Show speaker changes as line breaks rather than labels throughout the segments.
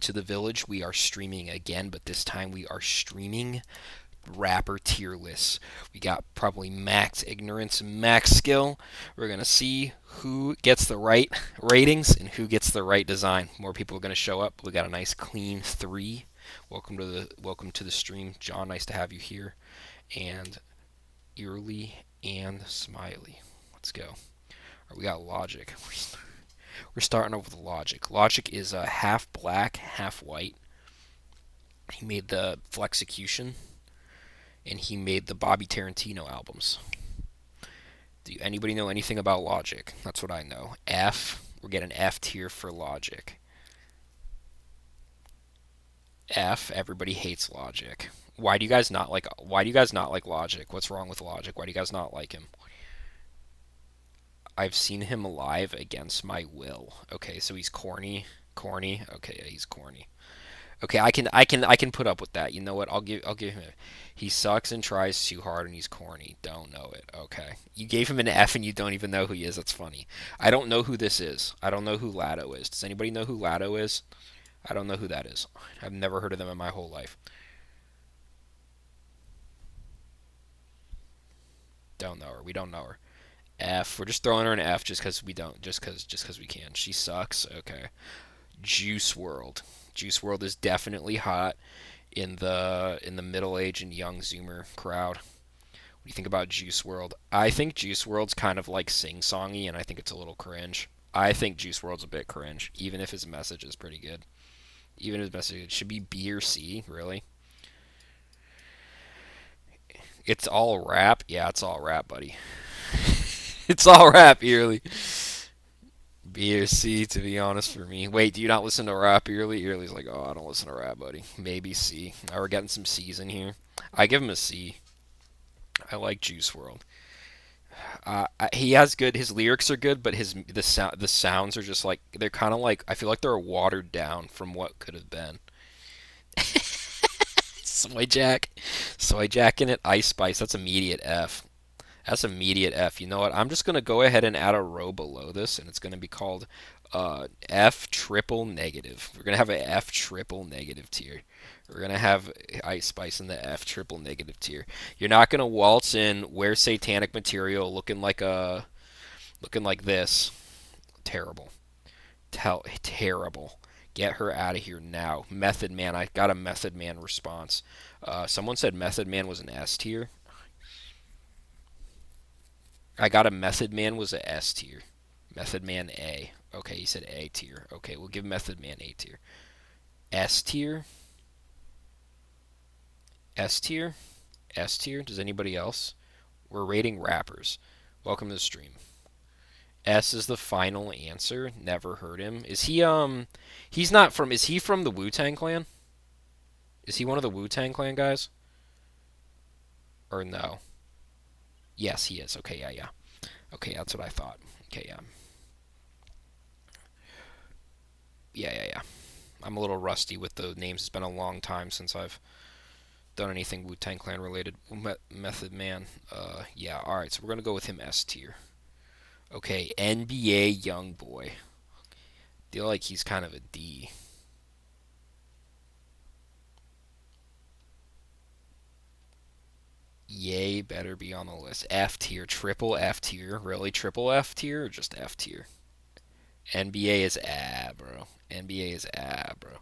to the village. We are streaming again, but this time we are streaming rapper tier lists. We got probably max ignorance and max skill. We're gonna see who gets the right ratings and who gets the right design. More people are gonna show up. We got a nice clean three. Welcome to the stream, John. Nice to have you here, and Early and Smiley. Let's go. We got Logic. We're starting off with Logic. Logic is half black, half white. He made the Flexecution and he made the Bobby Tarantino albums. Do anybody know anything about Logic? That's what I know. F. We're getting F tier for Logic. F. Everybody hates Logic. Why do you guys not like? Why do you guys not like Logic? What's wrong with Logic? Why do you guys not like him? I've seen him live against my will. Okay, so he's corny. Corny. Okay, yeah, he's corny. Okay, I can put up with that. You know what? I'll give him. He sucks and tries too hard, and he's corny. Don't know it. Okay, you gave him an F, and you don't even know who he is. That's funny. I don't know who this is. I don't know who Lado is. Does anybody know who Lado is? I don't know who that is. I've never heard of them in my whole life. Don't know her. We don't know her. F. We're just throwing her an F just because we don't. Just because we can. She sucks. Okay. Juice World. Juice World is definitely hot in the middle age and young Zoomer crowd. What do you think about Juice World? I think Juice World's kind of like sing-songy, and I think it's a little cringe. I think Juice World's a bit cringe, even if his message is pretty good. Even if his message should be B or C, really. It's all rap. Yeah, it's all rap, buddy. It's all rap, Early. B or C, to be honest, for me. Wait, do you not listen to rap, Early? Early's like, oh, I don't listen to rap, buddy. Maybe C. Now we're getting some C's in here. I give him a C. I like Juice World. He has good. His lyrics are good, but the sounds are just like they're kind of like I feel like they're watered down from what could have been. Soy Jack, Soy Jack in it. Ice Spice. That's immediate F. That's immediate F. You know what? I'm just gonna go ahead and add a row below this, and it's gonna be called F triple negative. We're gonna have a F triple negative tier. We're gonna have Ice Spice in the F triple negative tier. You're not gonna waltz in, wear satanic material, looking like this. Terrible. Terrible. Get her out of here now. Method Man. I got a Method Man response. Someone said Method Man was an S tier. I got a Method Man was a S tier. Method Man A. Okay, he said A tier. Okay, we'll give Method Man A tier. S tier. S tier. S tier. Does anybody else? We're rating rappers. Welcome to the stream. S is the final answer. Never heard him. Is he he's not from is he from the Wu-Tang Clan? Is he one of the Wu-Tang Clan guys? Or no? Yes, he is. Okay, yeah, yeah. Okay, that's what I thought. Okay, yeah. Yeah, yeah, yeah. I'm a little rusty with the names. It's been a long time since I've done anything Wu-Tang Clan related. Method Man. Yeah, alright, so we're gonna go with him S tier. Okay, NBA Young Boy. Feel like he's kind of a D. Yay, better be on the list. F tier, triple F tier. Really, triple F tier or just F tier? NBA is bro. NBA is bro.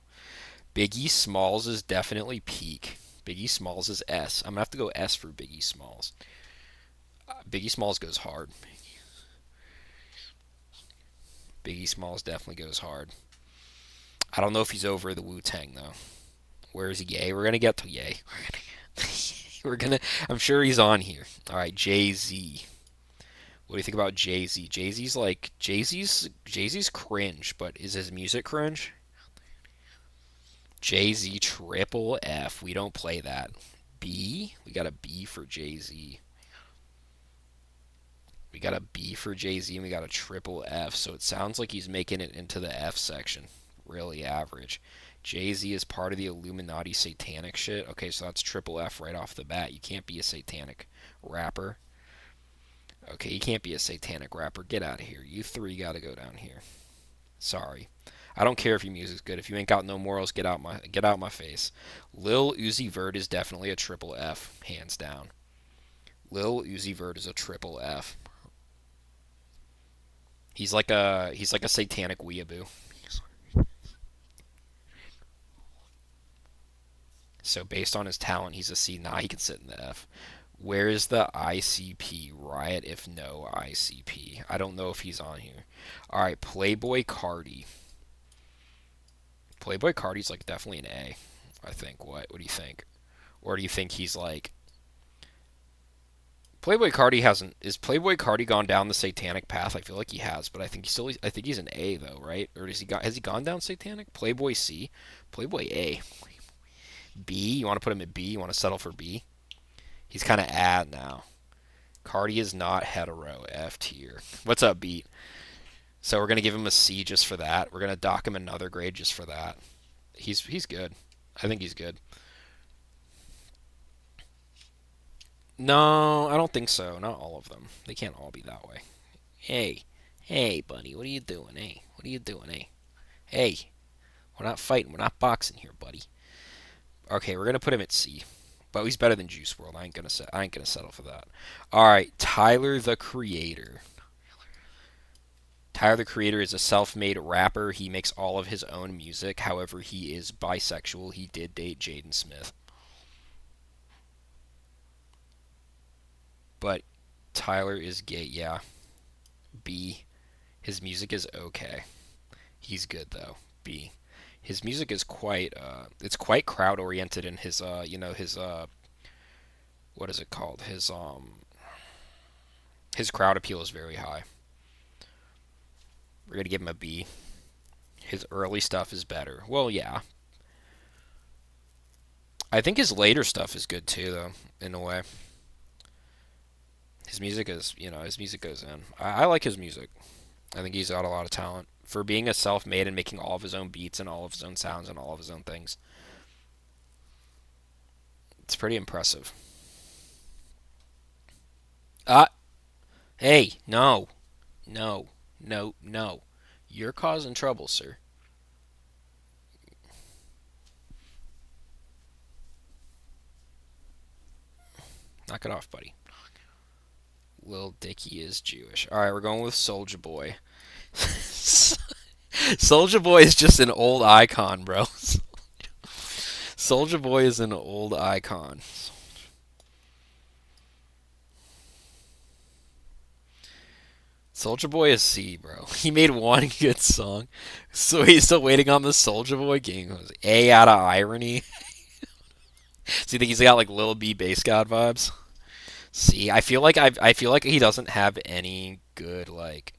Biggie Smalls is definitely peak. Biggie Smalls is S. I'm gonna have to go S for Biggie Smalls. Biggie Smalls goes hard. Biggie Smalls definitely goes hard. I don't know if he's over the Wu Tang though. Where is he? Yay. We're gonna get to Yay. We're gonna. I'm sure he's on here. All right, Jay Z. What do you think about Jay Z? Jay Z's cringe, but is his music cringe? Jay Z triple F. We don't play that. B. We got a B for Jay Z. We got a B for Jay Z and we got a triple F. So it sounds like he's making it into the F section. Really average. Jay Z is part of the Illuminati satanic shit. Okay, so that's triple F right off the bat. You can't be a satanic rapper. Okay, you can't be a satanic rapper. Get out of here. You three got to go down here. Sorry. I don't care if your music's good. If you ain't got no morals, get out my face. Lil Uzi Vert is definitely a triple F, hands down. Lil Uzi Vert is a triple F. He's like a satanic weeaboo. So based on his talent, he's a C. Nah, he can sit in the F. Where is the ICP? Riot if no ICP. I don't know if he's on here. All right, Playboy Cardi. Playboy Cardi's like definitely an A, I think. What do you think? Or do you think he's like Playboy Cardi hasn't is Playboy Cardi gone down the satanic path? I feel like he has, but I think he's an A though, right? Or has he gone down satanic? Playboy C, Playboy A, B. You want to put him at B? You want to settle for B? He's kind of ad now. Cardi is not hetero. F tier. What's up, Beat? So we're gonna give him a C just for that. We're gonna dock him another grade just for that. He's good. I think he's good. No, I don't think so. Not all of them. They can't all be that way. Hey, hey, buddy, what are you doing? Hey, what are you doing? Hey, we're not fighting. We're not boxing here, buddy. Okay, we're gonna put him at C, but he's better than Juice World. I ain't gonna settle for that. All right, Tyler the Creator. Tyler the Creator is a self-made rapper. He makes all of his own music. However, he is bisexual. He did date Jaden Smith, but Tyler is gay. Yeah, B. His music is okay. He's good though. B. His music is quite it's quite crowd oriented in his his what is it called? His crowd appeal is very high. We're gonna give him a B. His early stuff is better. Well, yeah. I think his later stuff is good too, though, in a way. His music is, his music goes in. I like his music. I think he's got a lot of talent for being a self-made and making all of his own beats and all of his own sounds and all of his own things. It's pretty impressive. Ah, hey, no, no, no, no. You're causing trouble, sir. Knock it off, buddy. Lil Dicky is Jewish. All right, we're going with Soldier Boy. Soldier Boy is just an old icon, bro. Soldier Boy is an old icon. Soldier Boy is C, bro. He made one good song, so he's still waiting on the Soldier Boy game. A out of irony. So you think he's got like Lil B bass god vibes? C. I feel like he doesn't have any good like.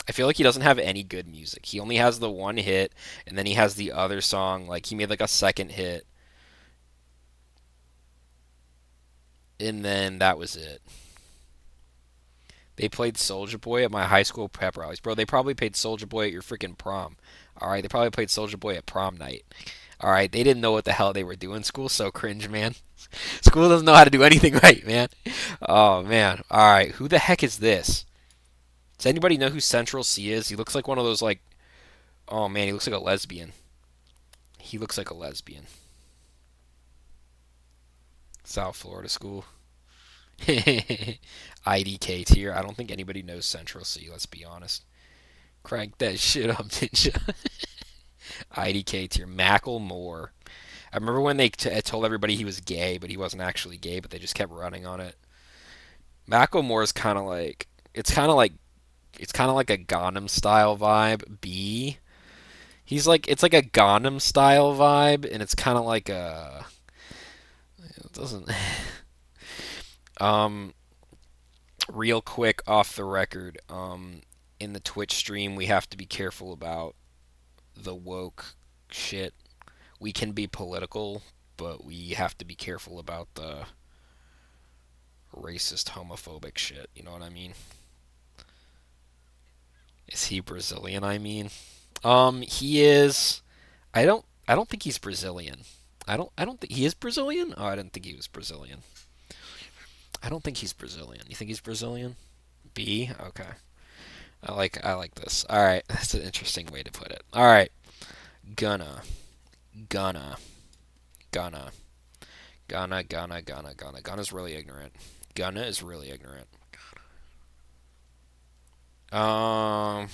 I feel like he doesn't have any good music. He only has the one hit, and then he has the other song. Like he made like a second hit, and then that was it. They played Soldier Boy at my high school pep rallies. Bro, they probably played Soldier Boy at your freaking prom. Alright, they probably played Soldier Boy at prom night. Alright, they didn't know what the hell they were doing. School's so cringe, man. School doesn't know how to do anything right, man. Oh, man. Alright, who the heck is this? Does anybody know who Central C is? He looks like one of those, like... Oh, man, he looks like a lesbian. He looks like a lesbian. South Florida school. IDK tier. I don't think anybody knows Central C, let's be honest. Crank that shit up, Ninja. IDK tier. Macklemore. I remember when they told everybody he was gay, but he wasn't actually gay, but they just kept running on it. Macklemore is kind of like it's kind of like a Gangnam style vibe. B. He's like it's like a Gangnam style vibe, and it's kind of like a it doesn't um real quick off the record in the Twitch stream we have to be careful about the woke shit. We can be political, but we have to be careful about the racist, homophobic shit. You know what I mean? Is he Brazilian? I mean, he is. I don't think he's Brazilian. I don't think he is Brazilian. Oh, I didn't think he was Brazilian. I don't think he's Brazilian. You think he's Brazilian? B. Okay. I like this. All right, that's an interesting way to put it. All right. Gonna, gonna, gonna, gonna. Gunna's really ignorant. Gunna is really ignorant. Um,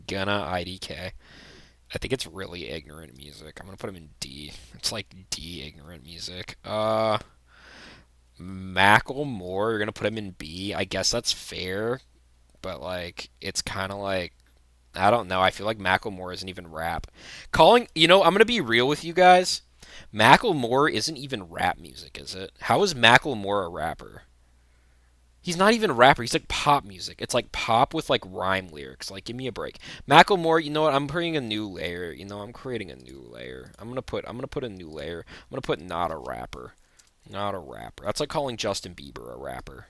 Gunna IDK. I think it's really ignorant music. I'm gonna put him in D. It's like D ignorant music. Macklemore, you're gonna put him in B. I guess that's fair, but like it's kind of like I don't know. I feel like Macklemore isn't even rap. I'm gonna be real with you guys. Macklemore isn't even rap music, is it? How is Macklemore a rapper? He's not even a rapper. He's like pop music. It's like pop with like rhyme lyrics. Like, give me a break. Macklemore, you know what? I'm creating a new layer. I'm creating a new layer. I'm gonna put a new layer. I'm gonna put not a rapper. Not a rapper. That's like calling Justin Bieber a rapper.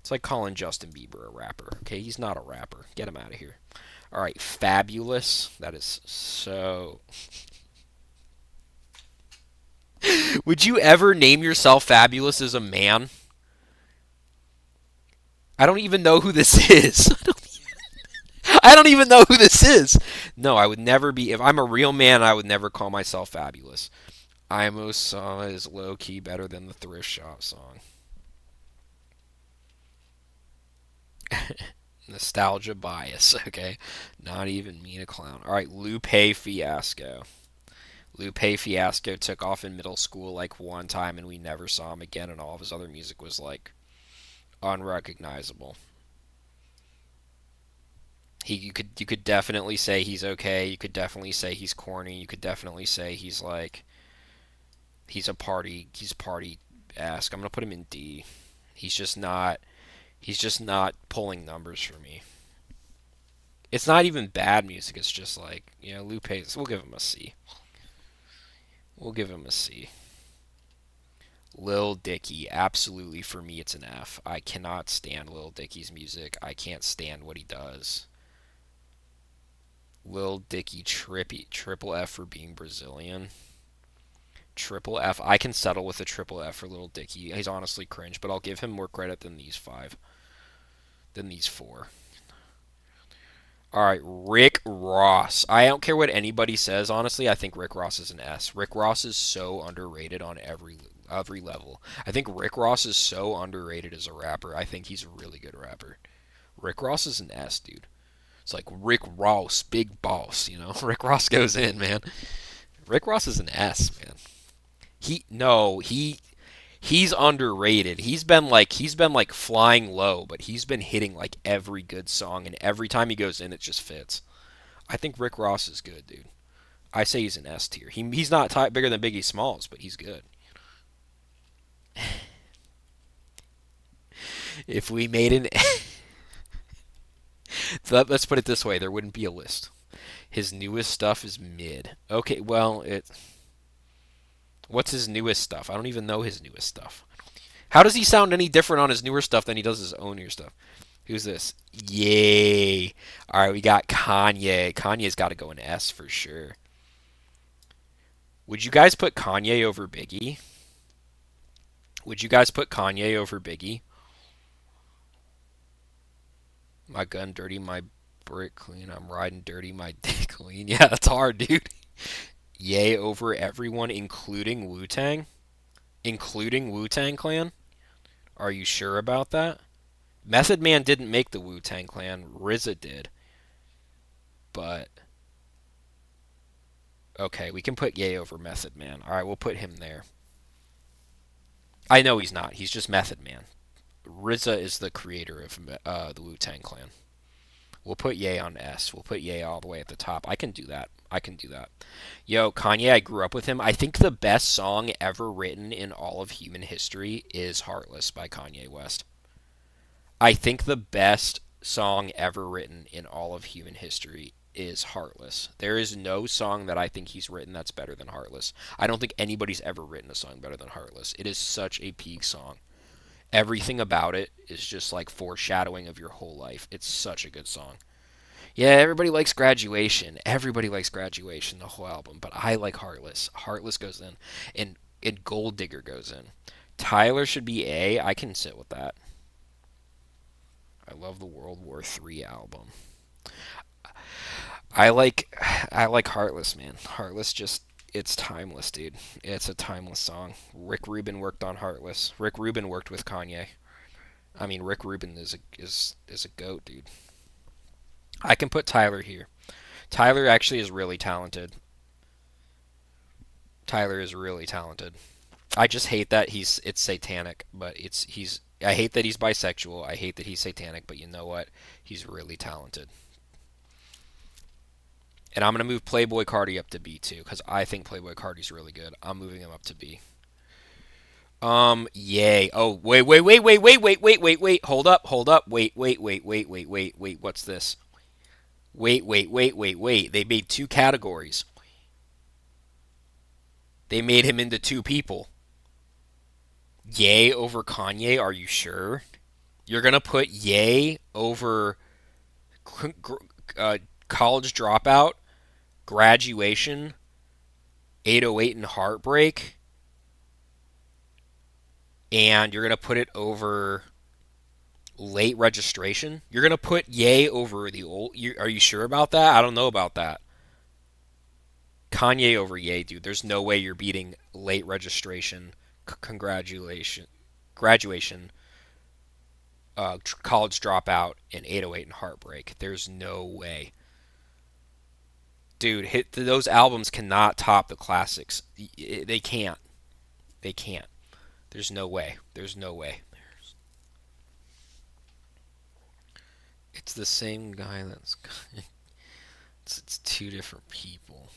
It's like calling Justin Bieber a rapper. Okay, he's not a rapper. Get him out of here. All right, Fabulous. That is so. Would you ever name yourself Fabulous as a man? I don't even know who this is. I don't even know who this is. No, I would never be. If I'm a real man, I would never call myself Fabulous. IMO song is low key better than the Thrift Shop song. Nostalgia bias, okay? Not even mean a clown. All right, Lupe Fiasco. Lupe Fiasco took off in middle school like one time and we never saw him again, and all of his other music was like unrecognizable. You could definitely say he's okay. You could definitely say he's corny. You could definitely say he's like he's party esque. I'm gonna put him in D. He's just not he's just not pulling numbers for me. It's not even bad music. It's just like Lupe's. We'll give him a C. We'll give him a C. Lil Dicky, absolutely for me it's an F. I cannot stand Lil Dicky's music. I can't stand what he does. Lil Dicky trippy triple F for being Brazilian. Triple F. I can settle with a triple F for Lil Dicky. He's honestly cringe, but I'll give him more credit than these five, than these four. All right, Rick Ross. I don't care what anybody says. Honestly, I think Rick Ross is an S. Rick Ross is so underrated on every level. I think Rick Ross is so underrated as a rapper. I think he's a really good rapper. Rick Ross is an S, dude. It's like Rick Ross, big boss. Rick Ross goes in, man. Rick Ross is an S, man. He no, he's underrated. He's been like flying low, but he's been hitting like every good song, and every time he goes in, it just fits. I think Rick Ross is good, dude. I say he's an S tier. He's not bigger than Biggie Smalls, but he's good. If we made an let's put it this way, there wouldn't be a list. His newest stuff is mid. Okay, well, what's his newest stuff? I don't even know his newest stuff. How does he sound any different on his newer stuff than he does his own newer stuff? Who's this? Yay. All right, we got Kanye. Kanye's got to go in S for sure. Would you guys put Kanye over Biggie? Would you guys put Kanye over Biggie? My gun dirty, my brick clean. I'm riding dirty, my dick clean. Yeah, that's hard, dude. Yay over everyone, including Wu Tang? Including Wu Tang Clan? Are you sure about that? Method Man didn't make the Wu Tang Clan. RZA did. But okay, we can put Ye over Method Man. All right, we'll put him there. I know he's not. He's just Method Man. RZA is the creator of the Wu Tang Clan. We'll put Ye on S. We'll put Ye all the way at the top. I can do that. I can do that. Yo, Kanye, I grew up with him. I think the best song ever written in all of human history is Heartless by Kanye West. I think the best song ever written in all of human history is Heartless. There is no song that I think he's written that's better than Heartless. I don't think anybody's ever written a song better than Heartless. It is such a peak song. Everything about it is just like foreshadowing of your whole life. It's such a good song. Yeah, everybody likes Graduation. Everybody likes Graduation, the whole album. But I like Heartless. Heartless goes in, and Gold Digger goes in. Tyler should be A. I can sit with that. I love the World War III album. I like I like Heartless, man. Heartless just it's timeless, dude. It's a timeless song. Rick Rubin worked on Heartless. Rick Rubin worked with Kanye. I mean, Rick Rubin is a goat, dude. I can put Tyler here. Tyler actually is really talented. Tyler is really talented. I just hate that it's satanic, but he's I hate that he's bisexual. I hate that he's satanic, but you know what? He's really talented. And I'm gonna move Playboy Cardi up to B too because I think Playboy Cardi's really good. I'm moving him up to B. Yay. Oh, wait. Hold up. Wait. What's this? Wait. They made two categories. They made him into two people. Ye over Kanye. Are you sure? You're gonna put Ye over uh, college dropout, graduation, 808 and heartbreak, and you're gonna put it over late registration. You're gonna put Ye over the old. Are you sure about that? I don't know about that. Kanye over Ye, dude. There's no way you're beating late registration, congratulation, graduation, college dropout, and 808 and heartbreak. There's no way. Dude, those albums cannot top the classics. They can't. They can't. There's no way. There's no way. It's the same guy that's. It's two different people.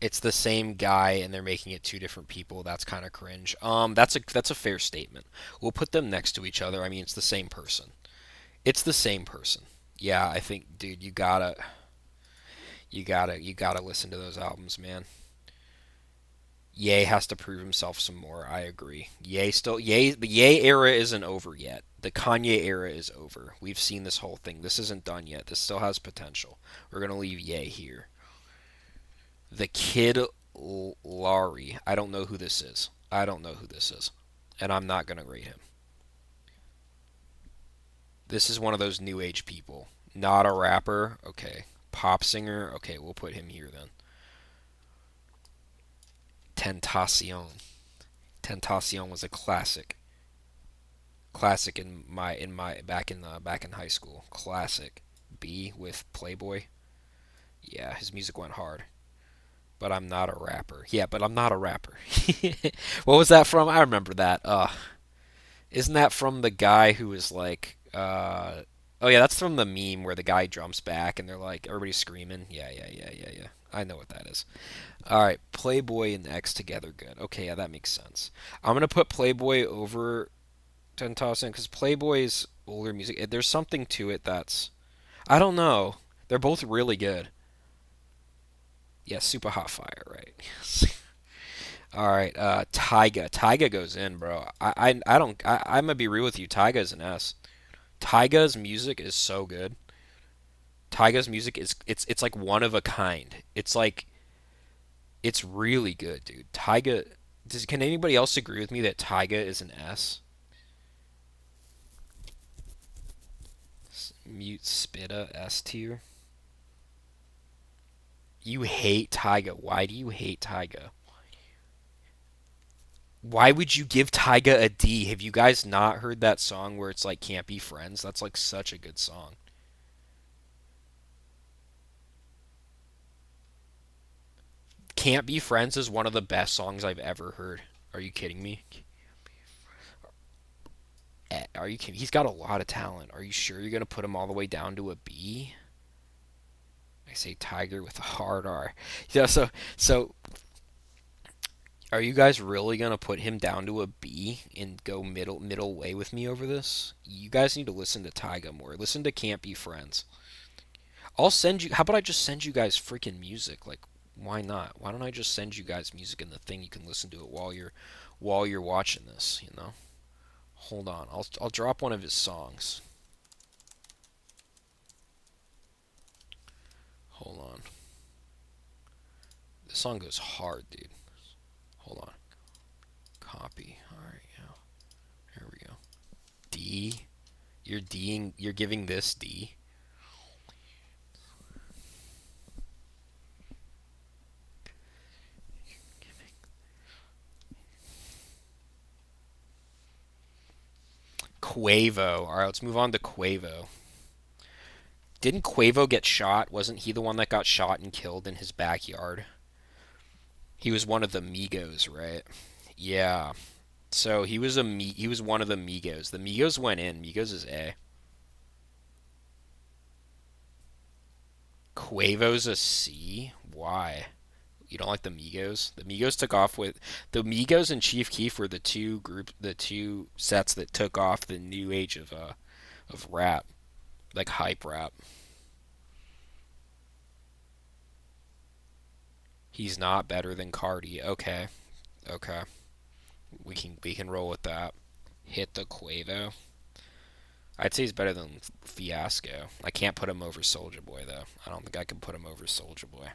It's the same guy and they're making it two different people. That's kind of cringe. That's a fair statement. We'll put them next to each other. I mean, it's the same person. It's the same person. Yeah, I think, dude, you gotta listen to those albums, man. Ye has to prove himself some more. I agree. The Ye era isn't over yet. The Kanye era is over. We've seen this whole thing. This isn't done yet. This still has potential. We're gonna leave Ye here. The Kid Laroi. I don't know who this is. I don't know who this is, and I'm not gonna rate him. This is one of those new age people. Not a rapper. Okay. Pop singer. Okay, we'll put him here then. Tentacion. Tentacion was a classic. Classic in my back in high school. Classic. B with Playboy. Yeah, his music went hard. But I'm not a rapper. Yeah, but I'm not a rapper. What was that from? I remember that. Isn't that from the guy who was like oh yeah, that's from the meme where the guy jumps back and they're like everybody's screaming. Yeah. I know what that is. All right, Playboy and X together good. Okay, yeah, that makes sense. I'm gonna put Playboy over Tentacion because Playboy's older music. There's something to it that's I don't know. They're both really good. Yeah, super hot fire, right? All right, Tyga. Tyga goes in, bro. I don't. I'm gonna be real with you. Tyga's an S. Tyga's music is so good. Tyga's music is it's like one of a kind. It's like it's really good, dude. Can anybody else agree with me that Tyga is an S? Mute Spitta S tier. You hate Tyga. Why do you hate Tyga? Why would you give Tyga a D? Have you guys not heard that song where it's like Can't Be Friends? That's like such a good song. Can't Be Friends is one of the best songs I've ever heard. Are you kidding me? Are you kidding? He's got a lot of talent. Are you sure you're gonna put him all the way down to a B? I say Tiger with a hard R. Yeah, so are you guys really gonna put him down to a B and go middle way with me over this? You guys need to listen to Tyga more. Listen to Can't Be Friends. I'll send you. How about I just send you guys freaking music? Like, why not? Why don't I just send you guys music in the thing you can listen to it while you're watching this? You know. Hold on. I'll drop one of his songs. Hold on. This song goes hard, dude. Hold on. Copy. All right. Yeah. Here we go. D. You're giving this D. Quavo. All right, let's move on to Quavo. Didn't Quavo get shot? Wasn't he the one that got shot and killed in his backyard? He was one of the Migos, right? Yeah. So he was one of the Migos. The Migos went in. Migos is A. Quavo's a C. Why? You don't like the Migos? The Migos took off with the Migos and Chief Keef were the two sets that took off the new age of rap, like hype rap. He's not better than Cardi. Okay, okay, we can roll with that. Hit the Quavo. I'd say he's better than Fiasco. I can't put him over Soldier Boy though. I don't think I can put him over Soldier Boy.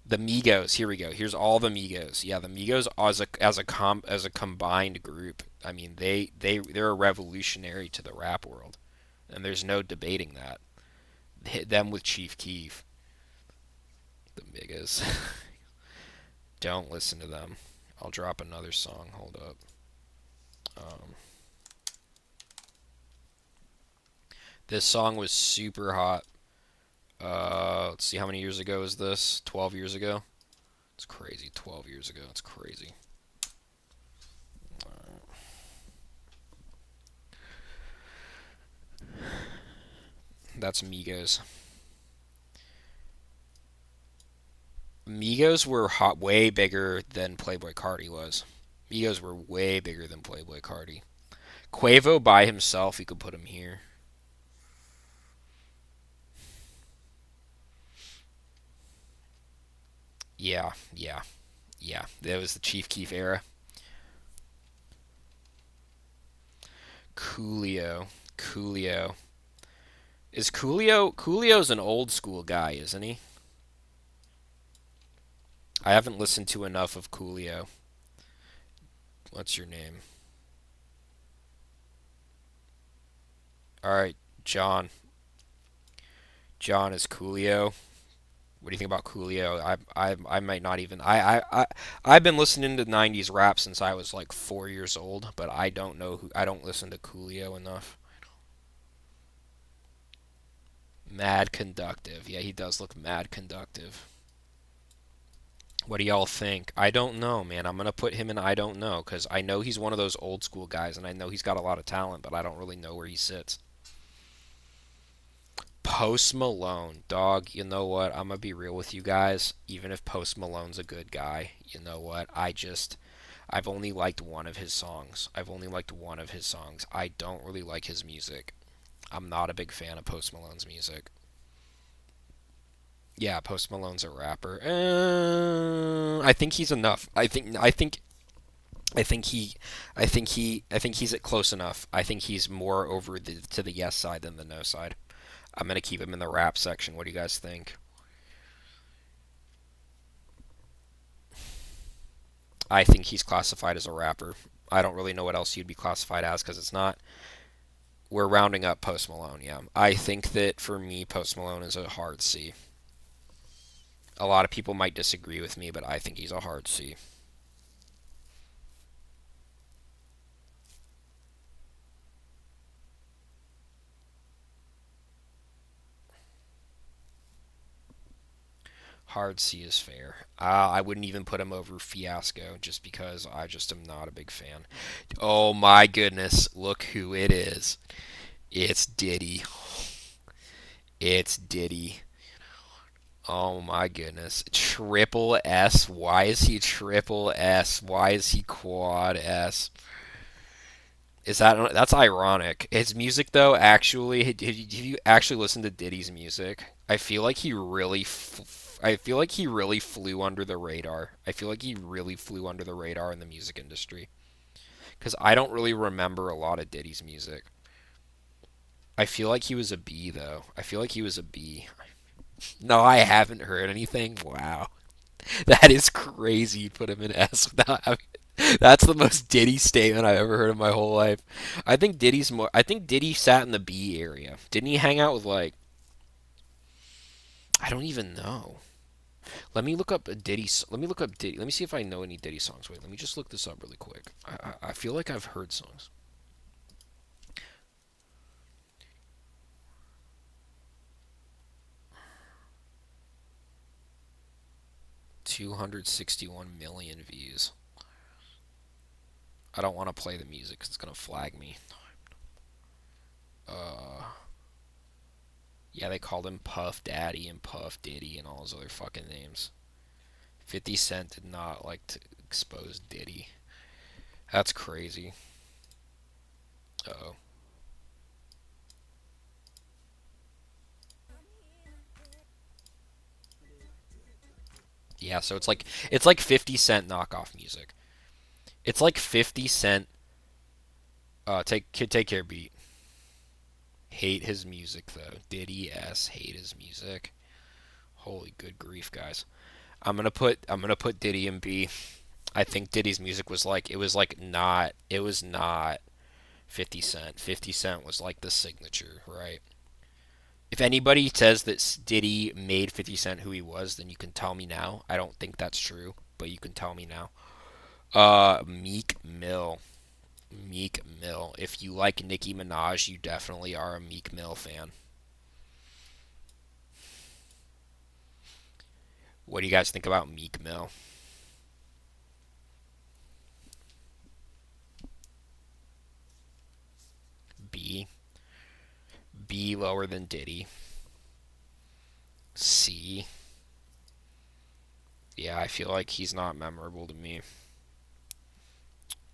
The Migos. Here we go. Here's all the Migos. Yeah, the Migos as a combined group. I mean, they're a revolutionary to the rap world, and there's no debating that. Hit them with Chief Keef. The Migos. Don't listen to them. I'll drop another song. Hold up. Um, this song was super hot. Let's see, how many years ago is this? 12 years ago? It's crazy. 12 years ago. It's crazy. That's Migos. Migos were hot, way bigger than Playboy Cardi was. Migos were way bigger than Playboy Cardi. Quavo by himself, you could put him here. Yeah, yeah, yeah. That was the Chief Keef era. Coolio, Coolio. Is Coolio's an old school guy, isn't he? I haven't listened to enough of Coolio. What's your name? All right, John. John is Coolio. What do you think about Coolio? I might not even I've been listening to '90s rap since I was like 4 years old, but I don't listen to Coolio enough. Mad conductive. Yeah, he does look mad conductive. What do y'all think? I don't know, man. I'm gonna put him in I don't know because I know he's one of those old school guys, and I know he's got a lot of talent, but I don't really know where he sits. Post Malone, dog. You know what? I'm gonna be real with you guys. Even if Post Malone's a good guy, you know what? I've only liked one of his songs. I've only liked one of his songs. I don't really like his music. I'm not a big fan of Post Malone's music. Yeah, Post Malone's a rapper. I think he's enough. I think he, I think he's at close enough. I think he's more over to the yes side than the no side. I'm gonna keep him in the rap section. What do you guys think? I think he's classified as a rapper. I don't really know what else he'd be classified as because it's not. We're rounding up Post Malone. Yeah, I think that for me, Post Malone is a hard C. A lot of people might disagree with me, but I think he's a hard C. Hard C is fair. I wouldn't even put him over Fiasco just because I just am not a big fan. Oh my goodness, look who it is. It's Diddy. It's Diddy. Oh my goodness. Triple S. Why is he triple S? Why is he quad S? That's ironic. His music though, actually, have you actually listened to Diddy's music? I feel like he really flew under the radar. I feel like he really flew under the radar in the music industry because I don't really remember a lot of Diddy's music. I feel like he was a B though. I feel like he was a B. No, I haven't heard anything. Wow. That is crazy. You put him in S without having. That's the most Diddy statement I've ever heard in my whole life. I think Diddy's more. I think Diddy sat in the B area. Didn't he hang out with like? I don't even know. Let me look up a Diddy. Let me look up Diddy. Let me see if I know any Diddy songs. Wait, let me just look this up really quick. I feel like I've heard songs. 261 million views. I don't want to play the music because it's gonna flag me. Uh, yeah, they called him Puff Daddy and Puff Diddy and all his other fucking names. 50 Cent did not like to expose Diddy. That's crazy. Uh-oh. Yeah, so it's like 50 Cent knockoff music. It's like 50 Cent take care beat. Hate his music though. Diddy S hate his music. Holy good grief, guys. I'm gonna put Diddy in B. I think Diddy's music was like it was not 50 Cent. 50 Cent was like the signature, right? If anybody says that Diddy made 50 Cent who he was, then you can tell me now. I don't think that's true, but you can tell me now. Meek Mill. Meek Mill. If you like Nicki Minaj, you definitely are a Meek Mill fan. What do you guys think about Meek Mill? B. B lower than Diddy. C. Yeah, I feel like he's not memorable to me.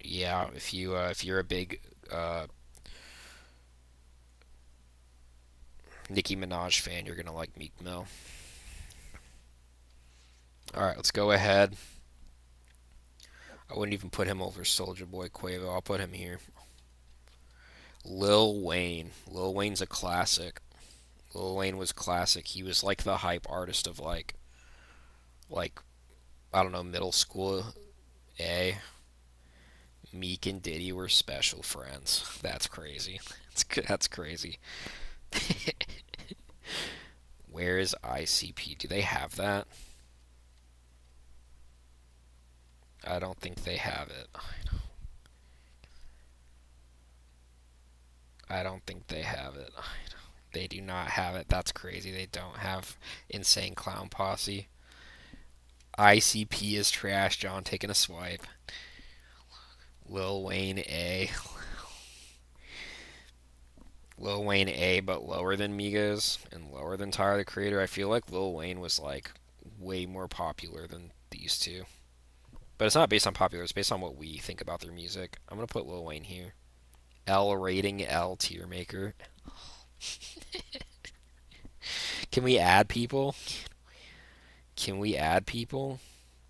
Yeah, if you're a big Nicki Minaj fan, you're gonna like Meek Mill. All right, let's go ahead. I wouldn't even put him over Soldier Boy Quavo. I'll put him here. Lil Wayne. Lil Wayne's a classic. Lil Wayne was classic. He was like the hype artist of like I don't know, middle school A. Meek and Diddy were special friends. That's crazy. That's crazy. Where is ICP? Do they have that? I don't think they have it. I don't think they have it. They do not have it. That's crazy. They don't have Insane Clown Posse. ICP is trash. John taking a swipe. Lil Wayne A. Lil Wayne A, but lower than Migos and lower than Tyler the Creator. I feel like Lil Wayne was like way more popular than these two. But it's not based on popular, it's based on what we think about their music. I'm gonna put Lil Wayne here. L rating, L tier maker. Can we add people? Can we add people?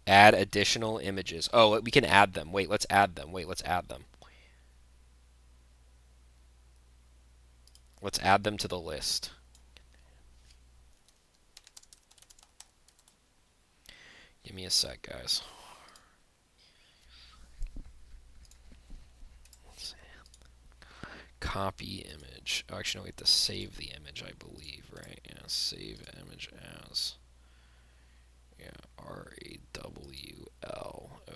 Add additional images. Oh, we can add them. Wait, let's add them. Wait, let's add them. Let's add them to the list. Give me a sec, guys. Copy image. Oh, actually, no, we have to save the image, I believe, right? Yeah, save image as. Yeah, RAWL.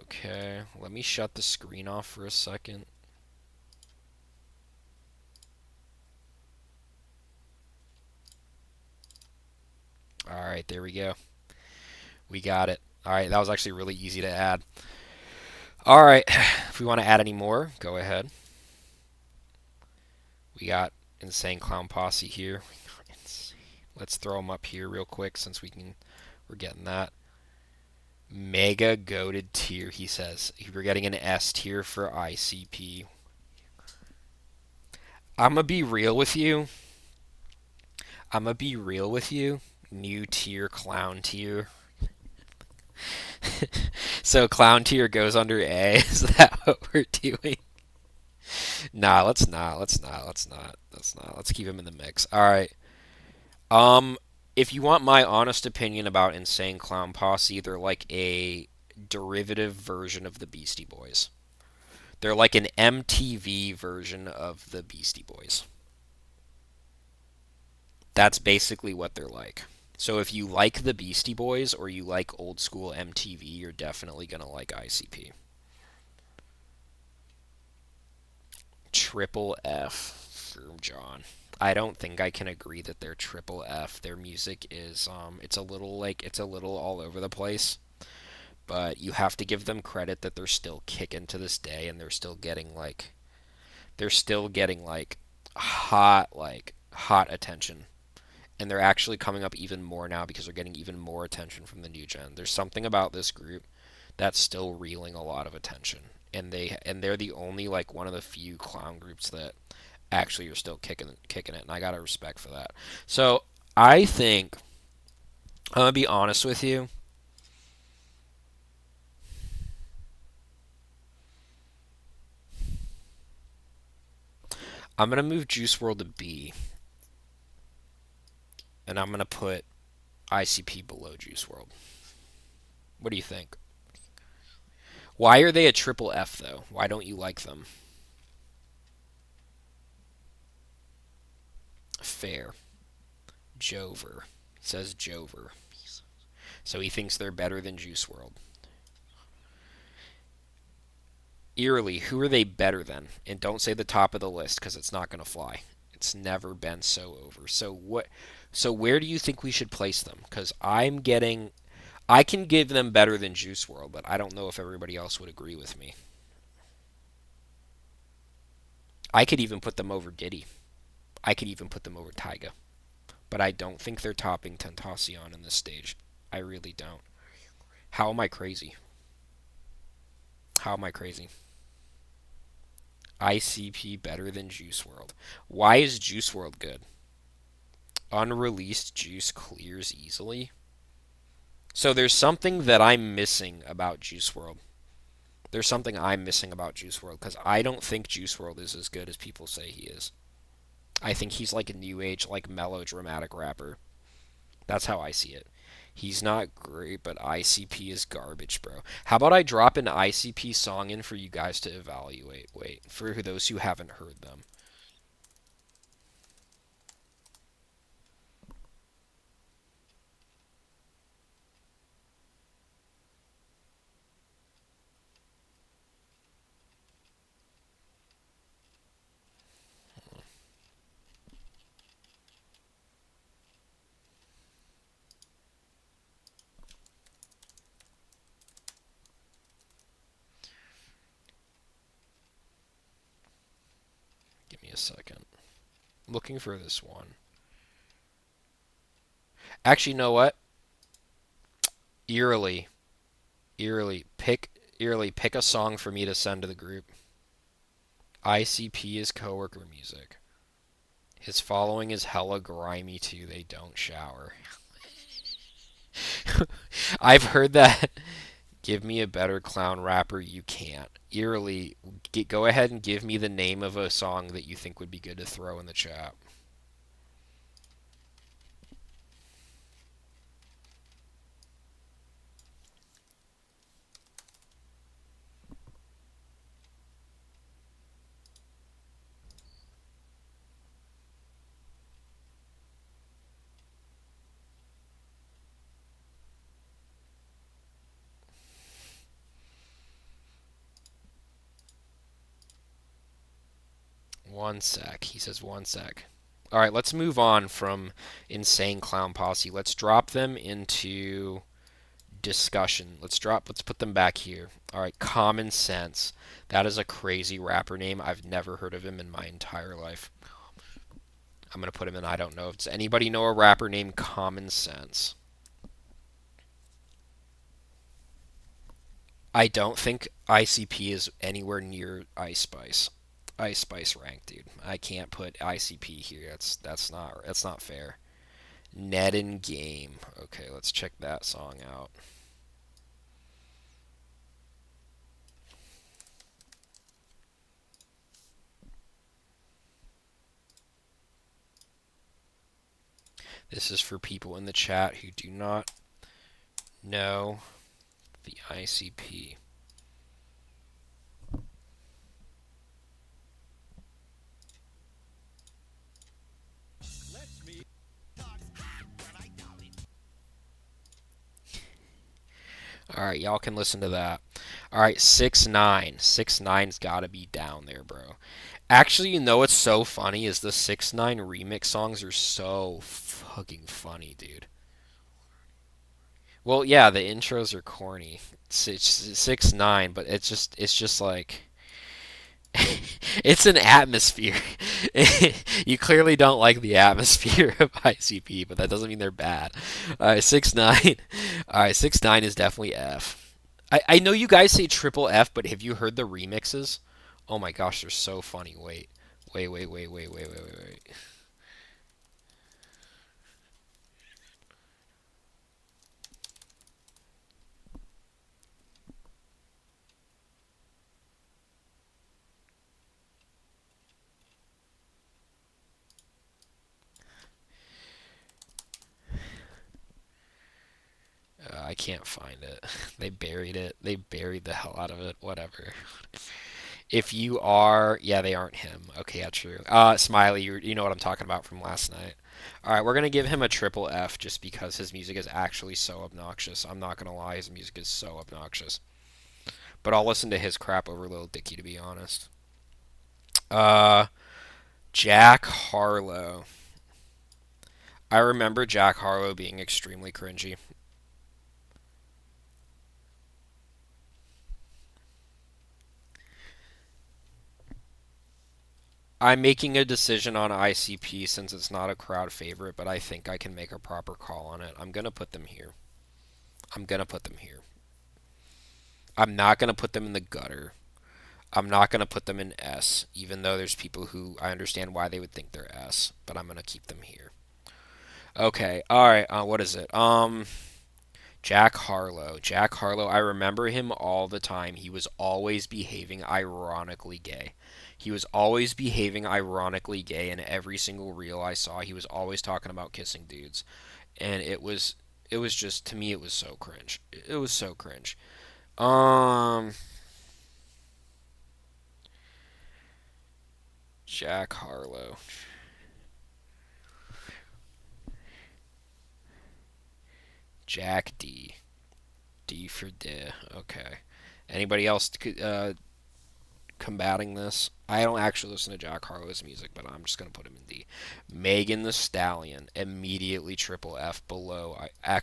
Okay, let me shut the screen off for a second. Alright, there we go. We got it. Alright, that was actually really easy to add. Alright, if we want to add any more, go ahead. We got Insane Clown Posse here. Let's throw them up here real quick since we're getting that. Mega goated tier, he says. We're getting an S tier for ICP. I'm gonna be real with you. I'm gonna be real with you. New tier, clown tier. So clown tier goes under A. Is that what we're doing? Nah, let's not. Let's not. Let's not. Let's not. Let's keep him in the mix. All right. Um, if you want my honest opinion about Insane Clown Posse, they're like a derivative version of the Beastie Boys. They're like an MTV version of the Beastie Boys. That's basically what they're like. So if you like the Beastie Boys or you like old school MTV, you're definitely going to like ICP. Triple F from John. I don't think I can agree that they're triple F. Their music is it's a little all over the place, but you have to give them credit that they're still kicking to this day and they're still getting like hot attention. And they're actually coming up even more now because they're getting even more attention from the new gen. There's something about this group that's still reeling a lot of attention. They're the only like one of the few clown groups that actually are still kicking it, and I gotta respect for that. So I think I'm gonna be honest with you. I'm gonna move Juice World to B, and I'm gonna put ICP below Juice World. What do you think? Why are they a triple F though? Why don't you like them? Fair. Jover. He says Jover. So he thinks they're better than Juice World. Eerily, who are they better than? And don't say the top of the list because it's not going to fly. It's never been so over. So what? So where do you think we should place them? Because I can give them better than Juice World, but I don't know if everybody else would agree with me. I could even put them over Diddy. I could even put them over Tyga. But I don't think they're topping Tentacion in this stage. I really don't. How am I crazy? How am I crazy? ICP better than Juice World. Why is Juice World good? Unreleased Juice clears easily. So there's something that I'm missing about Juice World. There's something I'm missing about Juice World because I don't think Juice World is as good as people say he is. I think he's like a new age, like melodramatic rapper. That's how I see it. He's not great, but ICP is garbage, bro. How about I drop an ICP song in for you guys to evaluate? Wait, for those who haven't heard them. Give me a second. I'm looking for this one. Actually, you know what? Eerily, eerily pick a song for me to send to the group. ICP is coworker music. His following is hella grimy too. They don't shower. I've heard that. Give me a better clown rapper. You can't. Eerily, go ahead and give me the name of a song that you think would be good to throw in the chat. 1 sec. He says 1 sec. All right, let's move on from Insane Clown Posse. Let's drop them into discussion. Let's put them back here. All right, Common Sense. That is a crazy rapper name. I've never heard of him in my entire life. I'm going to put him in I don't know. Does anybody know a rapper named Common Sense? I don't think ICP is anywhere near Ice Spice. Ice Spice rank, dude. I can't put ICP here. That's not fair. Net and Game. Okay, let's check that song out. This is for people in the chat who do not know The ICP. All right, y'all can listen to that. All right, 6ix9ine. 6ix9ine's got to be down there, bro. Actually, you know what's so funny is the 6ix9ine remix songs are so fucking funny, dude. Well, yeah, the intros are corny. It's 6ix9ine, but it's just like it's an atmosphere. You clearly don't like the atmosphere of ICP, but that doesn't mean they're bad. All right, 6ix9ine. All right, 6ix9ine is definitely F. I know you guys say triple F, but have you heard the remixes? Oh my gosh, they're so funny. Wait. I can't find it. They buried it. They buried the hell out of it. Whatever. If you are, yeah, they aren't him. Okay, yeah, true. Smiley, you know what I'm talking about from last night. All right, we're gonna give him a triple F just because his music is actually so obnoxious. I'm not gonna lie, his music is so obnoxious. But I'll listen to his crap over Lil Dicky to be honest. Uh, Jack Harlow. I remember Jack Harlow being extremely cringy. I'm making a decision on ICP since it's not a crowd favorite, but I think I can make a proper call on it. I'm gonna put them here. I'm gonna put them here. I'm not gonna put them in the gutter. I'm not gonna put them in S, even though there's people who I understand why they would think they're S, but I'm gonna keep them here. Okay, all right. What is it? Jack Harlow. Jack Harlow. I remember him all the time. He was always behaving ironically gay. He was always behaving ironically gay in every single reel I saw. He was always talking about kissing dudes, and it was just to me it was so cringe. It was so cringe. Um, Jack Harlow. Jack D. D for D. Okay. Anybody else combating this? I don't actually listen to Jack Harlow's music, but I'm just gonna put him in D. Megan the Stallion immediately triple F below. I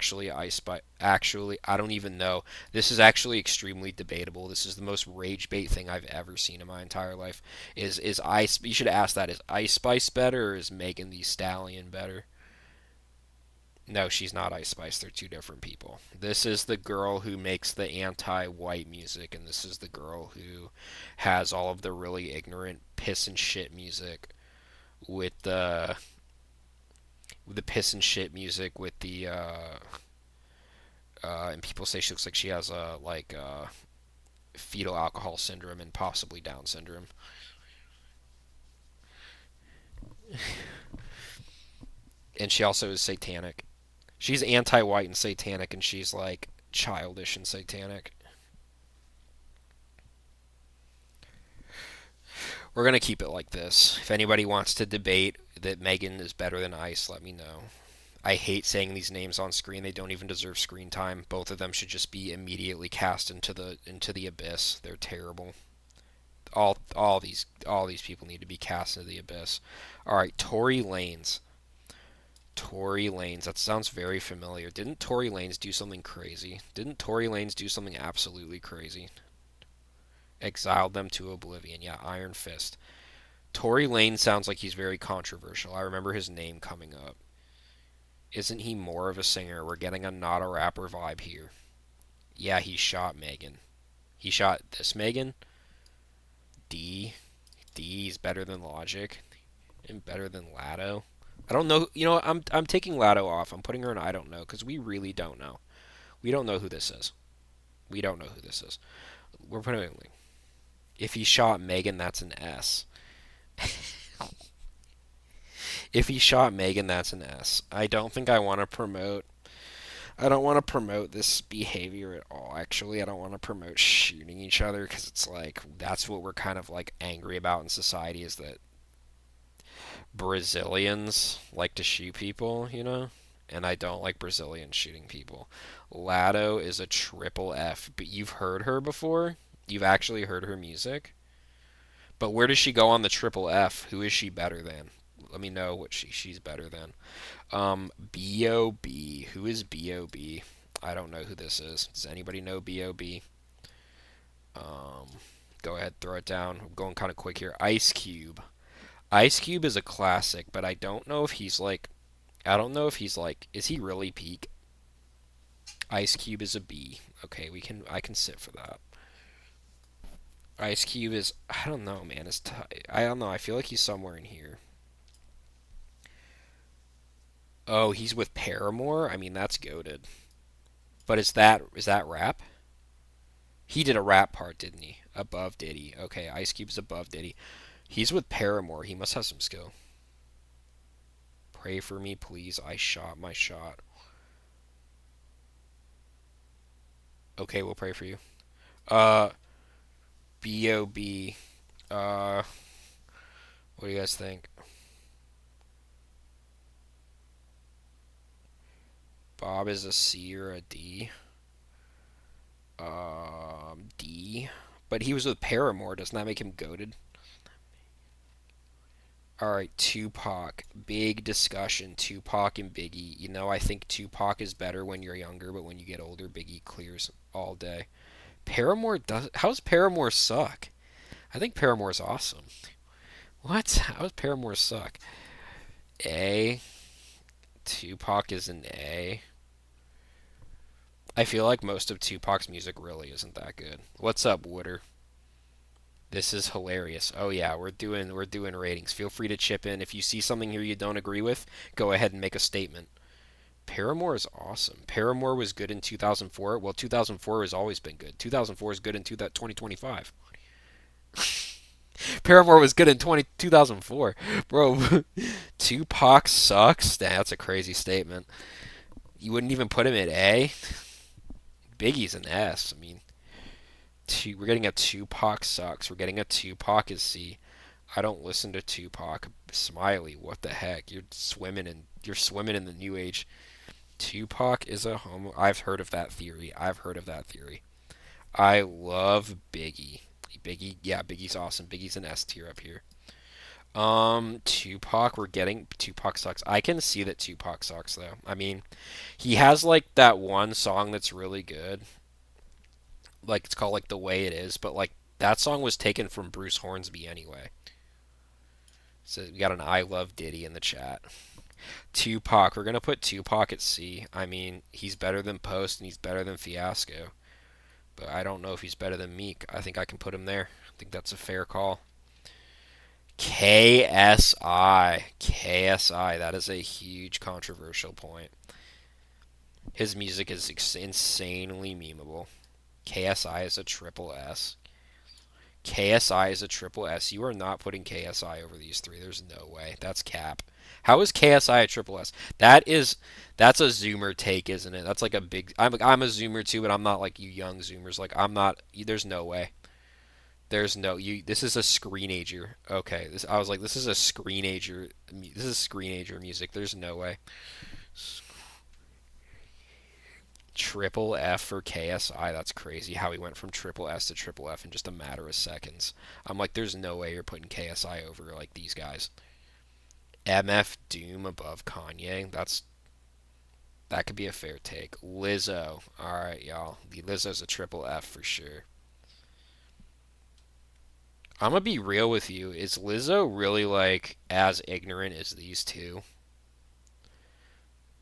don't even know. This is actually extremely debatable. This is the most rage bait thing I've ever seen in my entire life. Is Ice? You should ask that. Is Ice Spice better or is Megan the Stallion better? No, she's not Ice Spice. They're two different people. This is the girl who makes the anti-white music, and this is the girl who has all of the really ignorant piss and shit music with the piss and shit music with the and people say she looks like she has a fetal alcohol syndrome and possibly Down syndrome. And she also is satanic. She's anti-white and satanic, and she's like childish and satanic. We're gonna keep it like this. If anybody wants to debate that Megan is better than Ice, let me know. I hate saying these names on screen. They don't even deserve screen time. Both of them should just be immediately cast into the abyss. They're terrible. All these people need to be cast into the abyss. All right, Tory Lanez. Tory Lanez. That sounds very familiar. Didn't Tory Lanez do something crazy? Didn't Tory Lanez do something absolutely crazy? Exiled them to oblivion. Yeah, Iron Fist. Tory Lanez sounds like he's very controversial. I remember his name coming up. Isn't he more of a singer? We're getting a not a rapper vibe here. Yeah, he shot Megan. He shot this Megan. D. D is better than Logic and better than Lado. I don't know. You know, I'm taking Lado off. I'm putting her in I don't know because we really don't know. We don't know who this is. We don't know who this is. We're putting it like, if he shot Megan, that's an S. If he shot Megan, that's an S. I don't think I want to promote. I don't want to promote this behavior at all. Actually, I don't want to promote shooting each other because it's like that's what we're kind of like angry about in society is that Brazilians like to shoot people, you know? And I don't like Brazilians shooting people. Lado is a triple F, but you've heard her before? You've actually heard her music? But where does she go on the triple F? Who is she better than? Let me know what she's better than. B.O.B. Who is B.O.B.? I don't know who this is. Does anybody know B.O.B.? Um, Go ahead, throw it down. I'm going kind of quick here. Ice Cube. Ice Cube is a classic, but I don't know if he's like. I don't know if he's like. Is he really peak? Ice Cube is a B. Okay, we can. I can sit for that. Ice Cube is. I don't know, man. I don't know. I feel like he's somewhere in here. Oh, he's with Paramore. I mean, that's goaded. But is that rap? He did a rap part, didn't he? Above Diddy. Okay, Ice Cube's above Diddy. He's with Paramore. He must have some skill. Pray for me, please. I shot my shot. Okay, we'll pray for you. Uh, B.O.B. Uh, what do you guys think? Bob is a C or a D? D. But he was with Paramore. Doesn't that make him goaded? All right, Tupac. Big discussion. Tupac and Biggie. You know, I think Tupac is better when you're younger, but when you get older, Biggie clears all day. Paramore does. How's Paramore suck? I think Paramore's awesome. What? How's Paramore suck? A. Tupac is an A. I feel like most of Tupac's music really isn't that good. What's up, Wooder? This is hilarious. Oh yeah, we're doing ratings. Feel free to chip in. If you see something here you don't agree with, go ahead and make a statement. Paramore is awesome. Paramore was good in 2004. Well, 2004 has always been good. 2004 is good in 2025. Paramore was good in 2004. Bro, Tupac sucks? That's a crazy statement. You wouldn't even put him at A? Biggie's an S. I mean, we're getting a Tupac sucks. We're getting a Tupac is C. I don't listen to Tupac. Smiley, what the heck? You're swimming in the new age. Tupac is a homo. I've heard of that theory. I've heard of that theory. I love Biggie. Biggie, yeah, Biggie's awesome. Biggie's an S tier up here. Tupac, we're getting Tupac sucks. I can see that Tupac sucks though. I mean, he has like that one song that's really good. Like it's called like The Way It Is, but like that song was taken from Bruce Hornsby anyway. So we got an I Love Diddy in the chat. Tupac, we're gonna put Tupac at C. I mean, he's better than Post and he's better than Fiasco, but I don't know if he's better than Meek. I think I can put him there. I think that's a fair call. KSI. KSI. That is a huge controversial point. His music is insanely memeable. KSI is a triple S. KSI is a triple S. You are not putting KSI over these three. There's no way. That's cap. How is KSI a triple S? That's a Zoomer take, isn't it? That's like a big. I'm a Zoomer too, but I'm not like you young Zoomers. Like I'm not. There's no way. There's no you. This is a screenager. Okay. I was like, this is a screenager. This is screenager music. There's no way. Triple F for KSI. That's crazy how he went from triple S to triple F in just a matter of seconds. I'm like, there's no way you're putting KSI over like these guys. MF Doom above Kanye. That could be a fair take. Lizzo. All right, y'all. Lizzo's a triple F for sure. I'm gonna be real with you. Is Lizzo really like as ignorant as these two?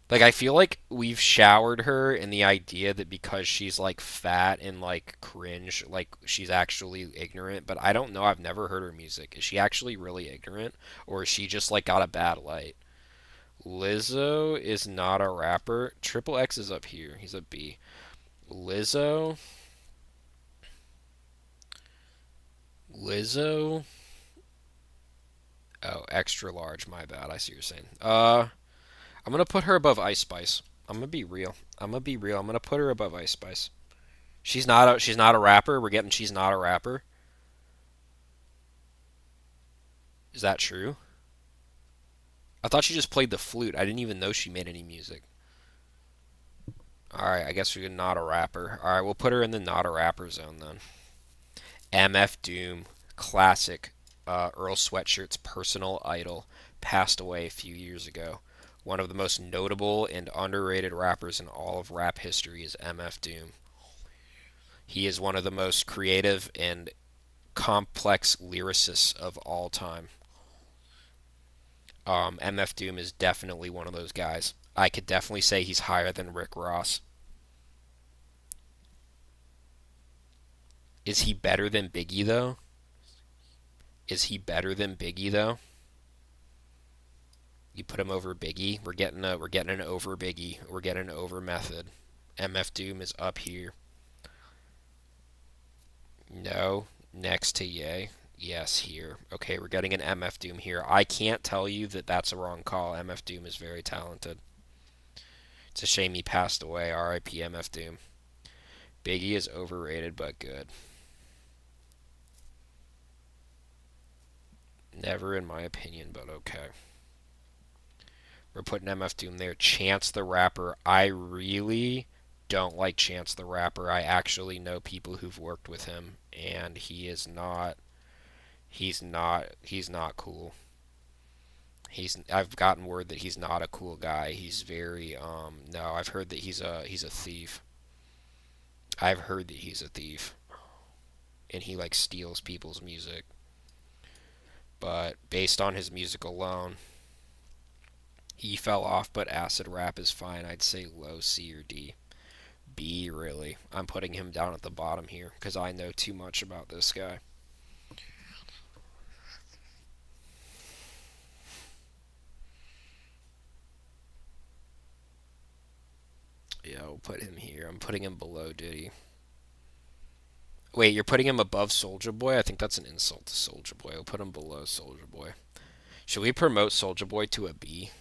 Like I feel like we've showered her in the idea that because she's like fat and like cringe, like she's actually ignorant, but I don't know. I've never heard her music. Is she actually really ignorant or is she just like got a bad light? Lizzo is not a rapper. Triple X is up here. He's a B. Lizzo. Lizzo. Oh, extra large. My bad. I see what you're saying. I'm gonna put her above Ice Spice. I'm gonna be real. I'm gonna be real. I'm gonna put her above Ice Spice. She's not a rapper. We're getting she's not a rapper. Is that true? I thought she just played the flute. I didn't even know she made any music. All right, I guess we're not a rapper. All right, we'll put her in the not a rapper zone then. MF Doom, classic. Earl Sweatshirt's personal idol, passed away a few years ago. One of the most notable and underrated rappers in all of rap history is MF Doom. He is one of the most creative and complex lyricists of all time. MF Doom is definitely one of those guys. I could definitely say he's higher than Rick Ross. Is he better than Biggie though? Is he better than Biggie though? You put him over Biggie. We're getting an over Biggie. We're getting an over Method. MF Doom is up here. No, next to Ye. Yes, here. Okay, we're getting an MF Doom here. I can't tell you that that's a wrong call. MF Doom is very talented. It's a shame he passed away. R.I.P. MF Doom. Biggie is overrated but good. Never in my opinion, but okay. We're putting MF Doom there. Chance the Rapper. I really don't like Chance the Rapper. I actually know people who've worked with him, and he is not. He's not cool. I've gotten word that he's not a cool guy. He's very no, I've heard that he's a thief. I've heard that he's a thief and he like steals people's music. But based on his music alone, he fell off, but acid rap is fine. I'd say low C or D. B, really. I'm putting him down at the bottom here because I know too much about this guy. Yeah, we'll put him here. I'm putting him below Diddy. Wait, you're putting him above Soldier Boy? I think that's an insult to Soldier Boy. We'll put him below Soldier Boy. Should we promote Soldier Boy to a B?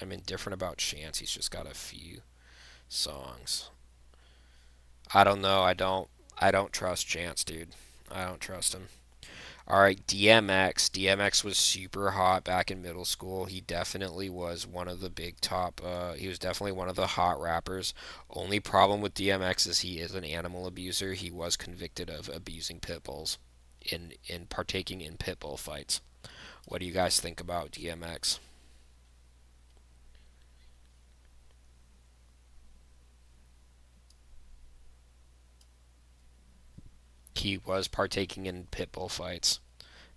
I'm indifferent about Chance. He's just got a few songs. I don't know. I don't trust Chance, dude. I don't trust him. All right, DMX. DMX was super hot back in middle school. He definitely was one of the big top. He was definitely one of the hot rappers. Only problem with DMX is he is an animal abuser. He was convicted of abusing pit bulls, in partaking in pit bull fights. What do you guys think about DMX? He was partaking in pit bull fights.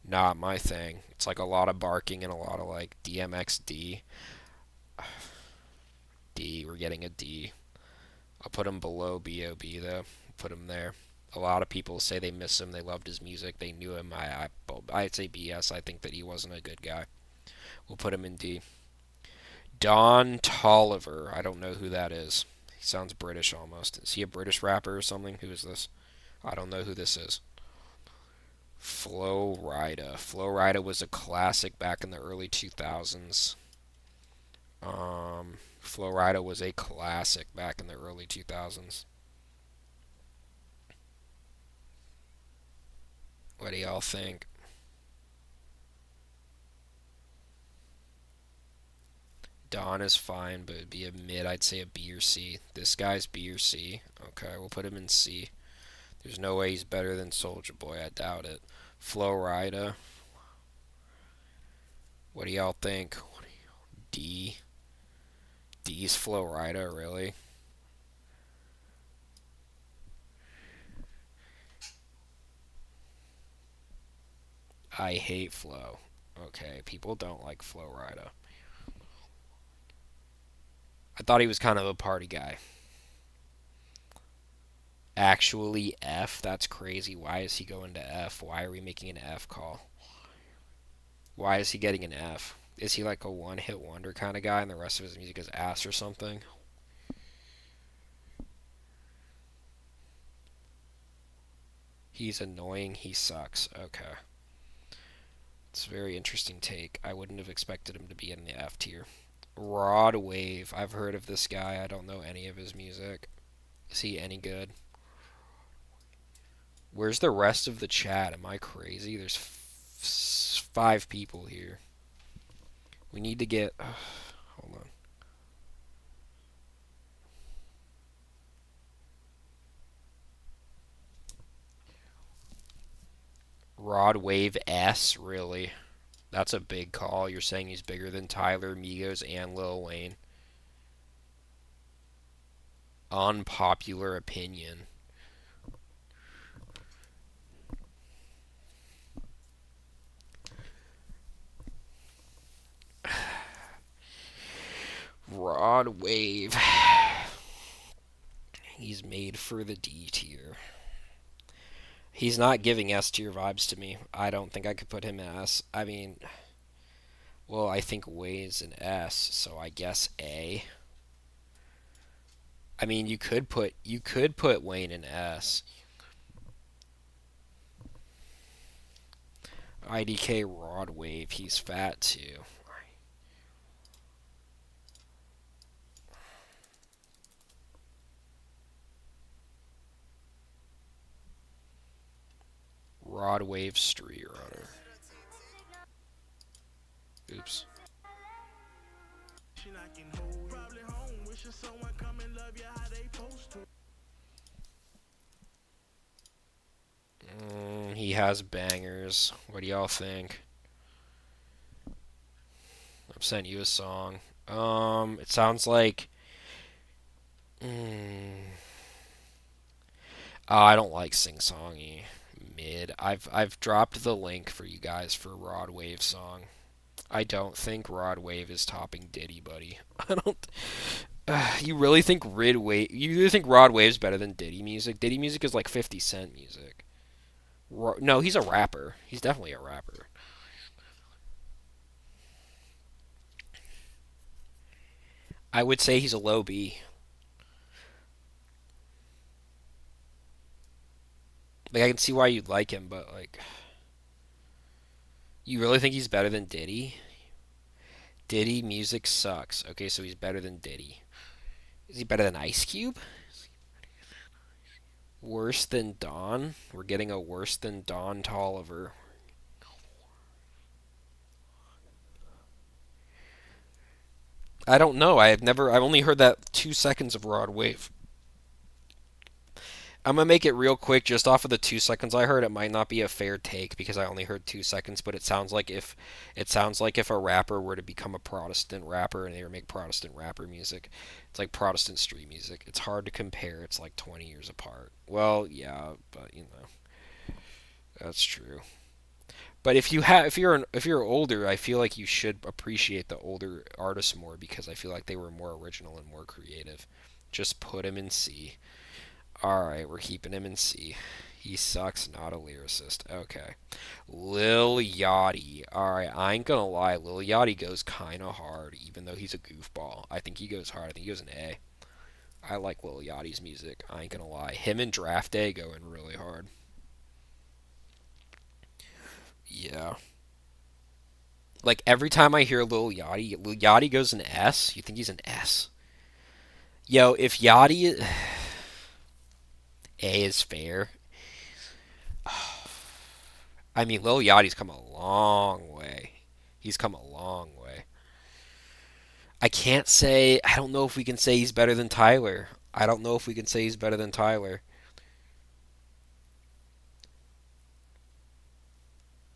Not my thing. It's like a lot of barking and a lot of like DMX D. D. We're getting a D. I'll put him below B.O.B. though. Put him there. A lot of people say they miss him. They loved his music. They knew him. I'd say BS. I think that he wasn't a good guy. We'll put him in D. Don Tolliver. I don't know who that is. He sounds British almost. Is he a British rapper or something? Who is this? I don't know who this is. Flo Rida. Flo Rida was a classic back in the early 2000s. Flo Rida was a classic back in the early 2000s. What do y'all think? Don is fine, but it'd be a mid. I'd say a B or C. This guy's B or C. Okay, we'll put him in C. There's no way he's better than Soldier Boy. I doubt it. Flo Rida. What do y'all think? D. D's Flo Rida, really? I hate Flo. Okay, people don't like Flo Rida. I thought he was kind of a party guy. Actually, F? That's crazy. Why is he going to F? Why are we making an F call? Why is he getting an F? Is he like a one hit wonder kind of guy and the rest of his music is ass or something? He's annoying. He sucks. Okay. It's a very interesting take. I wouldn't have expected him to be in the F tier. Rod Wave. I've heard of this guy. I don't know any of his music. Is he any good? Where's the rest of the chat? Am I crazy? There's 5 people here. We need to get. Hold on. Rod Wave S, really? That's a big call. You're saying he's bigger than Tyler, Migos, and Lil Wayne. Unpopular opinion. Rod Wave. He's made for the D tier. He's not giving S tier vibes to me. I don't think I could put him in S. I mean, well, I think Wayne's an S, so I guess A. I mean, you could put Wayne in S. IDK Rod Wave, he's fat too. Rod Wave Street Runner. Oops. He has bangers. What do y'all think? I'm sending you a song. It sounds like. Mm, I don't like sing-songy mid. I've dropped the link for you guys for Rod Wave song. I don't think Rod Wave is topping Diddy, buddy. I don't. You really think You really think Rod Wave's better than Diddy music? Diddy music is like 50 Cent music. No, he's a rapper. He's definitely a rapper. I would say he's a low B. Like I can see why you'd like him, but like, you really think he's better than Diddy? Diddy music sucks. Okay, so he's better than Diddy. Is he better than Ice Cube? Worse than Don? We're getting a worse than Don Tolliver. I don't know. I've only heard that 2 seconds of Rod Wave. I'm gonna make it real quick, just off of the 2 seconds I heard. It might not be a fair take because I only heard 2 seconds, but it sounds like if a rapper were to become a Protestant rapper and they were make Protestant rapper music, it's like Protestant street music. It's hard to compare. It's like 20 years apart. Well, yeah, but that's true. But if you're older, I feel like you should appreciate the older artists more because I feel like they were more original and more creative. Just put him in C. Alright, we're keeping him in C. He sucks, not a lyricist. Okay. Lil Yachty. Alright, I ain't gonna lie. Lil Yachty goes kinda hard, even though he's a goofball. I think he goes hard. I think he goes an A. I like Lil Yachty's music. I ain't gonna lie. Him and Draft Day going really hard. Yeah. Like every time I hear Lil Yachty goes an S. You think he's an S? Yo, if Yachty A is fair, I mean, Lil Yachty's come a long way. He's come a long way. I can't say. I don't know if we can say he's better than Tyler. I don't know if we can say he's better than Tyler.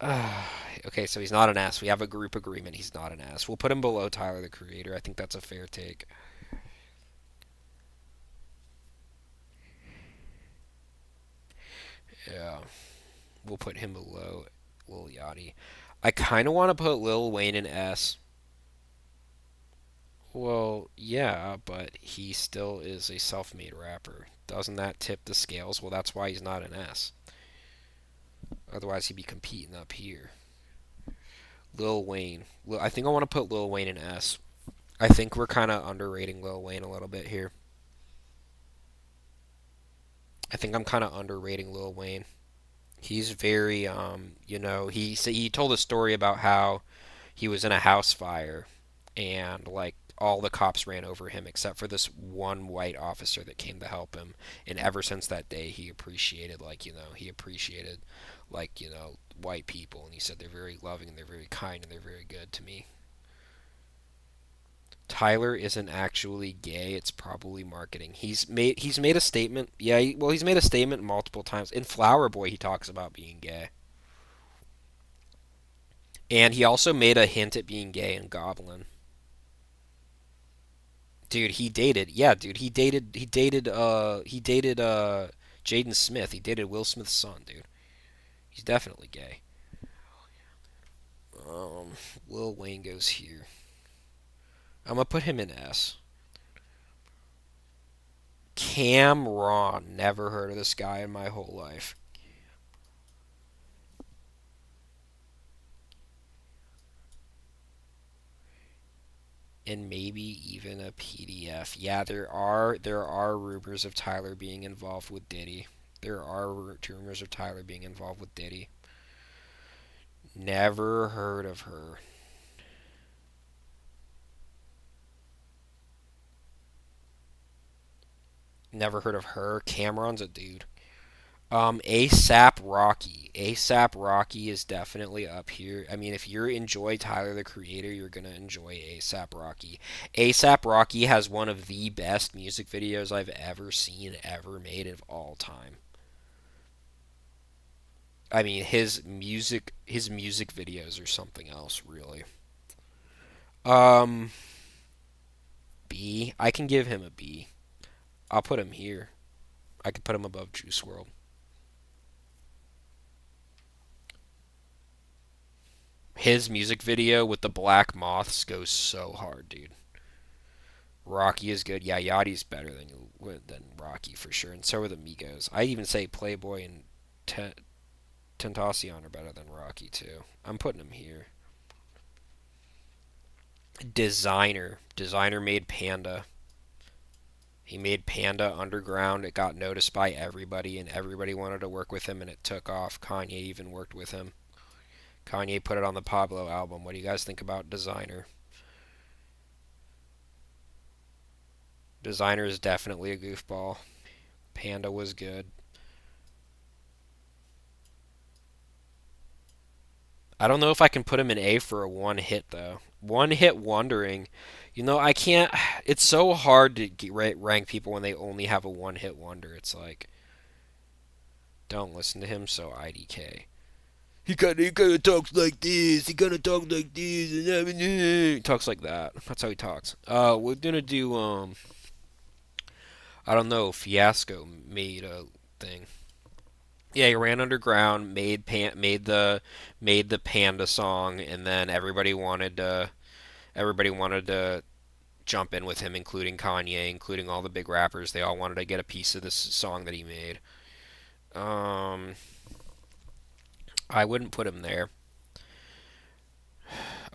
Okay, so he's not an ass. We have a group agreement. He's not an ass. We'll put him below Tyler the Creator. I think that's a fair take. Yeah, we'll put him below Lil Yachty. I kind of want to put Lil Wayne in S. Well, yeah, but he still is a self-made rapper. Doesn't that tip the scales? Well, that's why he's not an S. Otherwise, he'd be competing up here. Lil Wayne. I think I want to put Lil Wayne in S. I think we're kind of underrating Lil Wayne a little bit here. I think I'm kind of underrating Lil Wayne. He's very, he told a story about how he was in a house fire and like all the cops ran over him except for this one white officer that came to help him. And ever since that day, he appreciated, like, he appreciated, like, white people. And he said they're very loving and they're very kind and they're very good to me. Tyler isn't actually gay. It's probably marketing. He's made a statement. Yeah, well, he's made a statement multiple times. In Flower Boy, he talks about being gay. And he also made a hint at being gay in Goblin. Dude, he dated. Yeah, dude, he dated Jaden Smith. He dated Will Smith's son, dude. He's definitely gay. Um Lil Wayne goes here. I'm gonna put him in S. Cameron. Never heard of this guy in my whole life. And maybe even a PDF. Yeah, there are rumors of Tyler being involved with Diddy. There are rumors of Tyler being involved with Diddy. Never heard of her. Never heard of her. Cameron's a dude. ASAP Rocky. ASAP Rocky is definitely up here. I mean, if you enjoy Tyler the Creator, you're gonna enjoy ASAP Rocky. ASAP Rocky has one of the best music videos I've ever seen, ever made of all time. I mean, his music videos are something else, really. Um, B. I can give him a B. I'll put him here. I could put him above Juice World. His music video with the black moths goes so hard, dude. Rocky is good. Yeah, Yachty's better than Rocky for sure, and so are the Migos. I even say Playboy and Tentacion are better than Rocky too. I'm putting him here. Designer made Panda. He made Panda underground. It got noticed by everybody, and everybody wanted to work with him, and it took off. Kanye even worked with him. Kanye put it on the Pablo album. What do you guys think about Designer? Designer is definitely a goofball. Panda was good. I don't know if I can put him in A for a one hit though. One hit wondering. I can't. It's so hard to rank people when they only have a one hit wonder. It's like, don't listen to him. So IDK. He kind of talks like this. He kind of talks like this, and he talks like that. That's how he talks. We're gonna do I don't know. Fiasco made a thing. Yeah, he ran underground, made the Panda song, and then everybody wanted to jump in with him, including Kanye, including all the big rappers. They all wanted to get a piece of this song that he made. Um, I wouldn't put him there.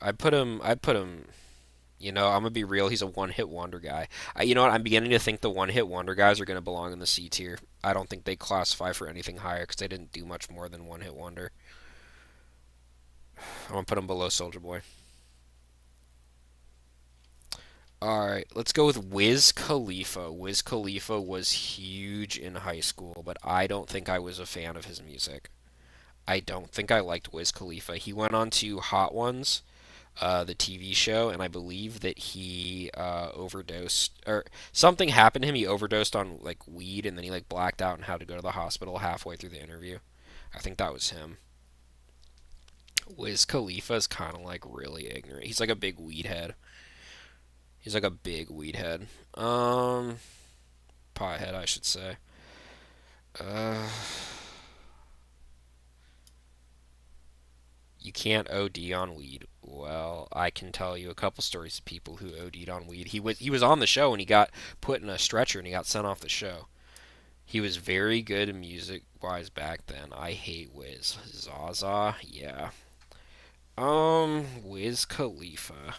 I'd put him. I'm gonna be real. He's a one-hit wonder guy. You know what? I'm beginning to think the one-hit wonder guys are gonna belong in the C tier. I don't think they classify for anything higher because they didn't do much more than one-hit wonder. I'm gonna put him below Soldier Boy. All right, let's go with Wiz Khalifa. Wiz Khalifa was huge in high school, but I don't think I was a fan of his music. I don't think I liked Wiz Khalifa. He went on to Hot Ones, the TV show, and I believe that he overdosed or something happened to him. He overdosed on like weed, and then he like blacked out and had to go to the hospital halfway through the interview. I think that was him. Wiz Khalifa is kind of like really ignorant. He's like a big weed head. He's like a big weed head. Pothead, I should say. Uh, you can't OD on weed. Well, I can tell you a couple stories of people who OD'd on weed. He was on the show and he got put in a stretcher and he got sent off the show. He was very good music wise back then. I hate Wiz. Zaza, yeah. Wiz Khalifa.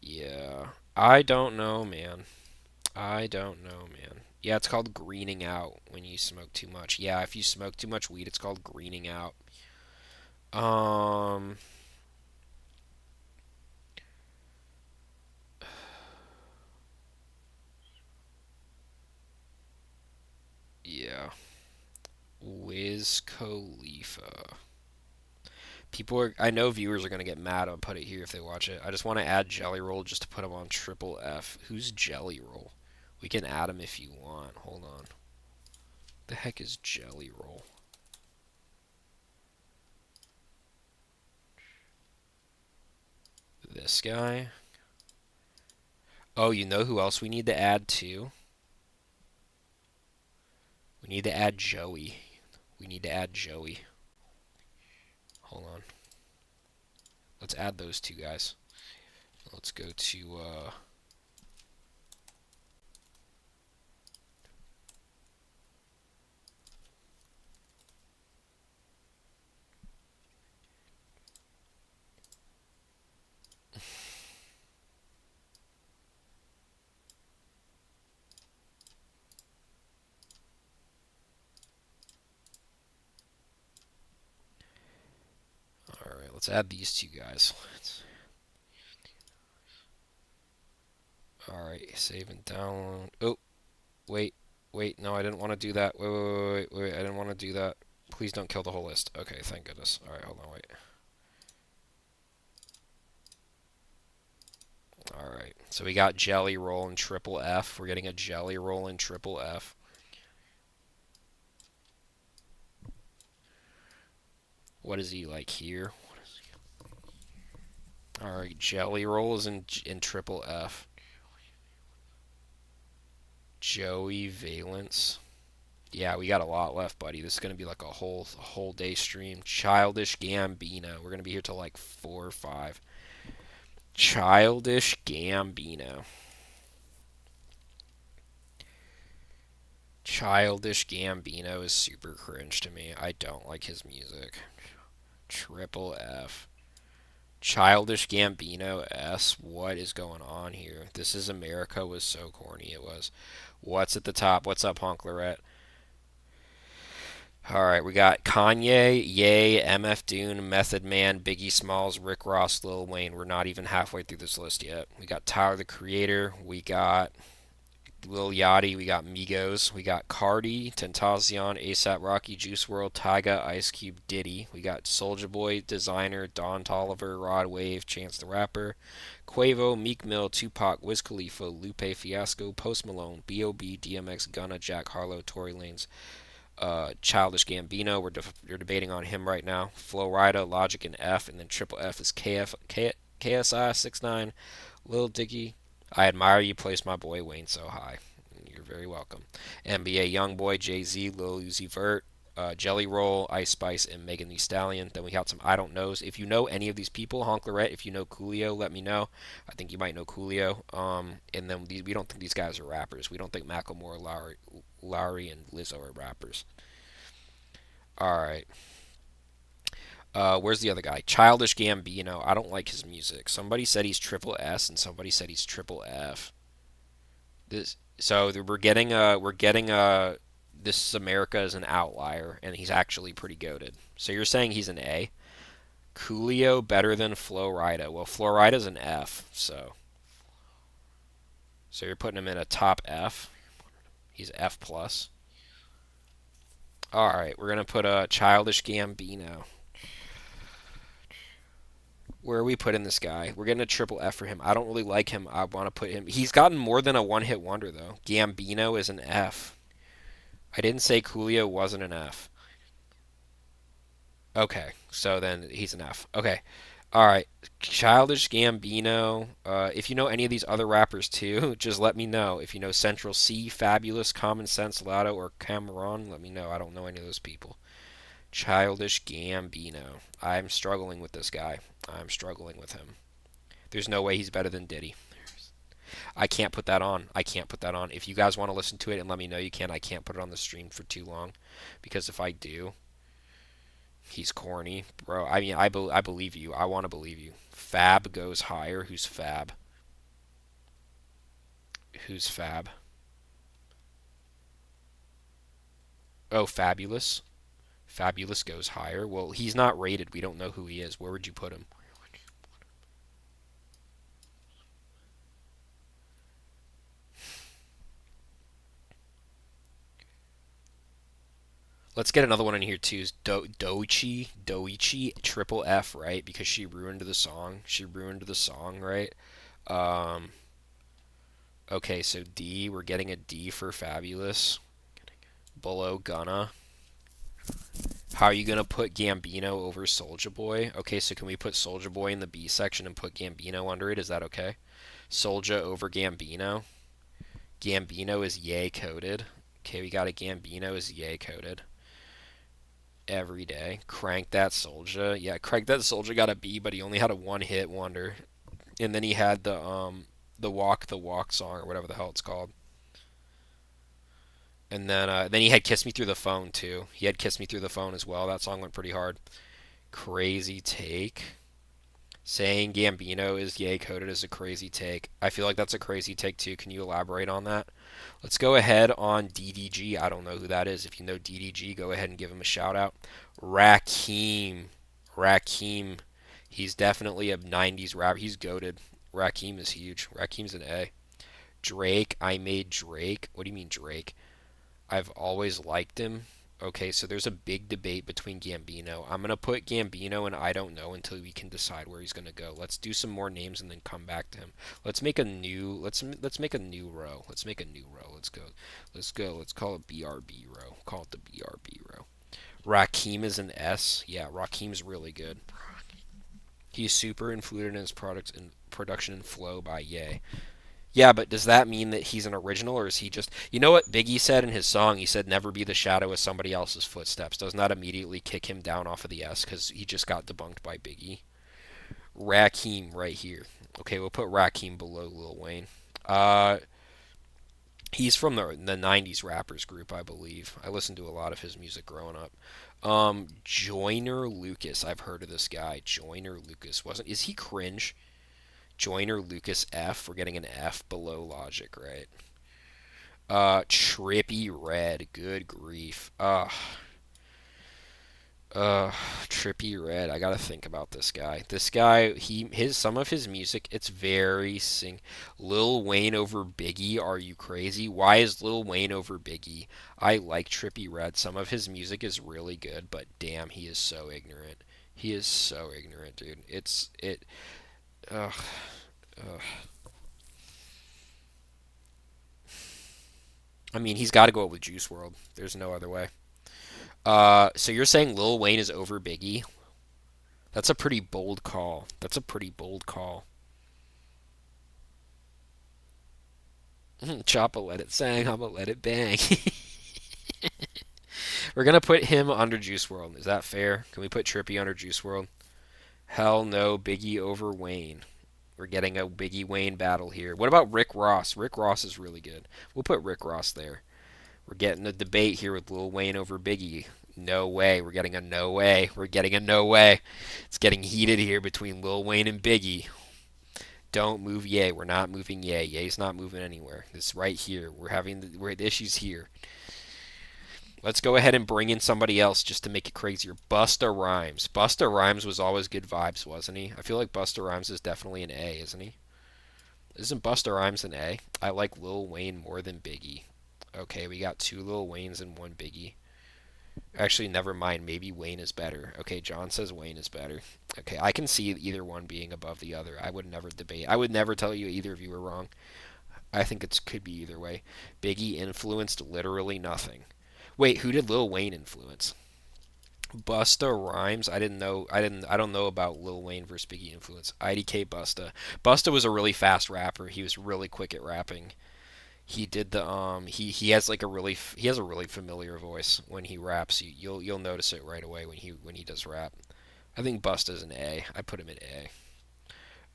Yeah. I don't know, man. I don't know, man. Yeah, it's called greening out when you smoke too much. Yeah, if you smoke too much weed, it's called greening out. Um, yeah. Wiz Khalifa. I know viewers are gonna get mad. I'll put it here if they watch it. I just want to add Jelly Roll just to put him on triple F. Who's Jelly Roll? We can add him if you want. Hold on. The heck is Jelly Roll? This guy. Oh, you know who else we need to add too? We need to add Joey. We need to add Joey. Hold on. Let's add those two guys. Let's go to all right, let's add these two guys. All right, save and download. Oh, wait. Wait, no, I didn't want to do that. Wait, I didn't want to do that. Please don't kill the whole list. Okay, thank goodness. All right, hold on, wait. All right, so we got Jelly Roll and triple F. We're getting a Jelly Roll and triple F. What is he like here? All right, Jelly Roll is in triple F. Joey Valence. Yeah, we got a lot left, buddy. This is gonna be like a whole day stream. Childish Gambino. We're gonna be here till like 4 or 5. Childish Gambino. Childish Gambino is super cringe to me. I don't like his music. Triple F. Childish Gambino S. What is going on here? This is America was so corny it was. What's at the top? What's up, Honk Lorette? All right, we got Kanye, Ye, MF Doom, Method Man, Biggie Smalls, Rick Ross, Lil Wayne. We're not even halfway through this list yet. We got Tyler the Creator. We got Lil Yachty, we got Migos, we got Cardi, Tentacion, ASAP Rocky, Juice World, Tyga, Ice Cube, Diddy. We got Soulja Boy, Designer, Don Toliver, Rod Wave, Chance the Rapper, Quavo, Meek Mill, Tupac, Wiz Khalifa, Lupe Fiasco, Post Malone, B.O.B., DMX, Gunna, Jack Harlow, Tory Lanez, Childish Gambino. We're debating on him right now. Flo Rida, Logic, and F, and then triple F is KSI 69, Lil Dicky. I admire you place my boy Wayne so high. You're very welcome. NBA YoungBoy, Jay Z, Lil Uzi Vert, Jelly Roll, Ice Spice, and Megan Thee Stallion. Then we got some I don't knows. If you know any of these people, Honk Lorette, if you know Coolio, let me know. I think you might know Coolio. And then we don't think these guys are rappers. We don't think Macklemore, Lowry, and Lizzo are rappers. All right. Where's the other guy? Childish Gambino. I don't like his music. Somebody said he's triple S, and somebody said he's triple F. We're getting this America is an outlier, and he's actually pretty goated. So you're saying he's an A? Coolio better than Flo Rida. Well, Flo Rida's an F, so you're putting him in a top F. He's F plus. All right, we're gonna put a Childish Gambino. Where are we putting this guy? We're getting a triple F for him. I don't really like him. I want to put him. He's gotten more than a one-hit wonder though. Gambino is an F. I didn't say Coolio wasn't an F. Okay, so then he's an F. Okay, all right. Childish Gambino. If you know any of these other rappers too, just let me know. If you know Central C, Fabulous, Common Sense, Lotto, or Cameron, let me know. I don't know any of those people. Childish Gambino. I'm struggling with this guy. I'm struggling with him. There's no way he's better than Diddy. I can't put that on. I can't put that on. If you guys want to listen to it and let me know you can, I can't put it on the stream for too long because if I do, he's corny, bro. I mean, I believe you. I want to believe you. Fab goes higher. Who's Fab? Who's Fab? Oh, Fabulous. Fabulous goes higher. Well, he's not rated. We don't know who he is. Where would you put him? Let's get another one in here too. Doichi, triple F, right? Because she ruined the song. She ruined the song, right? Um, okay, so D. We're getting a D for Fabulous. Below Gunna. How are you gonna put Gambino over Soldier Boy? Okay, so can we put Soldier Boy in the B section and put Gambino under it? Is that okay? Soldier over Gambino. Gambino is yay coded. Okay, we got a Gambino is yay coded. Every day. Crank That Soldier. Yeah, Crank That Soldier got a B, but he only had a one hit wonder. And then he had the Walk song or whatever the hell it's called. And then he had Kiss Me Through the Phone too. He had Kiss Me Through the Phone as well. That song went pretty hard. Crazy take. Saying Gambino is yay coded is a crazy take. I feel like that's a crazy take too. Can you elaborate on that? Let's go ahead on DDG. I don't know who that is. If you know DDG, go ahead and give him a shout out. Rakim. Rakim. He's definitely a 90s rapper. He's goated. Rakim is huge. Rakim's an A. Drake. I made Drake. What do you mean Drake? I've always liked him. Okay, so there's a big debate between Gambino. I'm gonna put Gambino and I don't know until we can decide where he's gonna go. Let's do some more names and then come back to him. Let's make a new row. Let's make a new row. Let's go. Let's go. Let's call it BRB row. Call it the BRB row. Rakim is an S. Yeah, Rakim's really good. He's super influenced in his products and production and flow by Ye. Yeah, but does that mean that he's an original, or is he just? You know what Biggie said in his song? He said, "Never be the shadow of somebody else's footsteps." Doesn't that immediately kick him down off of the S because he just got debunked by Biggie? Rakim right here. Okay, we'll put Rakim below Lil Wayne. Uh, he's from the '90s rappers group, I believe. I listened to a lot of his music growing up. Joyner Lucas. I've heard of this guy. Joyner Lucas wasn't. Is he cringe? Joyner Lucas F. We're getting an F below Logic, right? Trippy Red. Good grief. Uh, Trippy Red. I gotta think about this guy. This guy, some of his music, it's very sing. Lil Wayne over Biggie. Are you crazy? Why is Lil Wayne over Biggie? I like Trippy Red. Some of his music is really good, but damn, he is so ignorant. He is so ignorant, dude. It's it. Ugh. Ugh. I mean, he's got to go with Juice World. There's no other way. So you're saying Lil Wayne is over Biggie? That's a pretty bold call. That's a pretty bold call. Choppa let it sang, I'ma let it bang. We're gonna put him under Juice World. Is that fair? Can we put Trippy under Juice World? Hell no, Biggie over Wayne. We're getting a Biggie Wayne battle here. What about Rick Ross? Rick Ross is really good. We'll put Rick Ross there. We're getting a debate here with Lil Wayne over Biggie. No way. We're getting a no way. We're getting a no way. It's getting heated here between Lil Wayne and Biggie. Don't move Ye. We're not moving Ye. Ye's not moving anywhere. This right here. We're the issues here. Let's go ahead and bring in somebody else just to make it crazier. Busta Rhymes. Busta Rhymes was always good vibes, wasn't he? I feel like Busta Rhymes is definitely an A, isn't he? Isn't Busta Rhymes an A? I like Lil Wayne more than Biggie. Okay, we got two Lil Waynes and one Biggie. Actually, never mind. Maybe Wayne is better. Okay, John says Wayne is better. Okay, I can see either one being above the other. I would never debate. I would never tell you either of you were wrong. I think it could be either way. Biggie influenced literally nothing. Wait, who did Lil Wayne influence? Busta Rhymes. I didn't know. I don't know about Lil Wayne versus Biggie influence. IDK Busta. Busta was a really fast rapper. He was really quick at rapping. He did the he has like a really he has a really familiar voice when he raps. You'll notice it right away when he does rap. I think Busta's an A. I put him at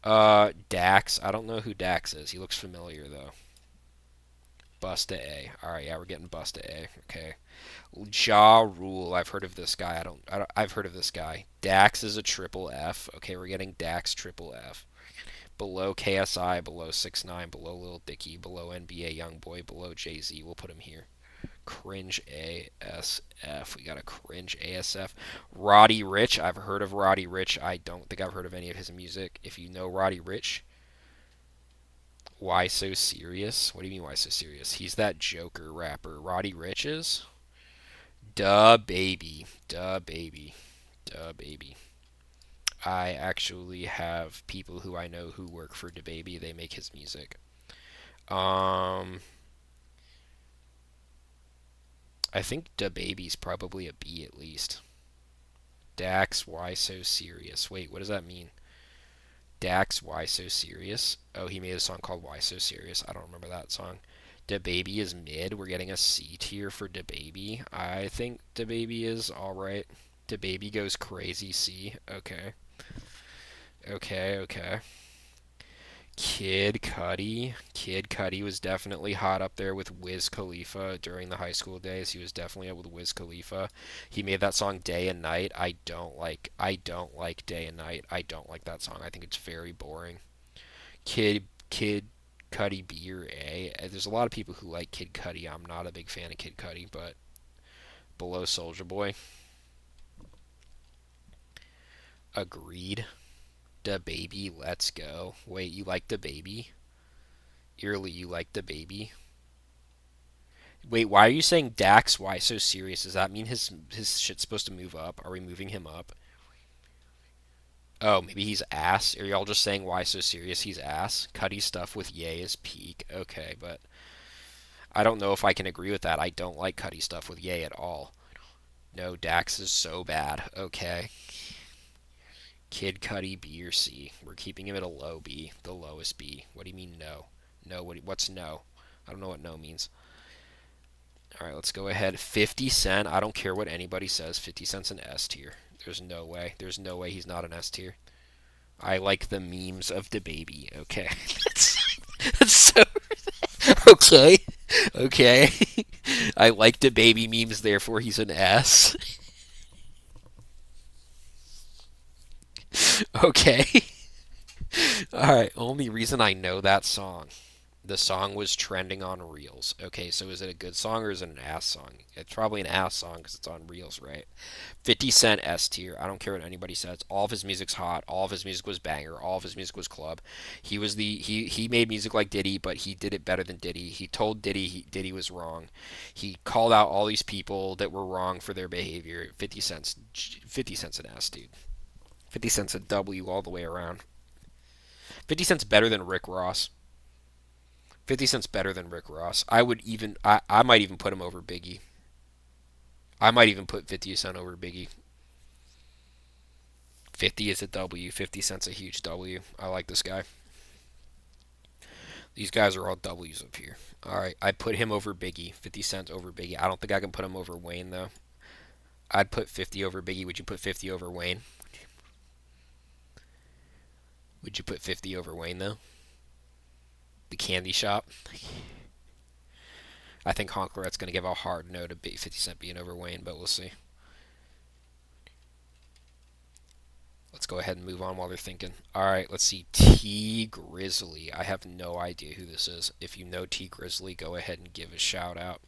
A. Dax. I don't know who Dax is. He looks familiar though. Busta A. All right, yeah, we're getting Busta A. Okay. Ja Rule. I've heard of this guy. I've heard of this guy. Dax is a triple F. Okay, we're getting Dax triple F. Below KSI, below 6ix9ine, below Lil Dicky, below NBA YoungBoy, below Jay Z. We'll put him here. Cringe ASF. We got a cringe ASF. Roddy Rich. I've heard of Roddy Rich. I don't think I've heard of any of his music. If you know Roddy Rich, why so serious? What do you mean, why so serious? He's that Joker rapper. Roddy Rich is? Duh, baby. Duh, baby. Duh, baby. I actually have people who I know who work for DaBaby. They make his music. Um, I think DaBaby's probably a B at least. Dax, why so serious? Wait, what does that mean? Dax, why so serious? Oh, he made a song called Why So Serious. I don't remember that song. DaBaby is mid. We're getting a C tier for DaBaby. I think DaBaby is alright. DaBaby goes crazy C. Okay. Okay, okay. Kid Cudi. Kid Cudi was definitely hot up there with Wiz Khalifa during the high school days. He was definitely up with Wiz Khalifa. He made that song Day and Night. I don't like Day and Night. I don't like that song. I think it's very boring. Kid Cudi B or A. There's a lot of people who like Kid Cudi. I'm not a big fan of Kid Cudi, but below Soldier Boy. Agreed. DaBaby, let's go. Wait, you like DaBaby? Early, you like DaBaby? Wait, why are you saying Dax? Why so serious? Does that mean his shit's supposed to move up? Are we moving him up? Oh, maybe he's ass. Are y'all just saying why so serious? He's ass. Cuddy stuff with Ye is peak. Okay, but I don't know if I can agree with that. I don't like Cuddy stuff with Ye at all. No, Dax is so bad. Okay. Kid Cudi B or C. We're keeping him at a low B, the lowest B. What do you mean no? No, what's no? I don't know what no means. All right, let's go ahead. 50 Cent. I don't care what anybody says. 50 Cent's an S tier. There's no way. There's no way he's not an S tier. I like the memes of DaBaby. Okay. that's so. Okay. Okay. I like DaBaby memes, therefore he's an S. Okay. Alright, only reason I know that song. The song was trending on Reels. Okay, so is it a good song or is it an ass song? It's probably an ass song because it's on Reels, right? 50 Cent S tier. I don't care what anybody says. All of his music's hot. All of his music was banger. All of his music was club. He made music like Diddy, but he did it better than Diddy. He told Diddy was wrong. He called out all these people that were wrong for their behavior. 50 Cent's an ass, dude. 50 Cent's a W all the way around. 50 Cent's better than Rick Ross. 50 Cent's better than Rick Ross. I might even put him over Biggie. I might even put 50 Cent over Biggie. 50 is a W. 50 Cent's a huge W. I like this guy. These guys are all W's up here. All right, I put him over Biggie. 50 Cent over Biggie. I don't think I can put him over Wayne though. I'd put 50 over Biggie. Would you put 50 over Wayne? Would you put 50 over Wayne though? The candy shop. I think Honk going to give a hard no to 50 Cent being over Wayne, but we'll see. Let's go ahead and move on while they're thinking. All right, let's see. T Grizzly. I have no idea who this is. If you know T Grizzly, go ahead and give a shout out.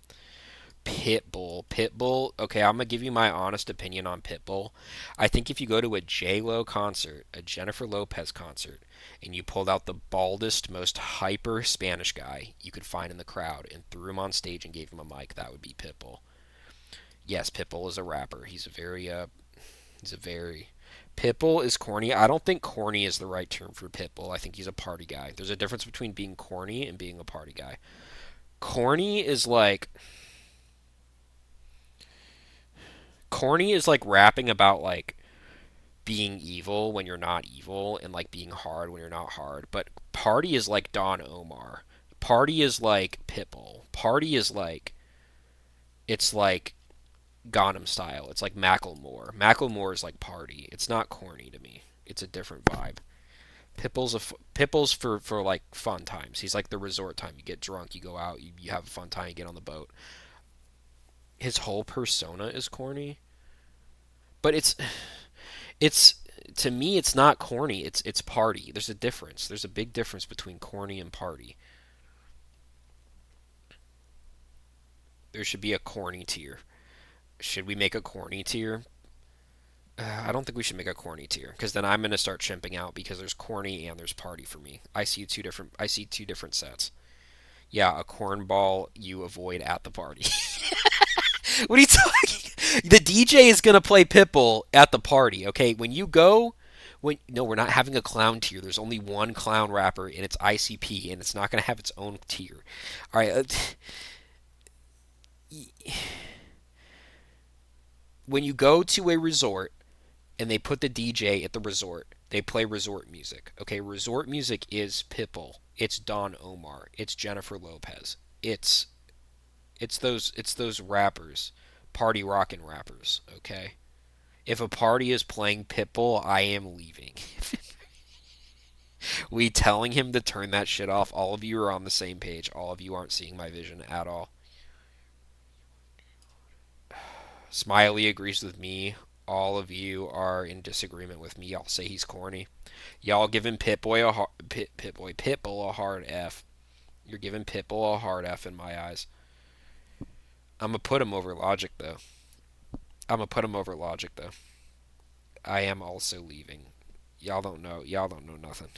Pitbull. Pitbull. Okay, I'm gonna give you my honest opinion on Pitbull. I think if you go to a J Lo concert, a Jennifer Lopez concert, and you pulled out the baldest, most hyper Spanish guy you could find in the crowd and threw him on stage and gave him a mic, that would be Pitbull. Yes, Pitbull is a rapper. He's a very Pitbull is corny. I don't think corny is the right term for Pitbull. I think he's a party guy. There's a difference between being corny and being a party guy. Corny is like rapping about like being evil when you're not evil and like being hard when you're not hard. But party is like Don Omar. Party is like Pitbull. Party is like it's like Gangnam Style. It's like Macklemore. Macklemore is like party. It's not corny to me. It's a different vibe. Pitbull's for like fun times. He's like the resort time. You get drunk, you go out, you have a fun time, you get on the boat. His whole persona is corny, but it's to me it's not corny. It's party. There's a difference. There's a big difference between corny and party. There should be a corny tier. Should we make a corny tier? I don't think we should make a corny tier because then I'm gonna start chimping out because there's corny and there's party for me. I see two different. I see two different sets. Yeah, a cornball you avoid at the party. What are you talking? The DJ is gonna play Pitbull at the party. Okay, when you go, when no, we're not having a clown tier. There's only one clown rapper, and it's ICP, and it's not gonna have its own tier. All right. When you go to a resort and they put the DJ at the resort, they play resort music. Okay, resort music is Pitbull. It's Don Omar. It's Jennifer Lopez. It's those rappers, party rockin' rappers. Okay. If a party is playing Pitbull, I am leaving. We telling him to turn that shit off. All of you are on the same page. All of you aren't seeing my vision at all. Smiley agrees with me. All of you are in disagreement with me. Y'all say he's corny. Y'all giving Pitbull a hard F. You're giving Pitbull a hard F in my eyes. I'm gonna put him over Logic though. I'm gonna put him over Logic though. I am also leaving. Y'all don't know. Y'all don't know nothing.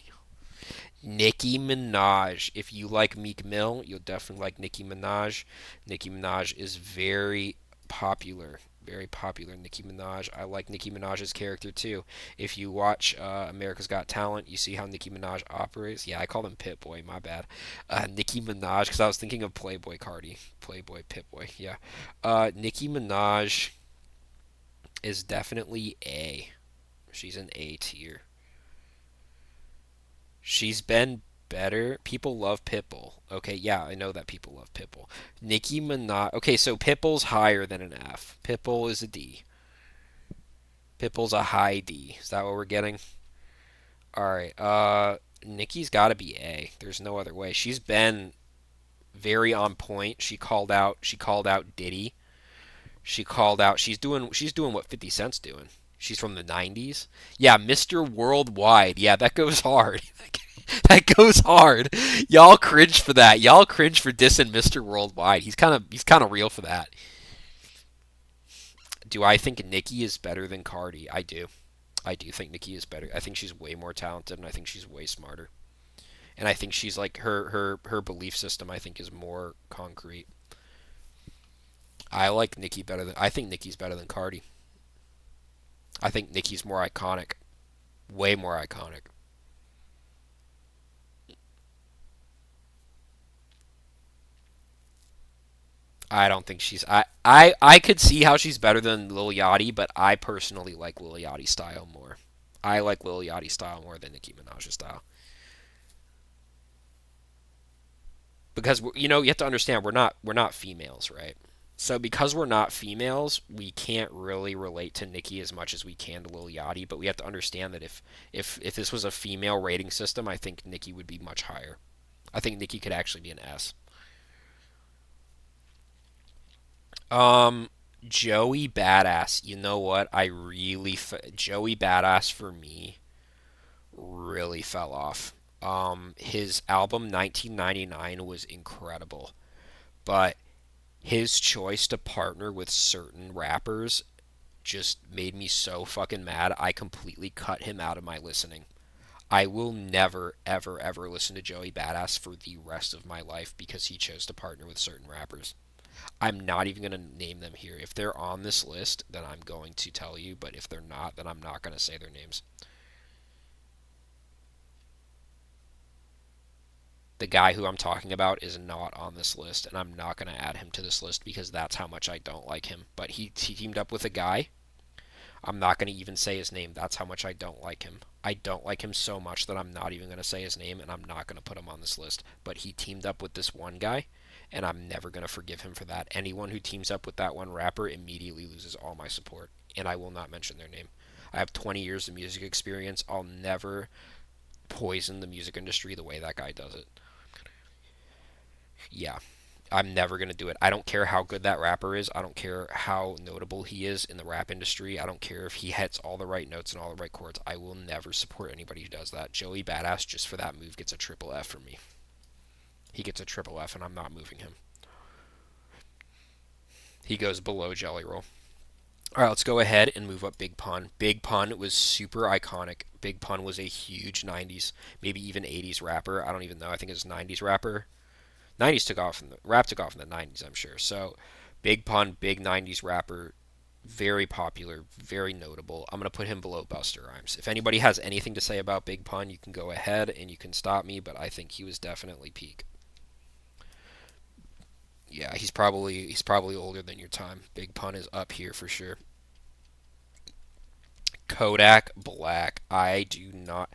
Nicki Minaj. If you like Meek Mill, you'll definitely like Nicki Minaj. Nicki Minaj is very popular. Very popular, Nicki Minaj. I like Nicki Minaj's character too. If you watch America's Got Talent, you see how Nicki Minaj operates. Yeah, I called him Pitboy. My bad. Nicki Minaj, because I was thinking of Playboy Cardi. Playboy Pitboy. Yeah. Nicki Minaj is definitely A. She's an A tier. She's been better. People love Pitbull. Okay, yeah, I know that people love Pitbull. Nicki Minaj. Okay, so Pitbull's higher than an F. Pitbull is a D. Pitbull's a high D. Is that what we're getting? All right. Nicki's got to be A. There's no other way. She's been very on point. She called out. She called out Diddy. She called out. She's doing what 50 Cent's doing. She's from the 90s. Yeah, Mr. Worldwide. Yeah, that goes hard. That goes hard. Y'all cringe for that. Y'all cringe for dissing Mr. Worldwide. He's kind of real for that. Do I think Nicki is better than Cardi? I do. I do think Nicki is better. I think she's way more talented and I think she's way smarter. And I think she's like her belief system I think is more concrete. I think Nicki's better than Cardi. I think Nicki's more iconic. Way more iconic. I don't think she's. I could see how she's better than Lil Yachty, but I personally like Lil Yachty's style more. I like Lil Yachty's style more than Nicki Minaj's style because you have to understand we're not females, right? So because we're not females, we can't really relate to Nicki as much as we can to Lil Yachty. But we have to understand that if this was a female rating system, I think Nicki would be much higher. I think Nicki could actually be an S. Um, Joey Badass. You know what? Joey Badass for me really fell off. His album 1999 was incredible, but his choice to partner with certain rappers just made me so fucking mad. I completely cut him out of my listening. I will never, ever, ever listen to Joey Badass for the rest of my life because he chose to partner with certain rappers. I'm not even going to name them here. If they're on this list, then I'm going to tell you, but if they're not, then I'm not going to say their names. The guy who I'm talking about is not on this list, and I'm not going to add him to this list because that's how much I don't like him. But he teamed up with a guy. I'm not going to even say his name. That's how much I don't like him. I don't like him so much that I'm not even going to say his name, and I'm not going to put him on this list. But he teamed up with this one guy, and I'm never going to forgive him for that. Anyone who teams up with that one rapper immediately loses all my support, and I will not mention their name. I have 20 years of music experience. I'll never poison the music industry the way that guy does it. Yeah, I'm never going to do it. I don't care how good that rapper is. I don't care how notable he is in the rap industry. I don't care if he hits all the right notes and all the right chords. I will never support anybody who does that. Joey Badass, just for that move, gets a triple F for me. He gets a triple F, and I'm not moving him. He goes below Jelly Roll. All right, let's go ahead and move up Big Pun. Big Pun was super iconic. Big Pun was a huge 90s, maybe even 80s rapper. I don't even know. I think it was 90s rapper. 90s took off, and the rap took off in the 90s, I'm sure. So, Big Pun, big 90s rapper, very popular, very notable. I'm going to put him below Busta Rhymes. If anybody has anything to say about Big Pun, you can go ahead and you can stop me, but I think he was definitely peak. Yeah, he's probably older than your time. Big Pun is up here for sure. Kodak Black. I do not.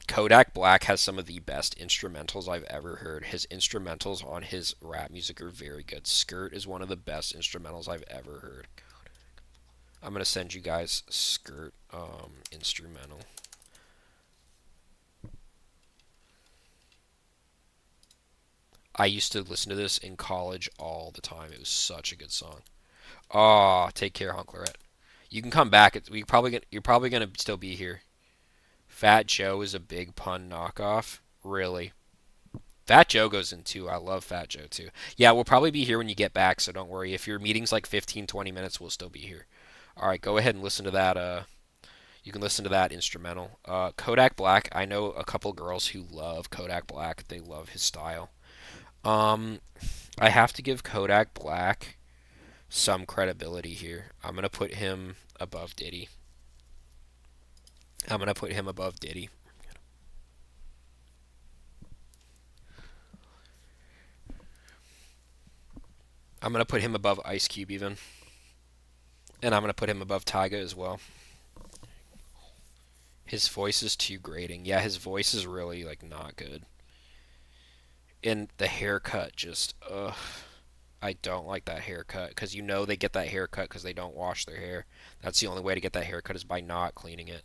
Kodak Black has some of the best instrumentals I've ever heard. His instrumentals on his rap music are very good. Skirt is one of the best instrumentals I've ever heard. I'm gonna send you guys Skirt instrumental. I used to listen to this in college all the time. It was such a good song. Oh, take care, Hunklerette. You can come back. You're probably gonna still be here. Fat Joe is a Big Pun knockoff. Really? Fat Joe goes in too. I love Fat Joe too. Yeah, we'll probably be here when you get back, so don't worry. If your meeting's like 15, 20 minutes, we'll still be here. All right, go ahead and listen to that. You can listen to that instrumental. Kodak Black. I know a couple girls who love Kodak Black. They love his style. Um, I have to give Kodak Black some credibility here. I'm gonna put him above Diddy. I'm gonna put him above Diddy. I'm gonna put him above Ice Cube even, and I'm gonna put him above Tyga as well. His voice is too grating. Yeah, his voice is really like not good. And the haircut just ugh. I don't like that haircut because you know they get that haircut because they don't wash their hair. That's the only way to get that haircut is by not cleaning it.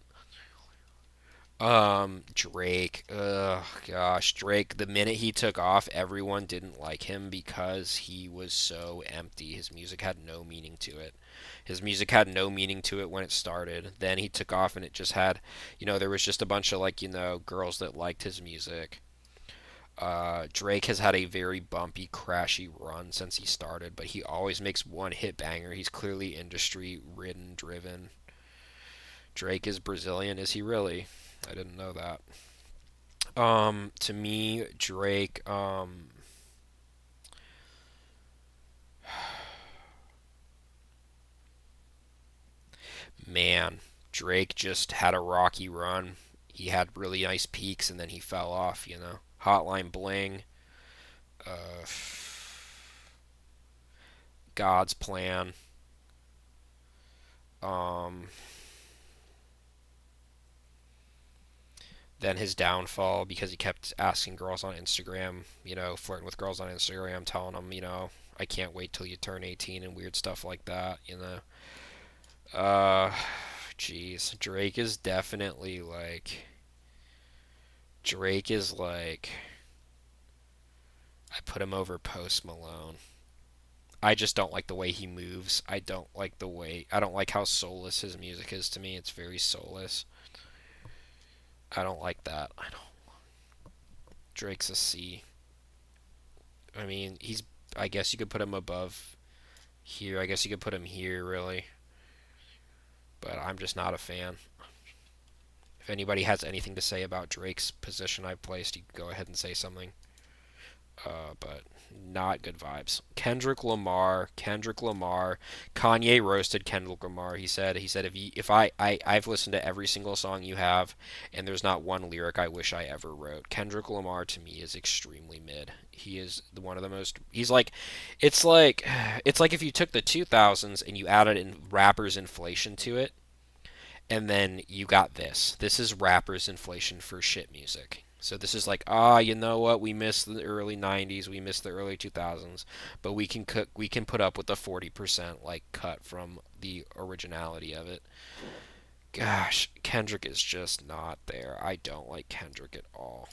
Drake. Ugh, gosh, Drake. The minute he took off, everyone didn't like him because he was so empty. His music had no meaning to it. His music had no meaning to it when it started. Then he took off and it just had, there was just a bunch of like, girls that liked his music. Drake has had a very bumpy, crashy run since he started, but he always makes one hit banger. He's clearly industry ridden, driven. Drake is Brazilian, is he really? I didn't know that. To me, Drake, man, Drake just had a rocky run. He had really nice peaks and then he fell off. Hotline Bling, uh, God's Plan. Um, then his downfall because he kept asking girls on Instagram, flirting with girls on Instagram, telling them, I can't wait till you turn 18 and weird stuff like that. Uh, Jeez, Drake is like, I put him over Post Malone. I just don't like the way he moves. I don't like how soulless his music is to me. It's very soulless. I don't like that. I don't. Drake's a C. I mean, I guess you could put him above here. I guess you could put him here, really. But I'm just not a fan. If anybody has anything to say about Drake's position I've placed, you can go ahead and say something. But not good vibes. Kendrick Lamar, Kanye roasted Kendrick Lamar. He said if I've listened to every single song you have, and there's not one lyric I wish I ever wrote. Kendrick Lamar to me is extremely mid. He is one of the most. He's like, it's like, it's like if you took the 2000s and you added in rappers inflation to it, and then you got this. This is rappers inflation for shit music. So this is like, you know what? We missed the early 90s, we missed the early 2000s, but we can put up with the 40% like cut from the originality of it. Gosh, Kendrick is just not there. I don't like Kendrick at all.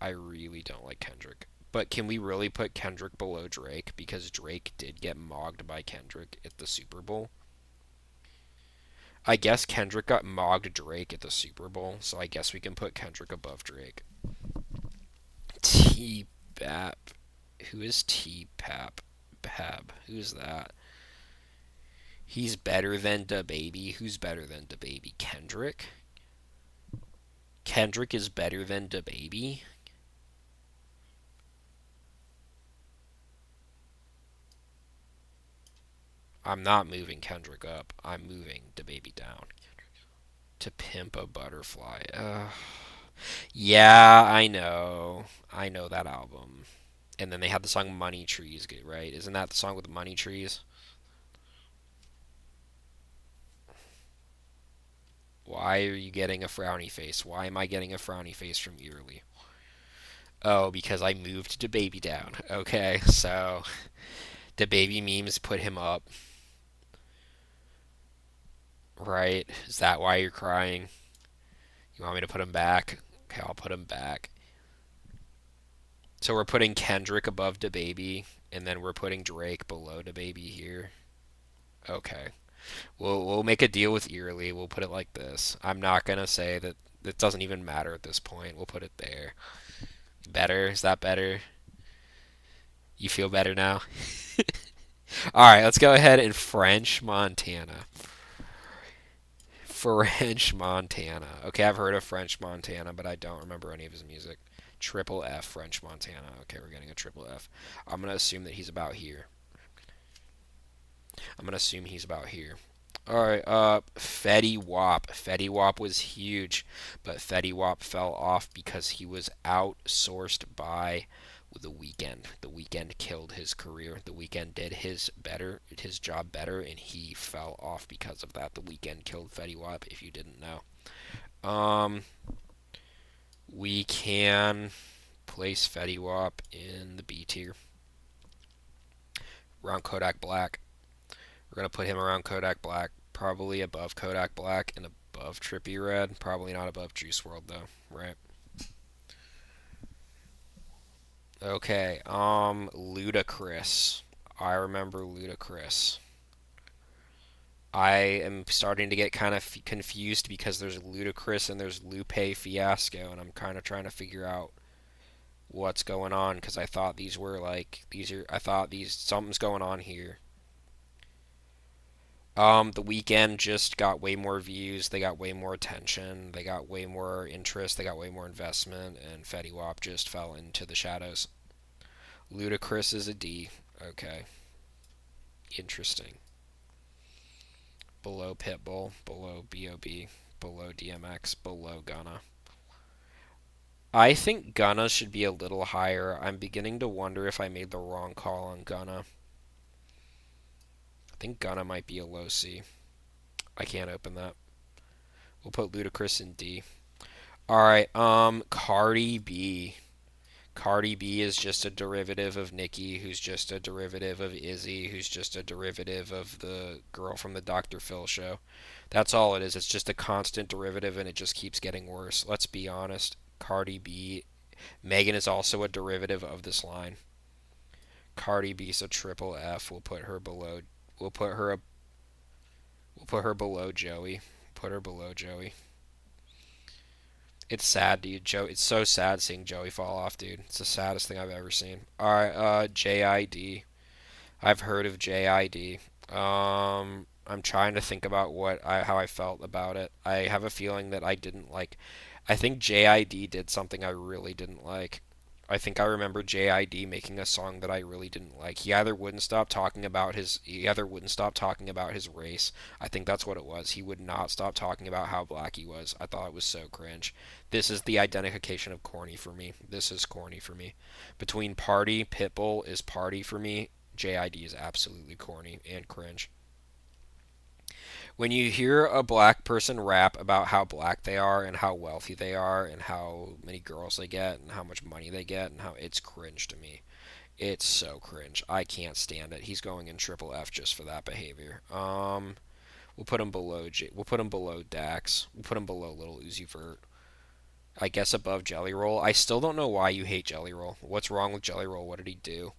I really don't like Kendrick. But can we really put Kendrick below Drake because Drake did get mogged by Kendrick at the Super Bowl? I guess Kendrick got mogged Drake at the Super Bowl, so I guess we can put Kendrick above Drake. T Bap. Who is T Pap? Bab. Who's that? He's better than DaBaby. Who's better than DaBaby? Kendrick? Kendrick is better than DaBaby? I'm not moving Kendrick up. I'm moving DaBaby down. To Pimp a Butterfly. Yeah, I know. I know that album. And then they had the song Money Trees, right? Isn't that the song with the money trees? Why are you getting a frowny face? Why am I getting a frowny face from Eerily? Oh, because I moved DaBaby down. Okay, so DaBaby memes put him up, right? Is that why you're crying? You want me to put him back? Okay, I'll put him back. So we're putting Kendrick above DaBaby, and then we're putting Drake below DaBaby here. Okay. We'll make a deal with Eerily. We'll put it like this. I'm not gonna say that it doesn't even matter at this point. We'll put it there. Better? Is that better? You feel better now? All right, let's go ahead and French Montana. French Montana. Okay, I've heard of French Montana, but I don't remember any of his music. Triple F French Montana. Okay, we're getting a triple F. I'm gonna assume that he's about here. I'm gonna assume he's about here. All right, Fetty Wap. Fetty Wap was huge, but Fetty Wap fell off because he was outsourced by The Weeknd. The Weeknd killed his career. The Weeknd did his job better, and he fell off because of that. The Weeknd killed Fetty Wap. If you didn't know, we can place Fetty Wap in the B tier around Kodak Black. We're gonna put him around Kodak Black, probably above Kodak Black and above Trippie Redd. Probably not above Juice WRLD though, right? Okay, Ludacris. I remember Ludacris. I am starting to get kind of confused because there's Ludacris and there's Lupe Fiasco, and I'm kind of trying to figure out what's going on because I thought these were like I thought these something's going on here. The Weeknd just got way more views. They got way more attention. They got way more interest. They got way more investment, and Fetty Wap just fell into the shadows. Ludacris is a D. Okay, interesting. Below Pitbull, below B.O.B., below DMX, below Gunna. I think Gunna should be a little higher. I'm beginning to wonder if I made the wrong call on Gunna. I think Gunna might be a low C. I can't open that. We'll put Ludacris in D. Alright, Cardi B. Cardi B is just a derivative of Nicki, who's just a derivative of Izzy, who's just a derivative of the girl from the Dr. Phil show. That's all it is. It's just a constant derivative and it just keeps getting worse. Let's be honest. Cardi B. Megan is also a derivative of this line. Cardi B's a triple F. We'll put her we'll put her below Joey. Put her below Joey. It's sad, dude. It's so sad seeing Joey fall off, dude. It's the saddest thing I've ever seen. All right, JID. I've heard of JID. I'm trying to think about how I felt about it. I have a feeling that I didn't like. I think JID did something I really didn't like. I think I remember JID making a song that I really didn't like. He either wouldn't stop talking about his race. I think that's what it was. He would not stop talking about how black he was. I thought it was so cringe. This is the identification of corny for me. This is corny for me. Between Party, Pitbull is Party for me. JID is absolutely corny and cringe. When you hear a black person rap about how black they are and how wealthy they are and how many girls they get and how much money they get and how it's cringe to me. It's so cringe. I can't stand it. He's going in triple F just for that behavior. We'll put him below we'll put him below Dax. We'll put him below Little Uzi Vert. I guess above Jelly Roll. I still don't know why you hate Jelly Roll. What's wrong with Jelly Roll? What did he do?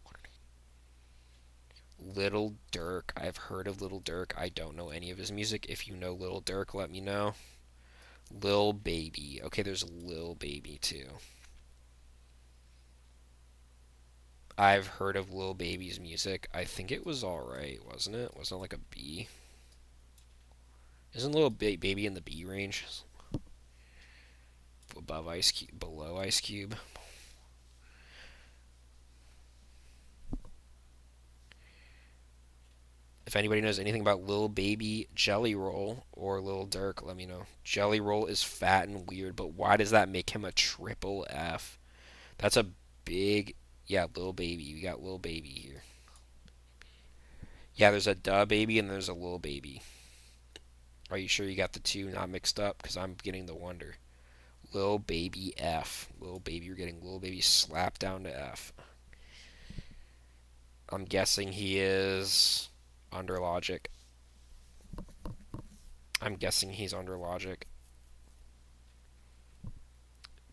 Little Durk. I've heard of Little Durk. I don't know any of his music. If you know Little Durk, let me know. Lil Baby. Okay, there's Lil Baby too. I've heard of Lil Baby's music. I think it was alright, wasn't it? Wasn't it like a B? Isn't Baby in the B range? Above Ice Cube, below Ice Cube? If anybody knows anything about Lil Baby Jelly Roll or Lil Durk, let me know. Jelly Roll is fat and weird, but why does that make him a triple F? That's a big, yeah, Lil Baby. We got Lil Baby here. Yeah, there's a Duh Baby and there's a Lil Baby. Are you sure you got the two not mixed up? Because I'm getting the wonder. Lil Baby F. Lil Baby, you're getting Lil Baby slapped down to F. I'm guessing he is under Logic. I'm guessing he's under Logic.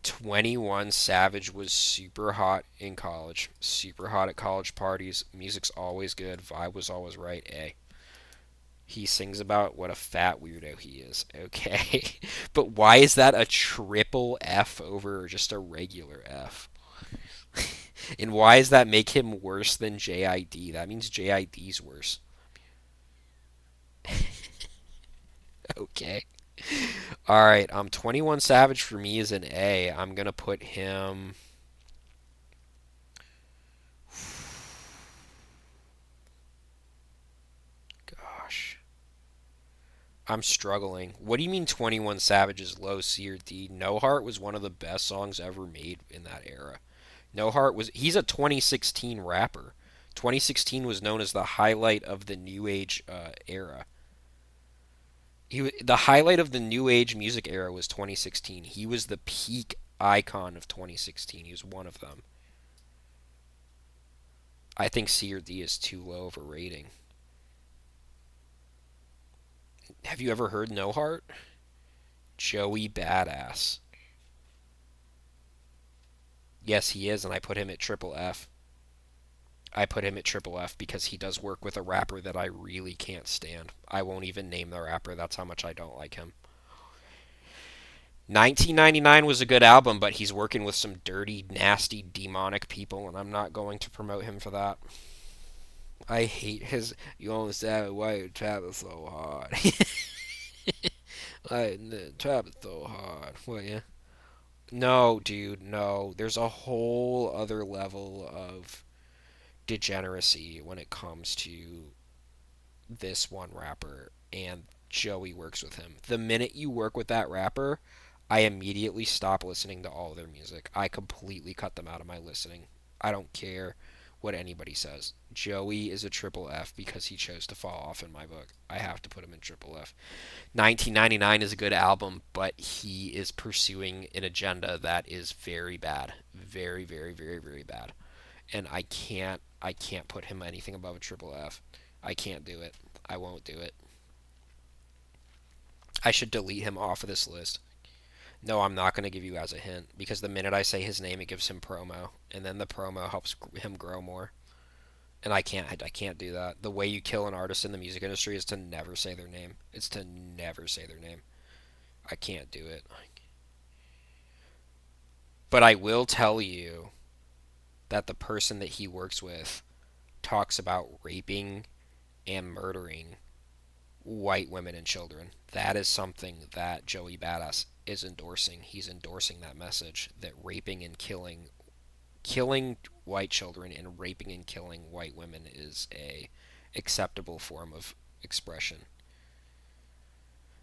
21 Savage was super hot in college. Super hot at college parties. Music's always good. Vibe was always right. A. He sings about what a fat weirdo he is. Okay. But why is that a triple F over just a regular F? And why does that make him worse than JID? That means JID's worse. Okay. All right. 21 Savage for me is an A. I'm gonna put him. Gosh, I'm struggling. What do you mean 21 Savage is low C or D? No Heart was one of the best songs ever made in that era. No Heart was. He's a 2016 rapper. 2016 was known as the highlight of the new age era. The highlight of the new age music era was 2016. He was the peak icon of 2016. He was one of them. I think C or D is too low of a rating. Have you ever heard No Heart? Joey Badass. Yes, he is, and I put him at triple F. I put him at triple F because he does work with a rapper that I really can't stand. I won't even name the rapper. That's how much I don't like him. 1999 was a good album, but he's working with some dirty, nasty, demonic people, and I'm not going to promote him for that. I hate his. You understand why your trap is so hard? The trap is so hard. Well, yeah. No, dude, no. There's a whole other level of degeneracy when it comes to this one rapper, and Joey works with him. The minute you work with that rapper, I immediately stop listening to all of their music. I completely cut them out of my listening. I don't care what anybody says. Joey is a triple F because he chose to fall off in my book. I have to put him in triple F. 1999 is a good album, but he is pursuing an agenda that is very bad. Very, very, very, very bad. And I can't put him anything above a triple F. I can't do it. I won't do it. I should delete him off of this list. No, I'm not going to give you as a hint because the minute I say his name, it gives him promo, and then the promo helps him grow more. And I can't do that. The way you kill an artist in the music industry is to never say their name. It's to never say their name. I can't do it. But I will tell you that the person that he works with talks about raping and murdering white women and children. That is something that Joey Badass is endorsing. He's endorsing that message that raping and killing white children and raping and killing white women is a acceptable form of expression.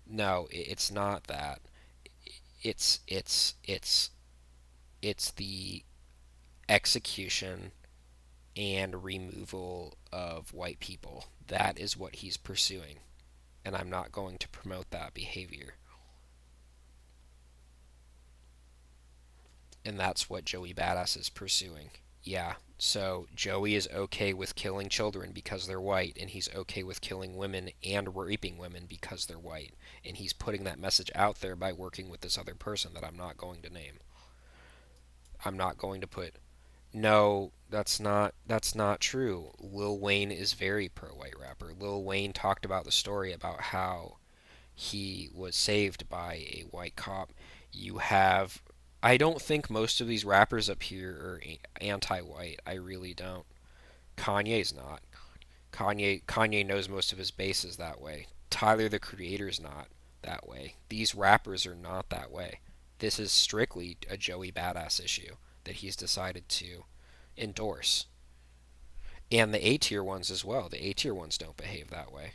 No, it's not that. It's the execution and removal of white people. That is what he's pursuing, and I'm not going to promote that behavior. And that's what Joey Badass is pursuing. Yeah, so Joey is okay with killing children because they're white, and he's okay with killing women and raping women because they're white. And he's putting that message out there by working with this other person that I'm not going to name. I'm not going to put. No, that's not true. Lil Wayne is very pro white rapper. Lil Wayne talked about the story about how he was saved by a white cop. You have I don't think most of these rappers up here are anti-white. I really don't. Kanye's not. Kanye knows most of his bases that way. Tyler the Creator's not that way. These rappers are not that way. This is strictly a Joey Badass issue that he's decided to endorse. And the A tier ones as well. The A tier ones don't behave that way.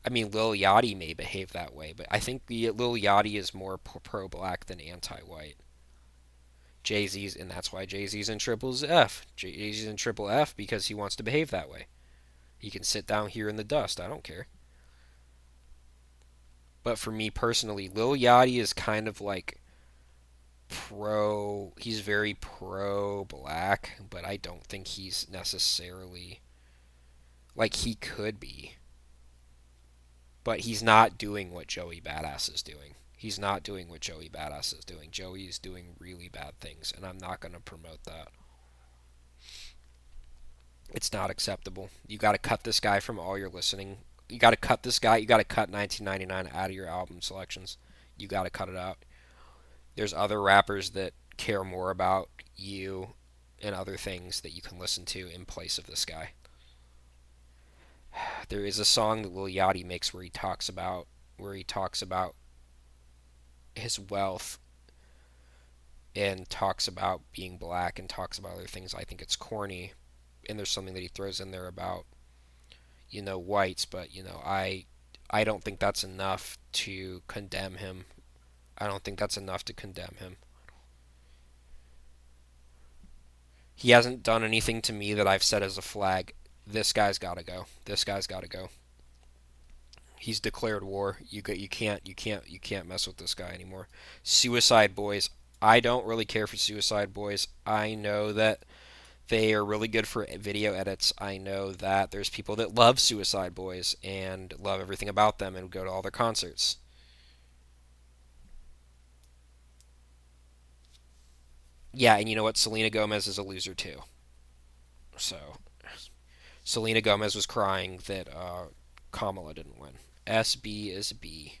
I mean, Lil Yachty may behave that way, but I think Lil Yachty is more pro-black than anti-white. Jay Z's, and that's why Jay Z's in Triple F. Jay Z's in Triple F because he wants to behave that way. He can sit down here in the dust. I don't care. But for me personally, Lil Yachty is kind of like pro. He's very pro black, but I don't think he's necessarily like he could be. But he's not doing what Joey Badass is doing. He's not doing what Joey Badass is doing. Joey is doing really bad things, and I'm not going to promote that. It's not acceptable. You got to cut this guy from all your listening. You got to cut this guy. You got to cut 1999 out of your album selections. You got to cut it out. There's other rappers that care more about you and other things that you can listen to in place of this guy. There is a song that Lil Yachty makes where he talks about his wealth and talks about being black and talks about other things. I think it's corny, and there's something that he throws in there about whites, but I don't think that's enough to condemn him. I don't think that's enough to condemn him. He hasn't done anything to me that I've set as a flag. This guy's got to go. This guy's got to go. He's declared war. You can't mess with this guy anymore. Suicide Boys. I don't really care for Suicide Boys. I know that they are really good for video edits. I know that there's people that love Suicide Boys and love everything about them and go to all their concerts. Yeah, and you know what? Selena Gomez is a loser too. So Selena Gomez was crying that Kamala didn't win. SB is a B.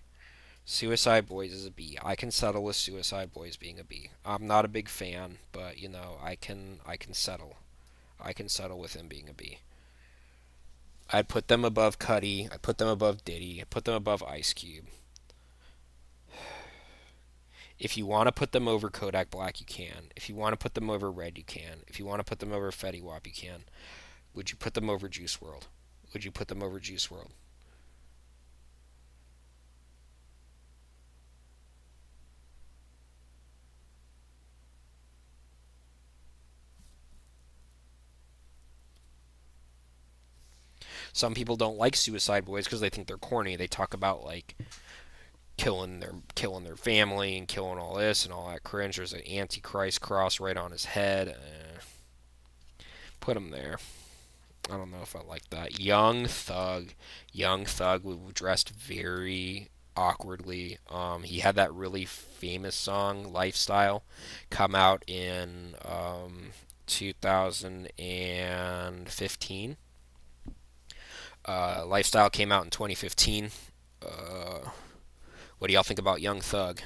Suicide Boys is a B. I can settle with Suicide Boys being a B. I'm not a big fan, but I can settle. I can settle with him being a B. I'd put them above Cuddy. I put them above Diddy. I put them above Ice Cube. If you want to put them over Kodak Black, you can. If you want to put them over Red, you can. If you want to put them over Fetty Wap, you can. Would you put them over Juice World? Would you put them over Juice World? Some people don't like Suicide Boys because they think they're corny. They talk about like killing their family and killing all this and all that cringe. There's an Antichrist cross right on his head. Put him there. I don't know if I like that. Young Thug was dressed very awkwardly. He had that really famous song "Lifestyle" come out in 2015. Lifestyle came out in 2015. Uh, what do y'all think about Young Thug?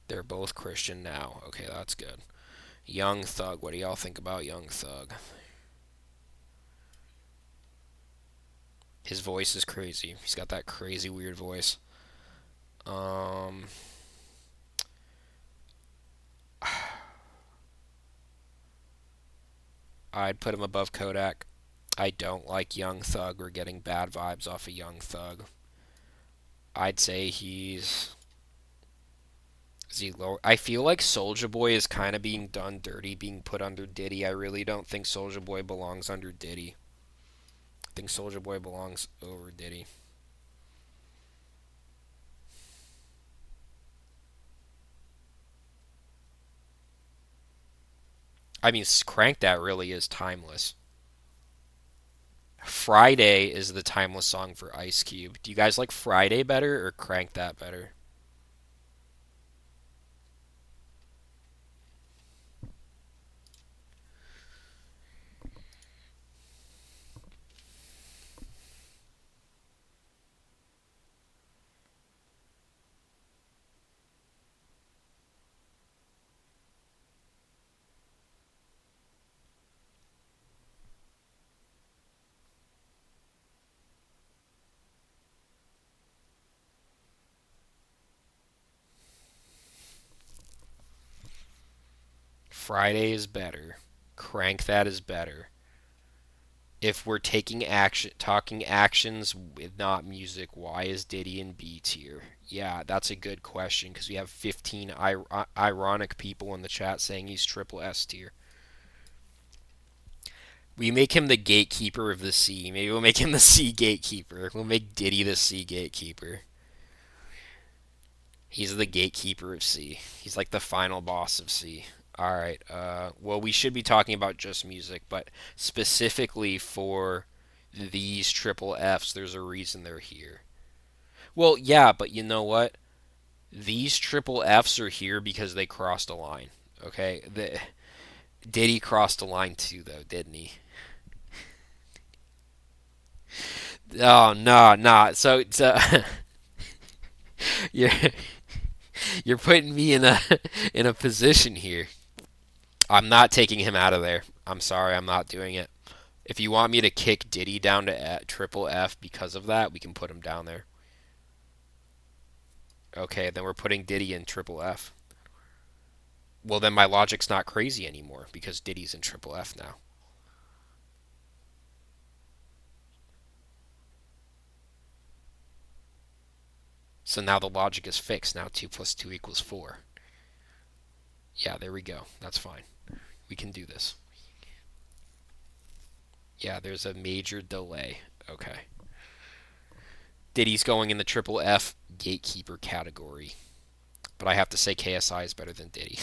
They're both Christian now. Okay, that's good. Young Thug. What do y'all think about Young Thug? His voice is crazy. He's got that crazy weird voice. Um, I'd put him above Kodak. I don't like Young Thug. We're getting bad vibes off of Young Thug. I'd say he's is he low? I feel like Soulja Boy is kind of being done dirty, being put under Diddy. I really don't think Soulja Boy belongs under Diddy. I think Soulja Boy belongs over Diddy. I mean, Crank That really is timeless. Friday is the timeless song for Ice Cube. Do you guys like Friday better or Crank That better? Friday is better. Crank That is better. If we're taking action, talking actions with not music, why is Diddy in B tier? Yeah, that's a good question because we have 15 ironic people in the chat saying he's triple S tier. We make him the gatekeeper of the C. Maybe we'll make him the C gatekeeper. We'll make Diddy the C gatekeeper. He's the gatekeeper of C. He's like the final boss of C. All right. Well, we should be talking about just music, but specifically for these triple Fs, there's a reason they're here. Well, yeah, but you know what? These triple Fs are here because they crossed a line. Okay, Diddy crossed a line too, though, didn't he? Oh no, no. So you're you're putting me in a position here. I'm not taking him out of there. I'm sorry, I'm not doing it. If you want me to kick Diddy down to triple F because of that, we can put him down there. Okay, then we're putting Diddy in triple F. Well, then my logic's not crazy anymore because Diddy's in triple F now. So now the logic is fixed. Now 2 plus 2 equals 4. Yeah, there we go. That's fine. We can do this. Yeah, there's a major delay. Okay. Diddy's going in the triple F gatekeeper category. But I have to say KSI is better than Diddy.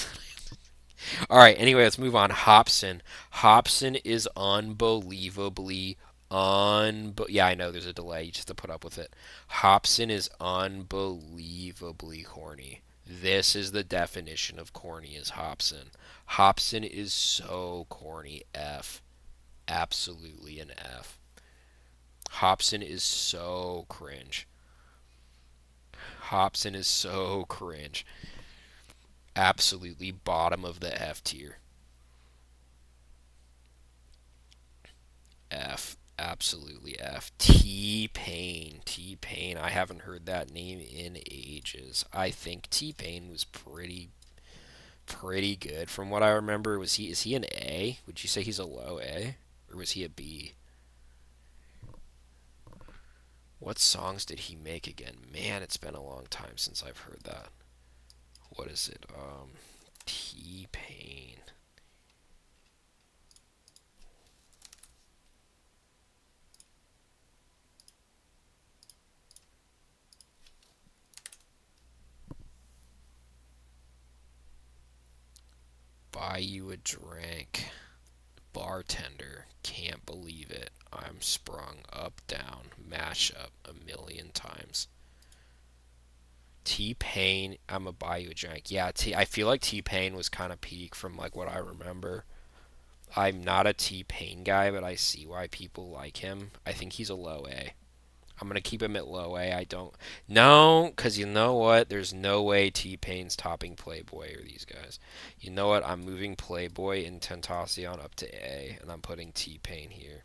All right, anyway, let's move on. Hopsin. Hopsin is unbelievably yeah, I know there's a delay. You just have to put up with it. Hopsin is unbelievably corny. This is the definition of corny is Hopsin. Hopsin is so corny. F. Absolutely an F. Hopsin is so cringe. Hopsin is so cringe. Absolutely bottom of the F tier. F. Absolutely F. T-Pain. T-Pain. I haven't heard that name in ages. I think T-Pain was pretty good from what I remember. Is he an A? Would you say he's a low A? Or was he a B? What songs did he make again? Man, it's been a long time since I've heard that. What is it? T-Pain. Buy you a drink. Bartender. Can't believe it. I'm sprung up, down. Mash up a million times. T-Pain. I'ma buy you a drink. Yeah, I feel like T-Pain was kind of peak from like what I remember. I'm not a T-Pain guy, but I see why people like him. I think he's a low A. I'm gonna keep him at low A. I don't. No, because you know what? There's no way T-Pain's topping Playboy or these guys. You know what? I'm moving Playboy and Tentacion up to A, and I'm putting T-Pain here.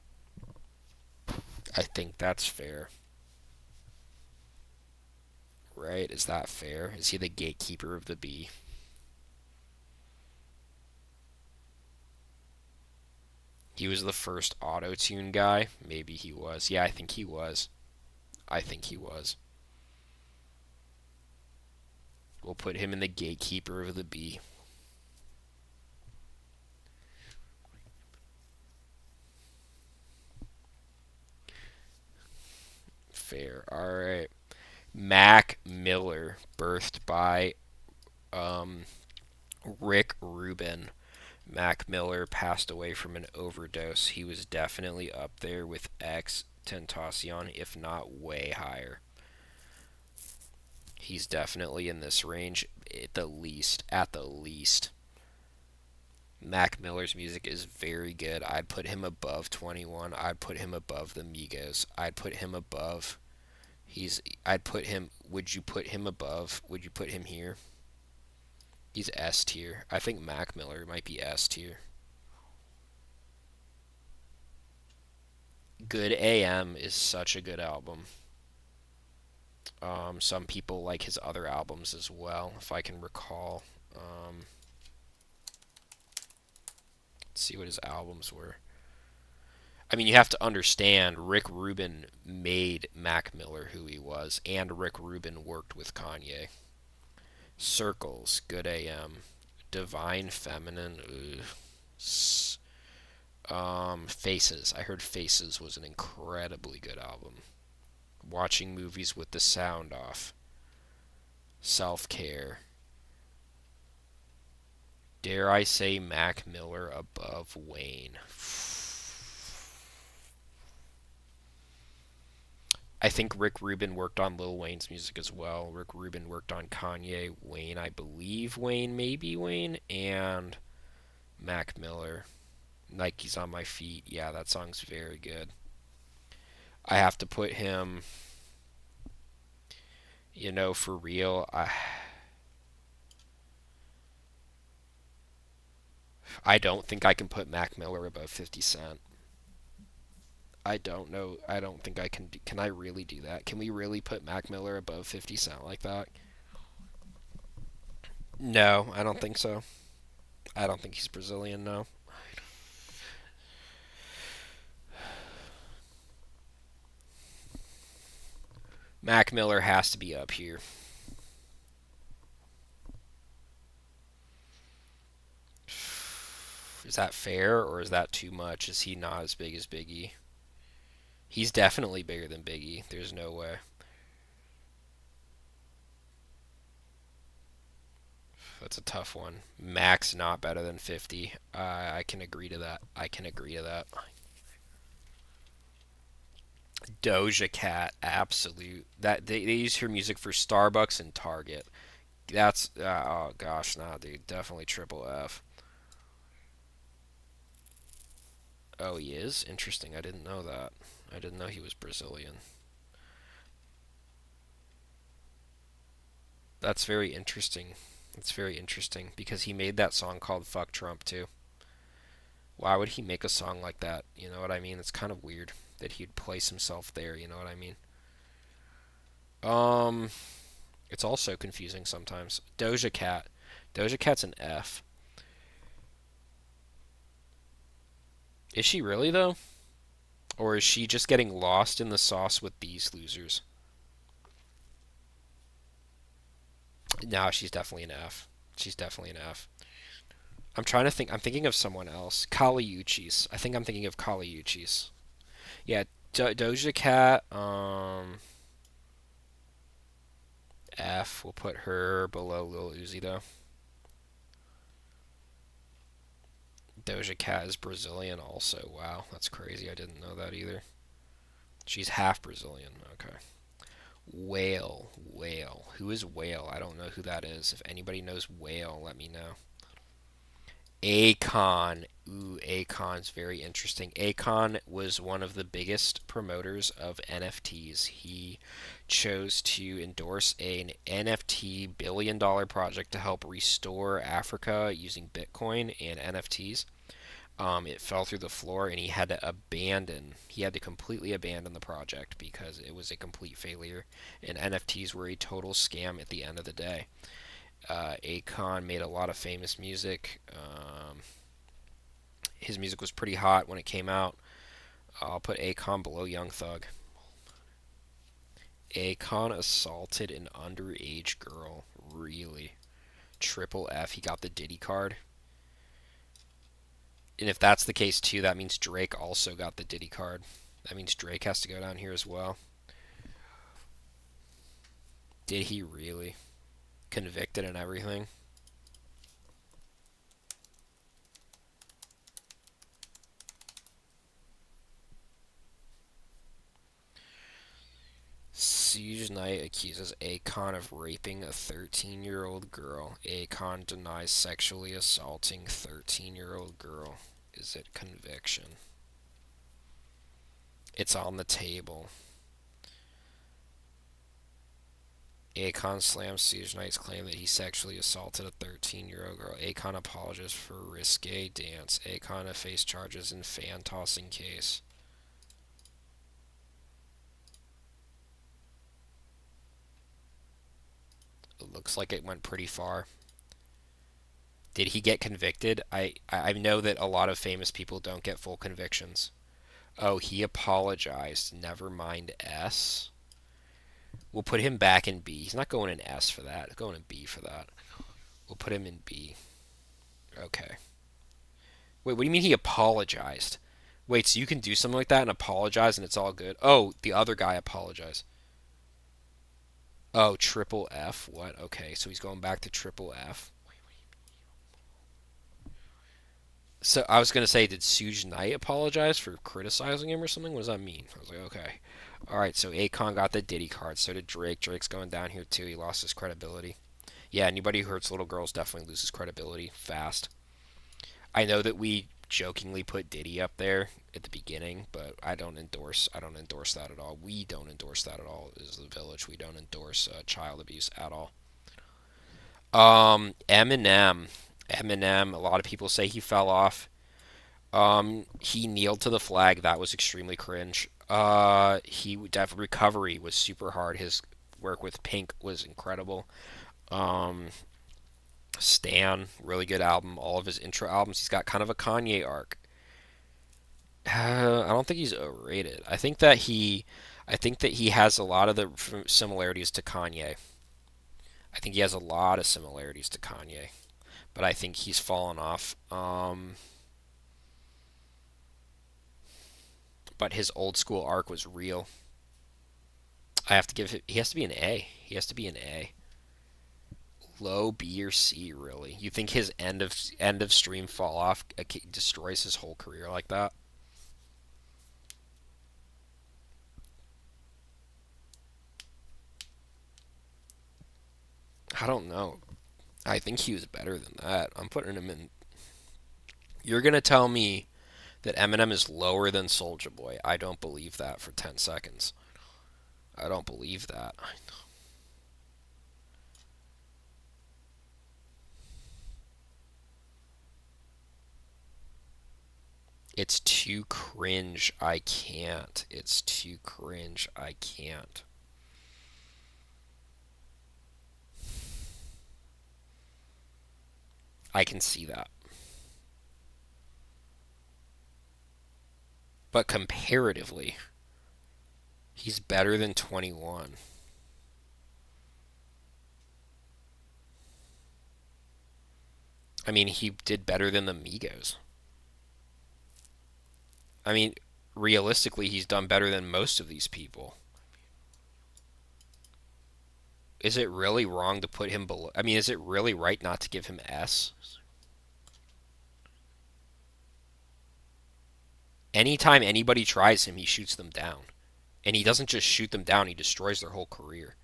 I think that's fair. Right? Is that fair? Is he the gatekeeper of the B? He was the first auto-tune guy. Maybe he was. Yeah, I think he was. I think he was. We'll put him in the gatekeeper of the B. Fair. All right. Mac Miller, birthed by um, Rick Rubin. Mac Miller passed away from an overdose. He was definitely up there with X Tentacion, if not way higher. He's definitely in this range at the least. At the least. Mac Miller's music is very good. I'd put him above 21. I'd put him above the Migos. I'd put him above. I'd put him. Would you put him above? Would you put him here? He's S tier. I think Mac Miller might be S tier. Good AM is such a good album. Some people like his other albums as well, if I can recall. Let's see what his albums were. I mean, you have to understand Rick Rubin made Mac Miller who he was, and Rick Rubin worked with Kanye. Circles, Good AM, Divine Feminine, Faces. I heard Faces was an incredibly good album. Watching movies with the sound off. Self Care. Dare I say Mac Miller above Wayne? I think Rick Rubin worked on Lil Wayne's music as well. Rick Rubin worked on Kanye, Wayne, I believe Wayne, maybe Wayne, and Mac Miller. Nike's on My Feet. Yeah, that song's very good. I have to put him, for real. I don't think I can put Mac Miller above 50 Cent. I don't know. I don't think I can. Can I really do that? Can we really put Mac Miller above 50 Cent like that? No, I don't think so. I don't think he's Brazilian, no. Mac Miller has to be up here. Is that fair or is that too much? Is he not as big as Biggie? He's definitely bigger than Biggie. There's no way. That's a tough one. Mac's not better than 50. I can agree to that. I can agree to that. Doja Cat, absolute. That they use her music for Starbucks and Target. That's oh gosh, nah, dude, definitely triple F. Oh, he is? Interesting. I didn't know that. I didn't know he was Brazilian. That's very interesting. That's very interesting because he made that song called Fuck Trump too. Why would he make a song like that? You know what I mean? It's kind of weird that he'd place himself there, you know what I mean? Um, it's also confusing sometimes. Doja Cat. Doja Cat's an F. Is she really though? Or is she just getting lost in the sauce with these losers? No, she's definitely an F. She's definitely an F. I'm trying to think. I'm thinking of someone else. Kali Uchis. I think I'm thinking of Kali Uchis. Yeah, Doja Cat. F. We'll put her below Lil Uzi though. Doja Cat is Brazilian also. Wow, that's crazy. I didn't know that either. She's half Brazilian. Okay. Whale. Whale. Who is Whale? I don't know who that is. If anybody knows Whale, let me know. Akon. Ooh, Akon's very interesting. Akon was one of the biggest promoters of NFTs. He chose to endorse an NFT billion-dollar project to help restore Africa using Bitcoin and NFTs. It fell through the floor and he had to completely abandon the project because it was a complete failure and NFTs were a total scam at the end of the day. Akon made a lot of famous music. His music was pretty hot when it came out. I'll put Akon below Young Thug. Akon assaulted an underage girl. Really? Triple F. He got the Diddy card. And if that's the case too, that means Drake also got the Diddy card. That means Drake has to go down here as well. Did he really? Convicted and everything? Suge Knight accuses Akon of raping a 13-year-old girl. Akon denies sexually assaulting 13-year-old girl. Is it conviction? It's on the table. Akon slams Suge Knight's claim that he sexually assaulted a 13-year-old girl. Akon apologizes for risque dance. Akon to face charges in fan tossing case. It looks like it went pretty far. Did he get convicted? I know that a lot of famous people don't get full convictions. Oh, he apologized. Never mind S. We'll put him back in B. He's not going in S for that. He's going in B for that. We'll put him in B. Okay. Wait, what do you mean he apologized? Wait, so you can do something like that and apologize and it's all good? Oh, the other guy apologized. Oh, triple F. What? Okay, so he's going back to triple F. So I was gonna say, did Suge Knight apologize for criticizing him or something? What does that mean? I was like, okay. All right, so Akon got the Diddy card. So did Drake. Drake's going down here too. He lost his credibility. Yeah, anybody who hurts little girls definitely loses credibility fast. I know that we jokingly put Diddy up there at the beginning, but I don't endorse that at all. We don't endorse that at all. As the Village, we don't endorse child abuse at all. Eminem. Eminem. A lot of people say he fell off. He kneeled to the flag. That was extremely cringe. He definitely recovery was super hard. His work with Pink was incredible. Um, Stan, really good album. All of his intro albums. He's got kind of a Kanye arc. I don't think he's overrated. I think that he has a lot of the similarities to Kanye. I think he has a lot of similarities to Kanye, but I think he's fallen off. But his old school arc was real. I have to give it. He has to be an A. He has to be an A. Low B or C, really? You think his end of stream fall off destroys his whole career like that? I don't know. I think he was better than that. I'm putting him in. You're gonna tell me that Eminem is lower than Soulja Boy? I don't believe that for 10 seconds. I don't believe that. It's too cringe. I can't. It's too cringe. I can't. I can see that. But comparatively, he's better than 21. I mean, he did better than the Migos. I mean, realistically, he's done better than most of these people. Is it really wrong to put him below? I mean, is it really right not to give him S? Anytime anybody tries him, he shoots them down. And he doesn't just shoot them down, he destroys their whole career.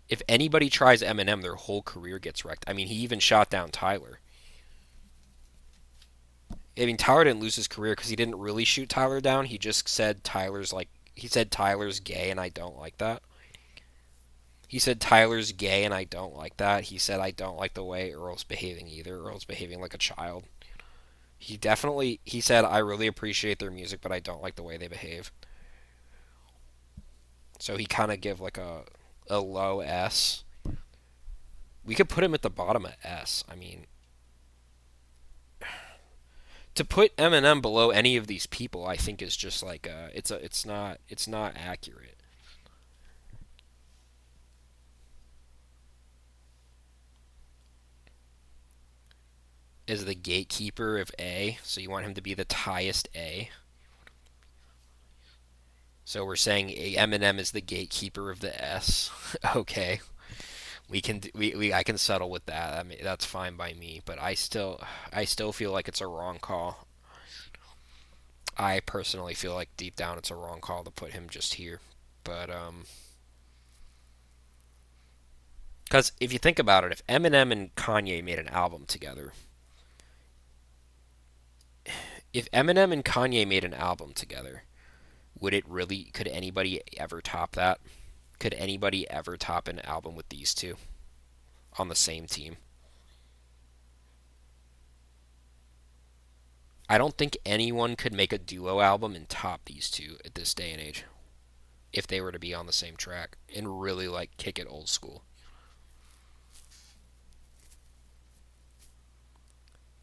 If anybody tries Eminem, their whole career gets wrecked. I mean, he even shot down Tyler. I mean, Tyler didn't lose his career because he didn't really shoot Tyler down. He just said Tyler's gay and I don't like that. He said Tyler's gay and I don't like that. He said I don't like the way Earl's behaving either. Earl's behaving like a child. He said I really appreciate their music, but I don't like the way they behave. So he kind of give like a low S. We could put him at the bottom of S. I mean, to put Eminem below any of these people, I think is just like it's not accurate. As the gatekeeper of A, so you want him to be the highest A. So we're saying Eminem is the gatekeeper of the S. Okay, I can settle with that. I mean that's fine by me, but I still feel like it's a wrong call. I personally feel like deep down it's a wrong call to put him just here. But because if you think about it, if Eminem and Kanye made an album together, if Eminem and Kanye made an album together, could anybody ever top that? Could anybody ever top an album with these two on the same team? I don't think anyone could make a duo album and top these two at this day and age if they were to be on the same track and really like kick it old school.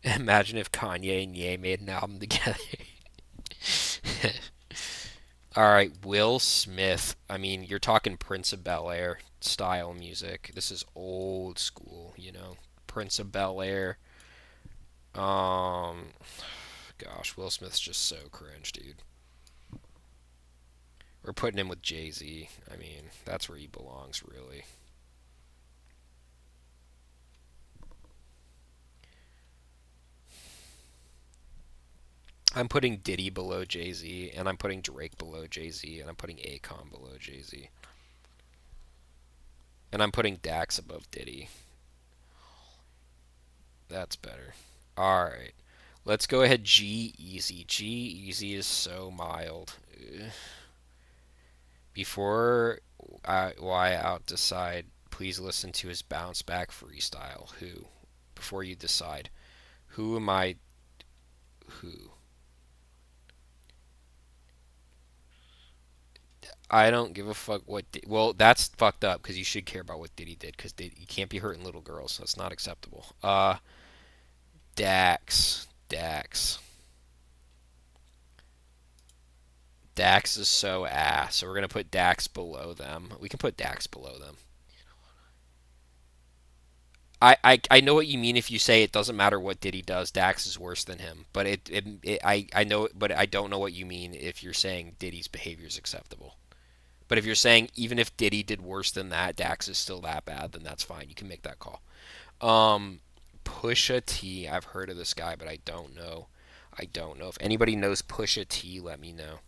Imagine if Kanye and Ye made an album together. All right, Will Smith. I mean, you're talking Prince of Bel-Air style music. This is old school, you know. Prince of Bel-Air. Um, Gosh, Will Smith's just so cringe, dude. We're putting him with Jay-Z. I mean, that's where he belongs, really. I'm putting Diddy below Jay-Z, and I'm putting Drake below Jay-Z, and I'm putting Akon below Jay-Z. And I'm putting Dax above Diddy. That's better. All right. Let's go ahead G-Eazy. G-Eazy is so mild. Before why out decide, please listen to his bounce back freestyle. Who? Before you decide. Who am I? Who? I don't give a fuck what. Well, that's fucked up because you should care about what Diddy did because you can't be hurting little girls. That's not acceptable. Dax. Dax. Dax is so ass. So we're gonna put Dax below them. We can put Dax below them. I know what you mean if you say it doesn't matter what Diddy does, Dax is worse than him. But I know, but I don't know what you mean if you're saying Diddy's behavior is acceptable. But if you're saying even if Diddy did worse than that, Dax is still that bad, then that's fine. You can make that call. Um, Pusha T. I've heard of this guy, but I don't know. I don't know if anybody knows Pusha T. Let me know.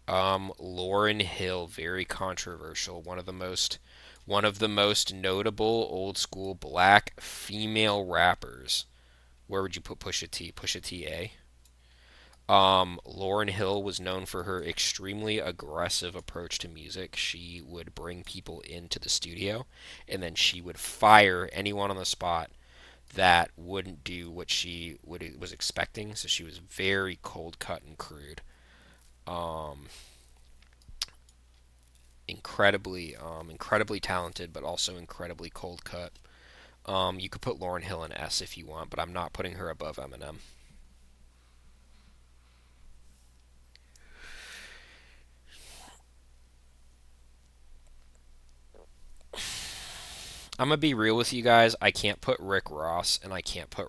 Lauryn Hill, very controversial. One of the most notable old school black female rappers. Where would you put Pusha T? Pusha T A. Lauryn Hill was known for her extremely aggressive approach to music. She would bring people into the studio, and then she would fire anyone on the spot that wouldn't do what was expecting. So she was very cold cut and crude. Um, incredibly talented, but also incredibly cold cut. You could put Lauryn Hill in S if you want, but I'm not putting her above Eminem. I'm gonna be real with you guys. I can't put Rick Ross and I can't put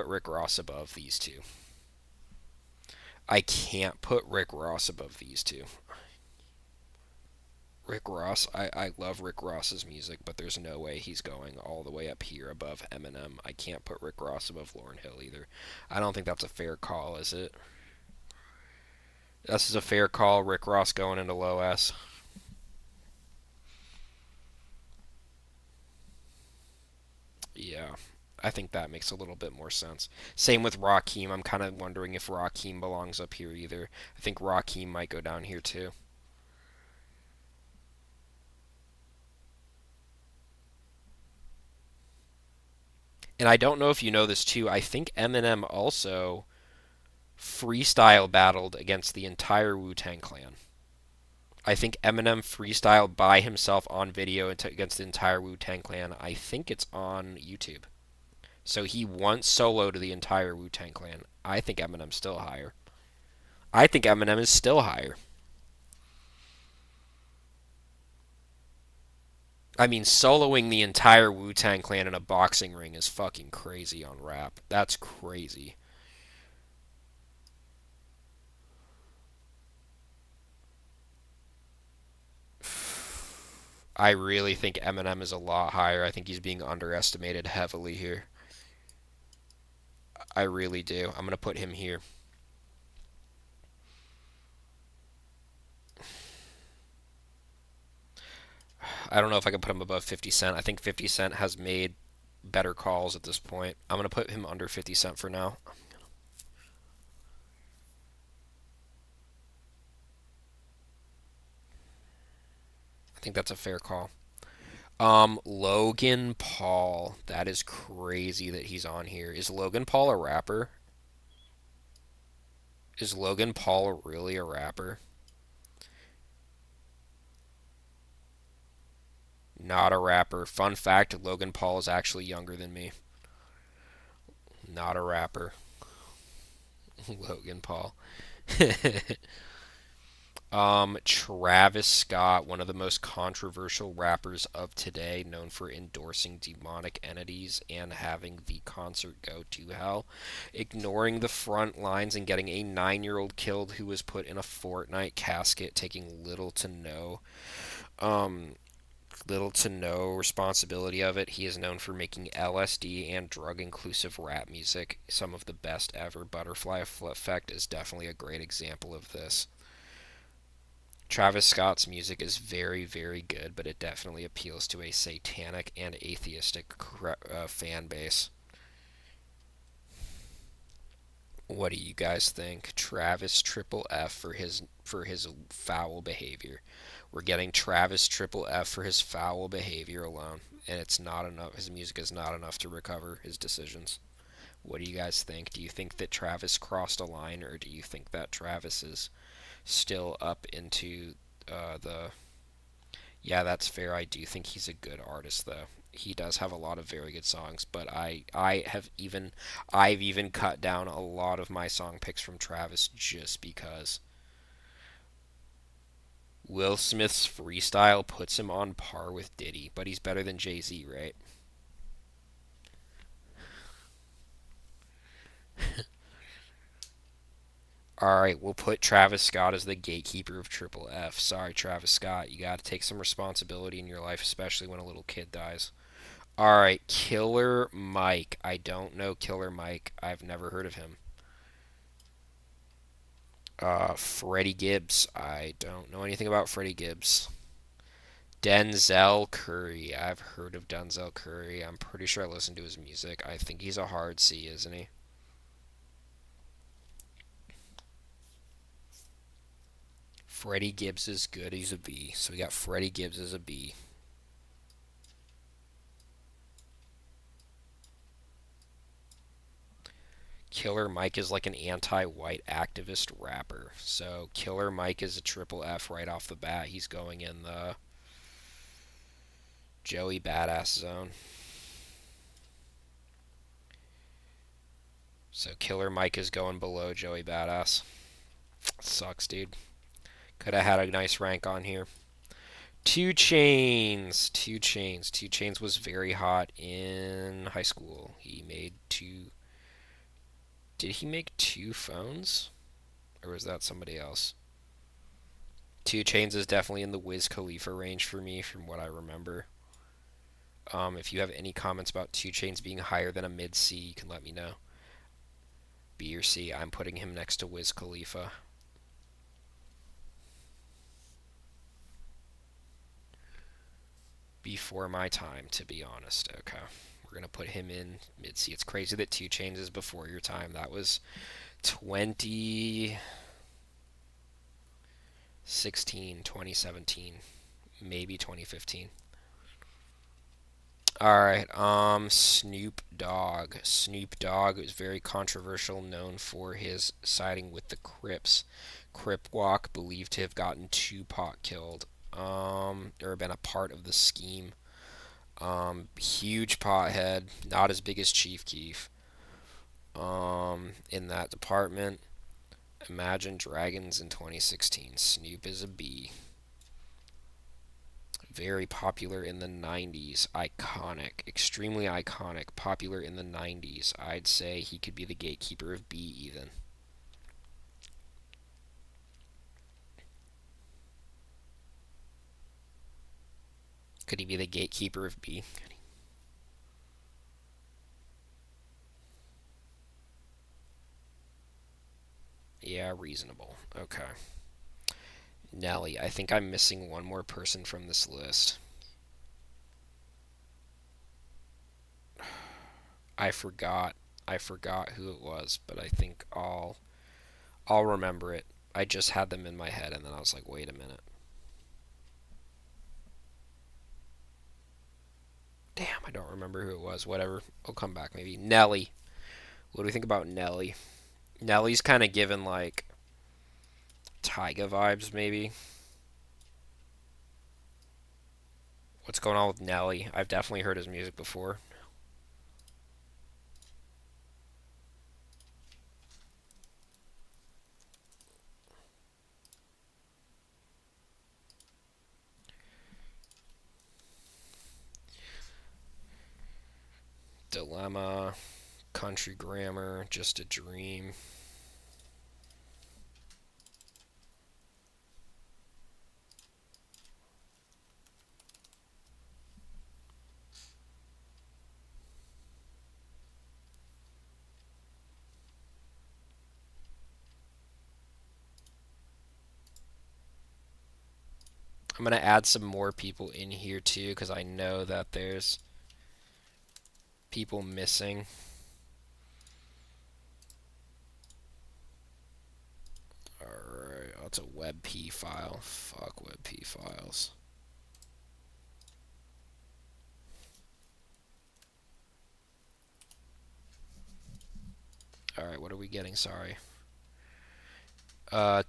Rick Ross above these two. I can't put Rick Ross above these two. Rick Ross, I love Rick Ross's music, but there's no way he's going all the way up here above Eminem. I can't put Rick Ross above Lauryn Hill either. I don't think that's a fair call, is it? This is a fair call. Rick Ross going into low S. Yeah, I think that makes a little bit more sense. Same with Rakim. I'm kind of wondering if Rakim belongs up here either. I think Rakim might go down here too. And I don't know if you know this too. I think Eminem also freestyle battled against the entire Wu Tang Clan. I think Eminem freestyled by himself on video against the entire Wu Tang Clan. I think it's on YouTube. So he once soloed the entire Wu Tang Clan. I think Eminem's still higher. I think Eminem is still higher. I mean, soloing the entire Wu Tang Clan in a boxing ring is fucking crazy on rap. That's crazy. I really think Eminem is a lot higher. I think he's being underestimated heavily here. I really do. I'm gonna put him here. I don't know if I can put him above 50 Cent. I think 50 Cent has made better calls at this point. I'm gonna put him under 50 Cent for now. I think that's a fair call. Logan Paul. That is crazy that he's on here. Is Logan Paul a rapper? Is Logan Paul really a rapper? Not a rapper. Fun fact, Logan Paul is actually younger than me. Not a rapper. Logan Paul. Travis Scott, one of the most controversial rappers of today, known for endorsing demonic entities and having the concert go to hell, ignoring the front lines and getting a 9-year-old killed who was put in a Fortnite casket, taking um, little to no responsibility of it. He is known for making LSD and drug inclusive rap music, some of the best ever. Butterfly Effect is definitely a great example of this. Travis Scott's music is very, very good, but it definitely appeals to a satanic and atheistic fan base. What do you guys think? Travis Triple F for his foul behavior. We're getting Travis Triple F for his foul behavior alone, and it's not enough. His music is not enough to recover his decisions. What do you guys think? Do you think that Travis crossed a line, or do you think that Travis is still up into the Yeah, that's fair. I do think he's a good artist, though. He does have a lot of very good songs, but I've even cut down a lot of my song picks from Travis just because Will Smith's freestyle puts him on par with Diddy, but he's better than Jay-Z, right? All right, we'll put Travis Scott as the gatekeeper of Triple F. Sorry, Travis Scott, you got to take some responsibility in your life, especially when a little kid dies. All right, Killer Mike. I don't know Killer Mike. I've never heard of him. Freddie Gibbs. I don't know anything about Freddie Gibbs. Denzel Curry. I've heard of Denzel Curry. I'm pretty sure I listened to his music. I think he's a hard C, isn't he? Freddie Gibbs is good. He's a B. So we got Freddie Gibbs as a B. Killer Mike is like an anti-white activist rapper. So Killer Mike is a triple F right off the bat. He's going in the Joey Badass zone. So Killer Mike is going below Joey Badass. Sucks, dude. Could have had a nice rank on here. 2 Chainz. 2 Chainz. 2 Chainz was very hot in high school. He made two. Did he make two phones? Or was that somebody else? 2 Chainz is definitely in the Wiz Khalifa range for me, from what I remember. If you have any comments about 2 Chainz being higher than a mid C, you can let me know. B or C, I'm putting him next to Wiz Khalifa. Before my time, to be honest. Okay. We're going to put him in mid C. It's crazy that 2 Chainz is before your time. That was 2016, 2017, maybe 2015. All right, Snoop Dogg. Snoop Dogg is very controversial, known for his siding with the Crips. Crip Walk, believed to have gotten Tupac killed, or been a part of the scheme. Huge pothead, not as big as Chief Keef. In that department, Imagine Dragons in 2016. Snoop is a B. Very popular in the 90s. Iconic. Extremely iconic. Popular in the 90s. I'd say he could be the gatekeeper of B even. Could he be the gatekeeper of B? Yeah, reasonable. Okay. Nelly. I think I'm missing one more person from this list. I forgot. I forgot who it was, but I think I'll remember it. I just had them in my head and then I was like, wait a minute. Damn, I don't remember who it was. Whatever. I'll come back maybe. Nelly. What do we think about Nelly? Nelly's kind of given like Tyga vibes maybe. What's going on with Nelly? I've definitely heard his music before. Dilemma, Country Grammar, Just a Dream. I'm gonna add some more people in here too because I know that there's people missing. Alright, oh, it's a WebP file. Fuck WebP files. Alright, what are we getting? Sorry.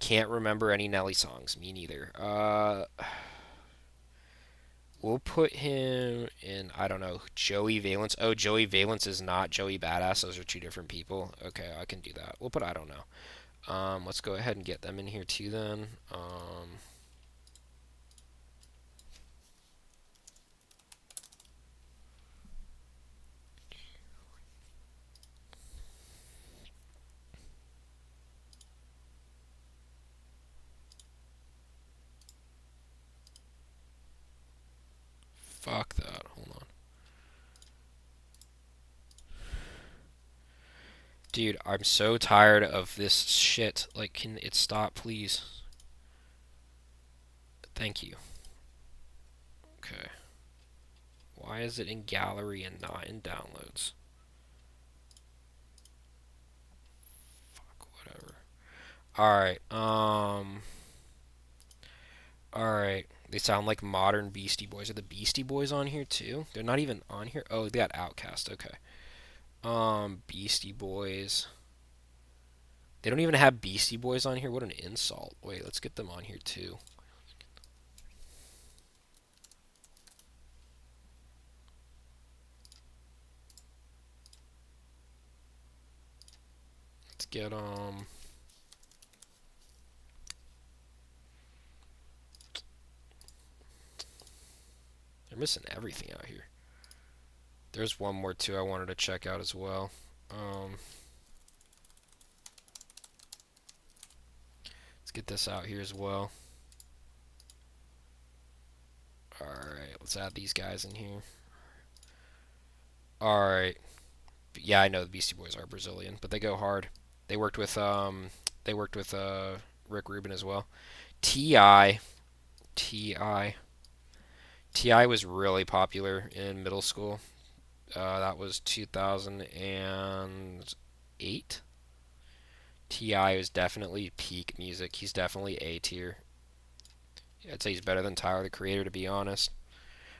Can't remember any Nelly songs. Me neither. We'll put him in, I don't know, Joey Valence. Oh, Joey Valence is not Joey Badass. Those are two different people. Okay, I can do that. We'll put I don't know. Let's go ahead and get them in here too then. Fuck that. Hold on. Dude, I'm so tired of this shit. Like, can it stop, please? Thank you. Okay. Why is it in gallery and not in downloads? Fuck, whatever. Alright, Alright. They sound like modern Beastie Boys. Are the Beastie Boys on here too? They're not even on here? Oh, they got Outcast. Okay. Beastie Boys. They don't even have Beastie Boys on here. What an insult. Wait, let's get them on here too. Let's get they're missing everything out here. There's one more too I wanted to check out as well. Let's get this out here as well. Alright, let's add these guys in here. Alright. Yeah, I know the Beastie Boys are Brazilian, but they go hard. They worked with Rick Rubin as well. T.I. T.I. T.I. was really popular in middle school. That was 2008. T.I. was definitely peak music. He's definitely A tier. I'd say he's better than Tyler the Creator, to be honest.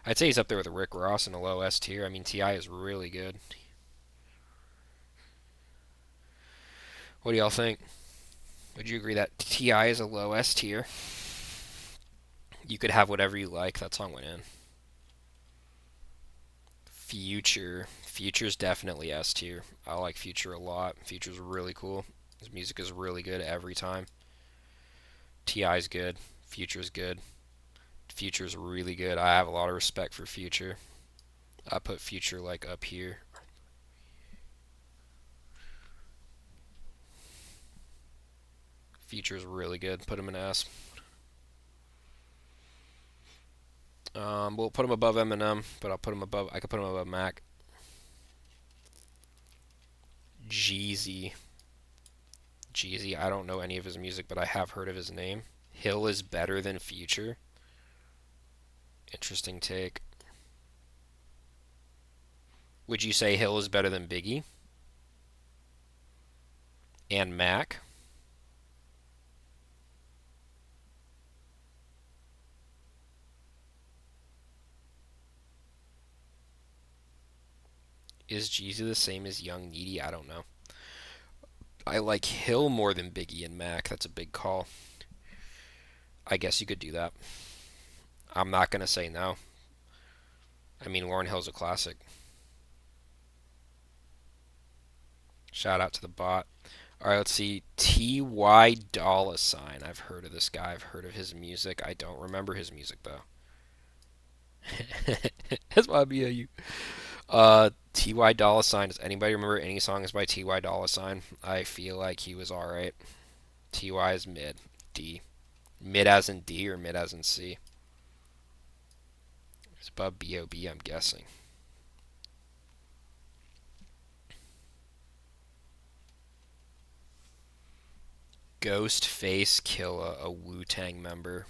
I'd say he's up there with Rick Ross in a low S tier. I mean, T.I. is really good. What do y'all think? Would you agree that T.I. is a low S tier? You could have whatever you like. That song went in. Future. Future's definitely S tier. I like Future a lot. Future's really cool. His music is really good every time. T.I.'s good. Future's good. Future's really good. I have a lot of respect for Future. I put Future like up here. Future's really good. Put him in S. We'll put him above Eminem, but I'll put him above. I could put him above Mac. Jeezy. Jeezy. I don't know any of his music, but I have heard of his name. Hill is better than Future. Interesting take. Would you say Hill is better than Biggie and Mac? Is Jeezy the same as Young Needy? I don't know. I like Hill more than Biggie and Mac. That's a big call. I guess you could do that. I'm not gonna say no. I mean, Lauryn Hill's a classic. Shout out to the bot. All right, let's see. T.Y. Dolla Sign. I've heard of this guy. I've heard of his music. I don't remember his music though. That's why you. T.Y. Dolla Sign. Does anybody remember any songs by T.Y. Dolla Sign? I feel like he was alright. T.Y. is mid. D. Mid as in D or mid as in C? It's above B.O.B., I'm guessing. Ghostface Killah, a Wu-Tang member.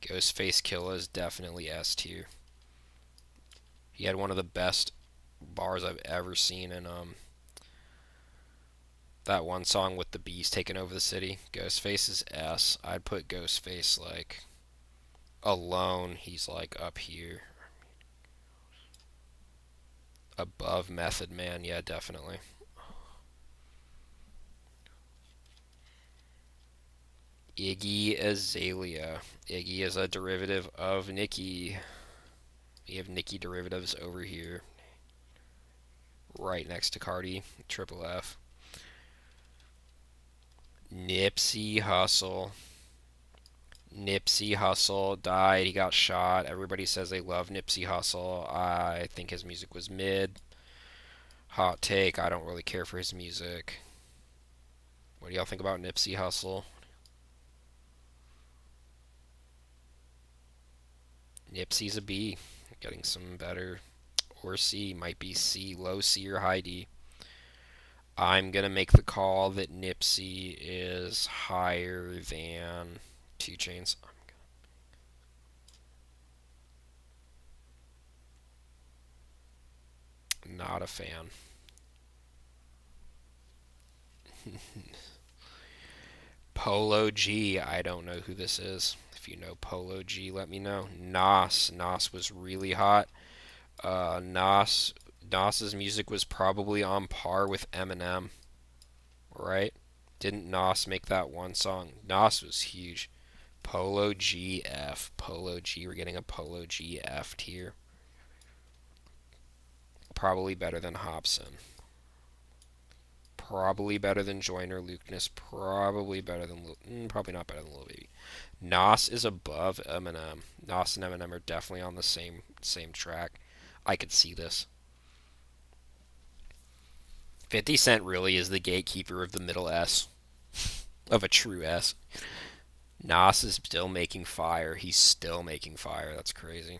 Ghostface Killah is definitely S tier. He had one of the best bars I've ever seen in that one song with the bees taking over the city. Ghostface is S. I'd put Ghostface like alone. He's like up here above Method Man. Yeah, definitely. Iggy Azalea. Iggy is a derivative of Nicki. We have Nicki derivatives over here, right next to Cardi. Triple F. Nipsey Hussle. Nipsey Hussle died. He got shot. Everybody says they love Nipsey Hussle. I think his music was mid. Hot take. I don't really care for his music. What do y'all think about Nipsey Hussle? Nipsey's a B. Getting some better. Or C. Might be C. Low C or high D. I'm going to make the call that Nipsey is higher than 2 Chainz. Not a fan. Polo G. I don't know who this is. If you know Polo G, let me know. Nas. Nas was really hot. Nas's music was probably on par with Eminem, right? Didn't Nas make that one song? Nas was huge. Polo GF. Polo G. We're getting a Polo GF tier. Probably better than Hobson. Probably better than Joyner Lucas. Probably better than probably not better than Lil Baby. Nas is above Eminem. Nas and Eminem are definitely on the same track. I could see this. 50 Cent really is the gatekeeper of the middle S, of a true S. Nas is still making fire. He's still making fire. That's crazy.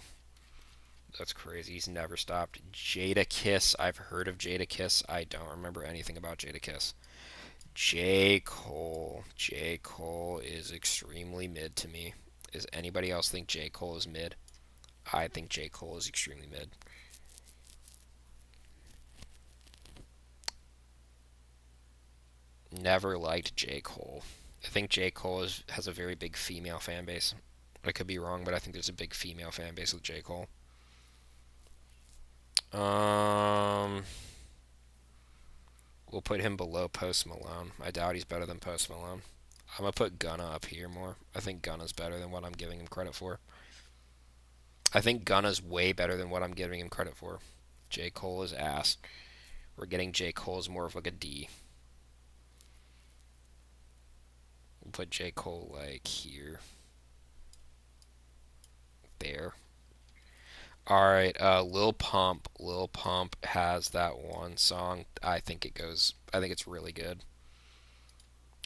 That's crazy. He's never stopped. Jadakiss. I've heard of Jadakiss. I don't remember anything about Jadakiss. J. Cole. J. Cole is extremely mid to me. Does anybody else think J. Cole is mid? I think J. Cole is extremely mid. Never liked J. Cole. I think J. Cole has a very big female fan base. I could be wrong, but I think there's a big female fan base with J. Cole. Um, we'll put him below Post Malone. I doubt he's better than Post Malone. I'm gonna put Gunna up here more. I think Gunna's better than what I'm giving him credit for. I think Gunna's way better than what I'm giving him credit for. J. Cole is ass. We're getting J. Cole's more of like a D. We'll put J. Cole like here. There. Alright, Lil Pump. Lil Pump has that one song. I think it's really good.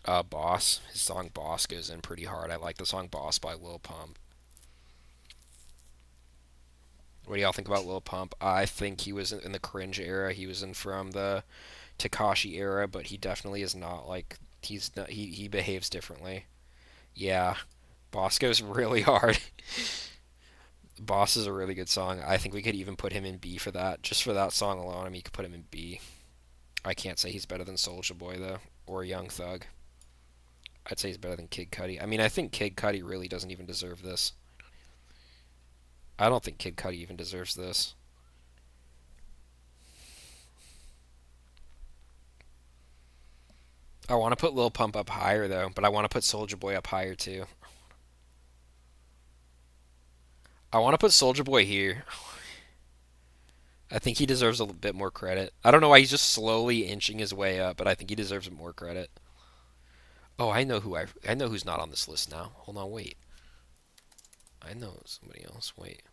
Boss. His song Boss goes in pretty hard. I like the song Boss by Lil Pump. What do y'all think about Lil Pump? I think he was in the cringe era. He was in from the Takashi era, but he definitely is not like he behaves differently. Yeah, Boss goes really hard. Boss is a really good song. I think we could even put him in B for that. Just for that song alone, I mean, you could put him in B. I can't say he's better than Soulja Boy though, or Young Thug. I'd say he's better than Kid Cudi. I mean, I think Kid Cudi really doesn't even deserve this. I don't think Kid Cudi even deserves this. I want to put Lil Pump up higher though, but I want to put Soulja Boy up higher too. I want to put Soulja Boy here. I think he deserves a bit more credit. I don't know why he's just slowly inching his way up, but I think he deserves more credit. Oh, I know who's not on this list now. Hold on, wait. I know somebody else. Wait.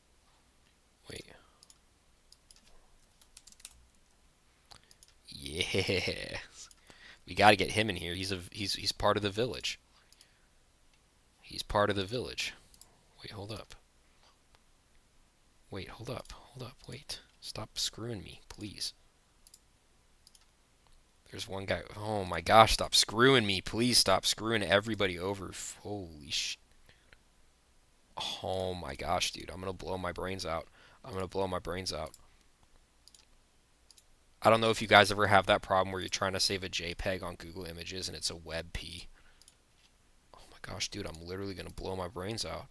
Yeah. We got to get him in here. He's part of the village. He's part of the village. Wait, hold up. Wait, hold up. Hold up. Wait. Stop screwing me, please. There's one guy. Oh my gosh, stop screwing me. Please stop screwing everybody over. Holy sh. Oh my gosh, dude. I'm going to blow my brains out. I'm going to blow my brains out. I don't know if you guys ever have that problem where you're trying to save a JPEG on Google Images and it's a WebP. Oh my gosh, dude. I'm literally going to blow my brains out.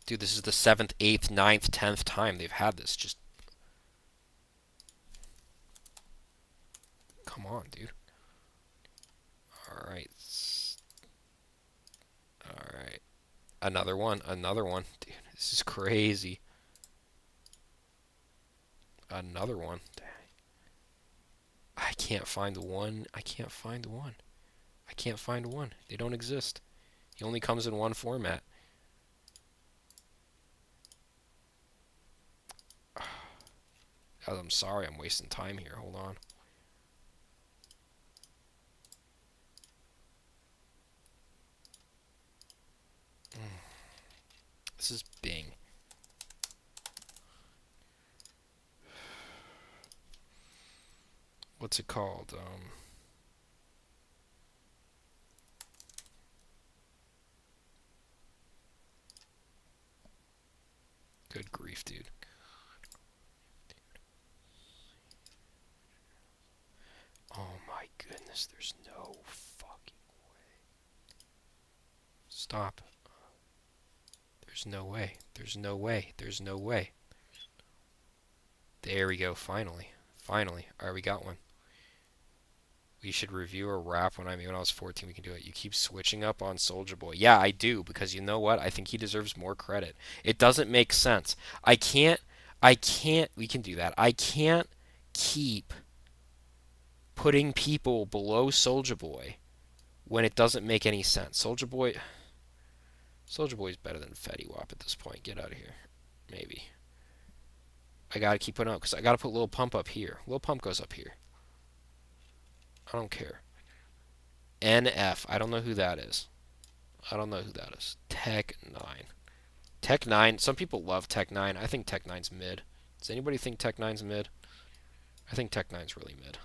Dude, this is the 7th, 8th, 9th, 10th time they've had this. Just come on, dude. All right. All right. Another one. Another one. Dude, this is crazy. Another one. I can't find one. I can't find one. I can't find one. They don't exist. He only comes in one format. I'm sorry, I'm wasting time here. Hold on. This is Bing. What's it called? Good grief, dude. Oh my goodness, there's no fucking way. Stop. There's no way. There's no way. There's no way. There we go, finally. Finally. Alright, we got one. We should review a rap when I was 14, we can do it. You keep switching up on Soldier Boy. Yeah, I do, because you know what? I think he deserves more credit. It doesn't make sense. We can do that. I can't keep putting people below Soldier Boy when it doesn't make any sense. Soldier Boy's better than Fetty Wap at this point. Get out of here. Maybe. I gotta keep putting up, because I gotta put Lil Pump up here. Lil Pump goes up here. I don't care. NF. I don't know who that is. I don't know who that is. Tech 9. Tech 9. Some people love Tech 9. I think Tech 9's mid. Does anybody think Tech 9's mid? I think Tech 9's really mid.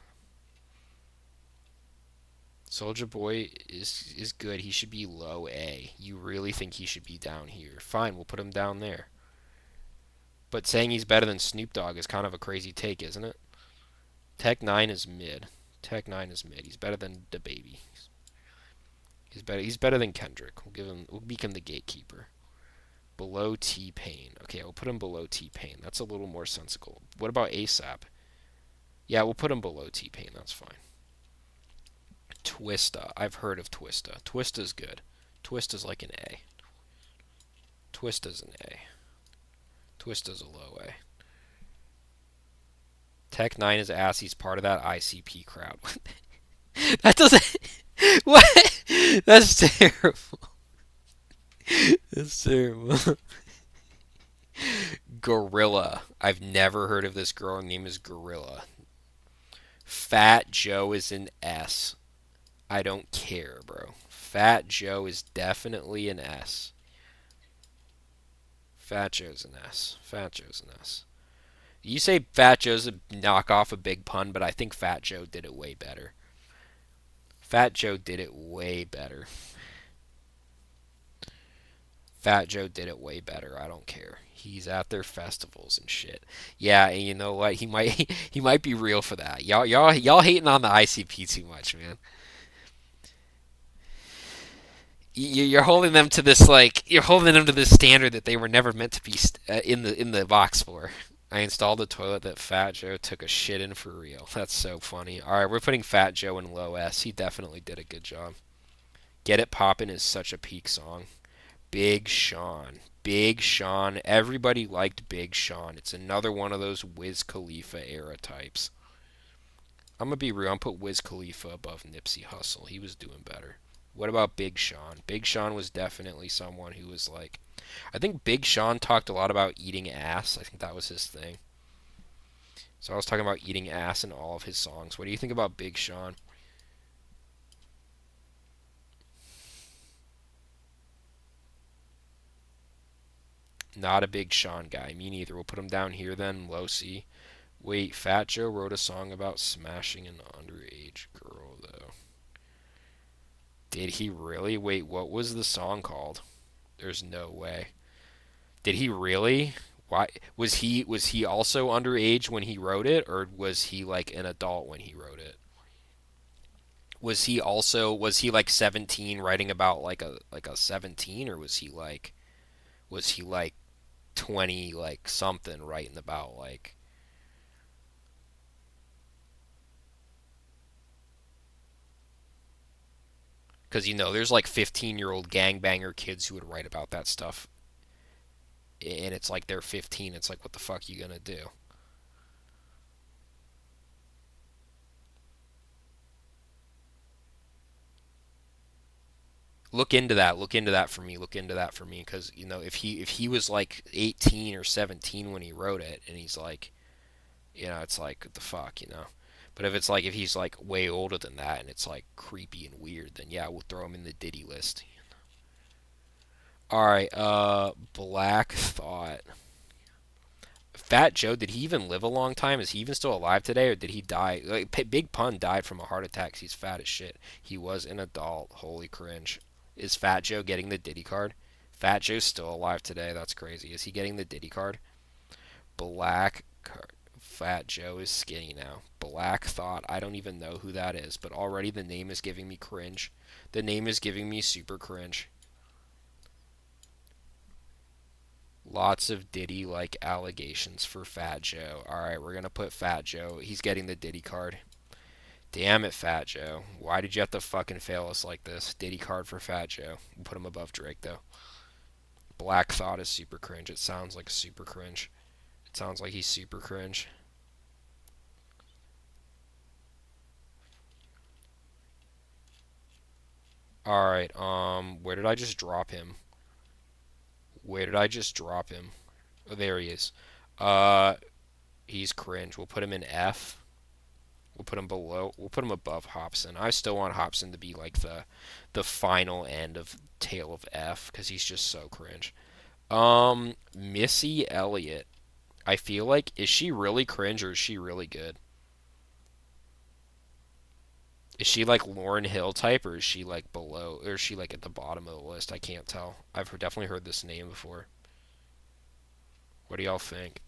Soldier Boy is good. He should be low A. You really think he should be down here? Fine, we'll put him down there. But saying he's better than Snoop Dogg is kind of a crazy take, isn't it? Tech 9 is mid. Tech 9 is mid. He's better than DaBaby. He's better than Kendrick. We'll make him the gatekeeper. Below T-Pain. Okay, we'll put him below T-Pain. That's a little more sensible. What about ASAP? Yeah, we'll put him below T-Pain. That's fine. Twista. I've heard of Twista. Twista's good. Twista's like an A. Twista's an A. Twista's a low A. Tech 9 is ass. He's part of that ICP crowd. That doesn't. What? That's terrible. That's terrible. Gorilla. I've never heard of this girl. Her name is Gorilla. Fat Joe is an S. I don't care, bro. Fat Joe is definitely an S. Fat Joe's an S. Fat Joe's an S. You say Fat Joe's a knockoff of Big Pun, but I think Fat Joe did it way better. Fat Joe did it way better. Fat Joe did it way better. I don't care. He's at their festivals and shit. Yeah, and you know what? He might he might be real for that. Y'all hating on the ICP too much, man. You're holding them to this you're holding them to this standard that they were never meant to be in the box for. I installed a toilet that Fat Joe took a shit in for real. That's so funny. All right, we're putting Fat Joe in low S. He definitely did a good job. Get It Poppin' is such a peak song. Big Sean. Big Sean. Everybody liked Big Sean. It's another one of those Wiz Khalifa era types. I'm gonna be real. I'm gonna put Wiz Khalifa above Nipsey Hussle. He was doing better. What about Big Sean? Big Sean was definitely someone who was like, I think Big Sean talked a lot about eating ass. I think that was his thing. So I was talking about eating ass in all of his songs. What do you think about Big Sean? Not a Big Sean guy. Me neither. We'll put him down here then. Low C. Wait, Fat Joe wrote a song about smashing an underage girl, though. Did he really? Wait, what was the song called? There's no way. Did he really? Why was he also underage when he wrote it, or was he like an adult when he wrote it? Was he like 17 writing about like a 17, or was he like 20 like something writing about like, because there's like 15-year-old gangbanger kids who would write about that stuff, and it's like they're 15. It's like, what the fuck you gonna do? Look into that for me. Look into that for me, because if he was like 18 or 17 when he wrote it, and he's like, it's like, what the fuck, But if he's like way older than that, and it's like creepy and weird, then yeah, we'll throw him in the Diddy list. All right, Black Thought. Fat Joe, did he even live a long time? Is he even still alive today, or did he die? Like, Big Pun died from a heart attack. He's fat as shit. He was an adult. Holy cringe. Is Fat Joe getting the Diddy card? Fat Joe's still alive today. That's crazy. Is he getting the Diddy card? Black card. Fat Joe is skinny now. Black Thought. I don't even know who that is, but already the name is giving me cringe. The name is giving me super cringe. Lots of Diddy like allegations for Fat Joe. Alright, we're gonna put Fat Joe. He's getting the Diddy card. Damn it, Fat Joe. Why did you have to fucking fail us like this? Diddy card for Fat Joe. We'll put him above Drake though. Black Thought is super cringe. It sounds like super cringe. It sounds like he's super cringe. Alright, where did I just drop him? Where did I just drop him? Oh, there he is. Uh, he's cringe. We'll put him in F. We'll put him below. We'll put him above Hobson. I still want Hobson to be like the final end of Tale of F, because he's just so cringe. Missy Elliott. I feel like, is she really cringe or is she really good? Is she like Lauren Hill type, or is she like below, or is she like at the bottom of the list? I can't tell. Definitely heard this name before. What do y'all think?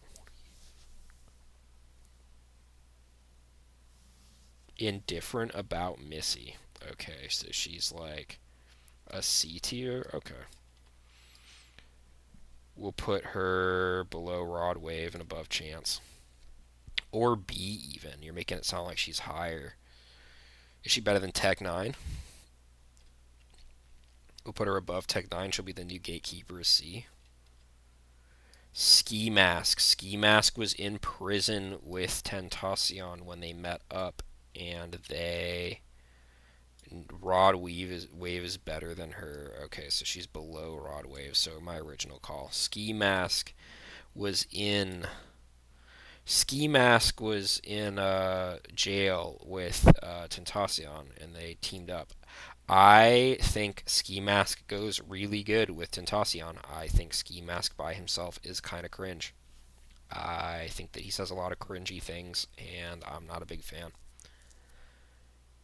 Indifferent about Missy. Okay, so she's like a C tier. Okay. We'll put her below Rod Wave and above Chance. Or B even. You're making it sound like she's higher. Is she better than Tech 9? We'll put her above Tech 9. She'll be the new gatekeeper of C. Ski Mask. Ski Mask was in prison with Tentacion when they met up, and Rod Wave is better than her. Okay, so she's below Rod Wave. So my original call. Was in Ski Mask was in jail with Tentacion, and they teamed up. I think Ski Mask goes really good with Tentacion. I think Ski Mask by himself is kind of cringe. I think that he says a lot of cringy things, and I'm not a big fan.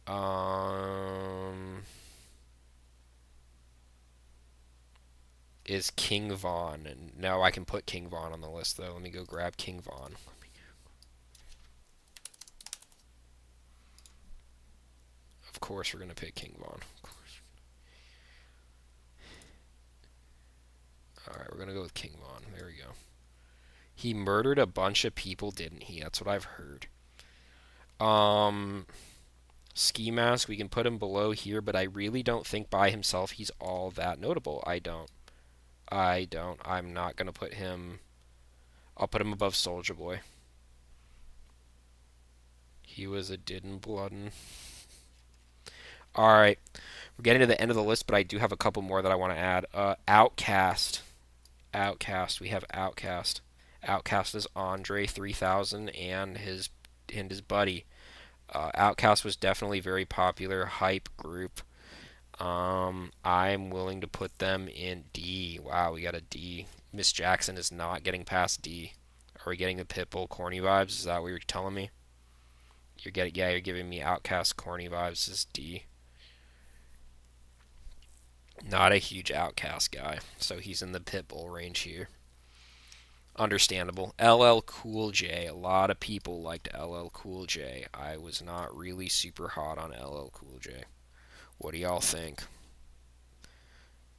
Um, is King Von? No, I can put King Von on the list though. Let me go grab King Von. Of course, we're gonna pick King Von. All right, we're gonna go with King Von. There we go. He murdered a bunch of people, didn't he? That's what I've heard. Um, Ski Mask, we can put him below here, but I really don't think by himself he's all that notable. I don't. I don't. I'm not gonna put him. I'll put him above Soldier Boy. He was a didn't bloodin'. All right, we're getting to the end of the list, but I do have a couple more that I want to add. Outcast. Outcast. We have Outcast. Outcast is Andre 3000 and his buddy. Outcast was definitely very popular hype group. I'm willing to put them in D. Wow, we got a D. Miss Jackson is not getting past D. Are we getting the Pitbull corny vibes? Is that what you're telling me? You're giving me Outcast corny vibes as D. Not a huge Outcast guy, so he's in the Pitbull range here. Understandable. LL Cool J. A lot of people liked LL Cool J. I was not really super hot on LL Cool J. What do y'all think?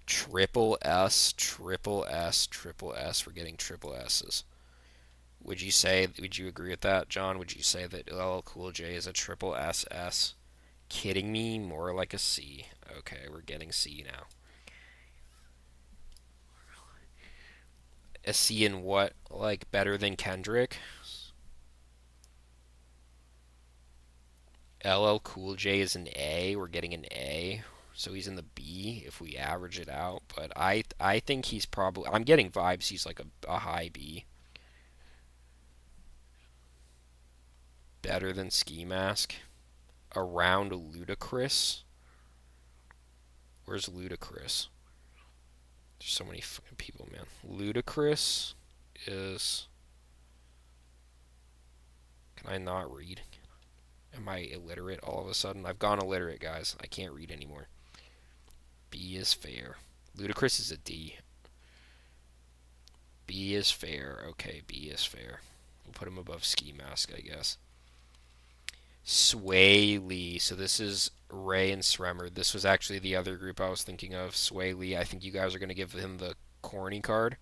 Triple S, triple S, triple S. We're getting triple S's. Would you agree with that, John? Would you say that LL Cool J is a triple SS? Kidding me? More like a C. Okay, we're getting C now. A C in what? Like better than Kendrick? LL Cool J is an A. We're getting an A. So he's in the B if we average it out. But I think he's probably. I'm getting vibes he's like a high B. Better than Ski Mask. Around Ludacris. Where's Ludacris? There's so many fucking people, man. Ludacris is. Can I not read? Am I illiterate all of a sudden? I've gone illiterate, guys. I can't read anymore. B is fair. Ludacris is a D. B is fair. Okay, B is fair. We'll put him above Ski Mask, I guess. Sway Lee. So this is Ray and Sremmer. This was actually the other group I was thinking of. Sway Lee. I think you guys are going to give him the corny card.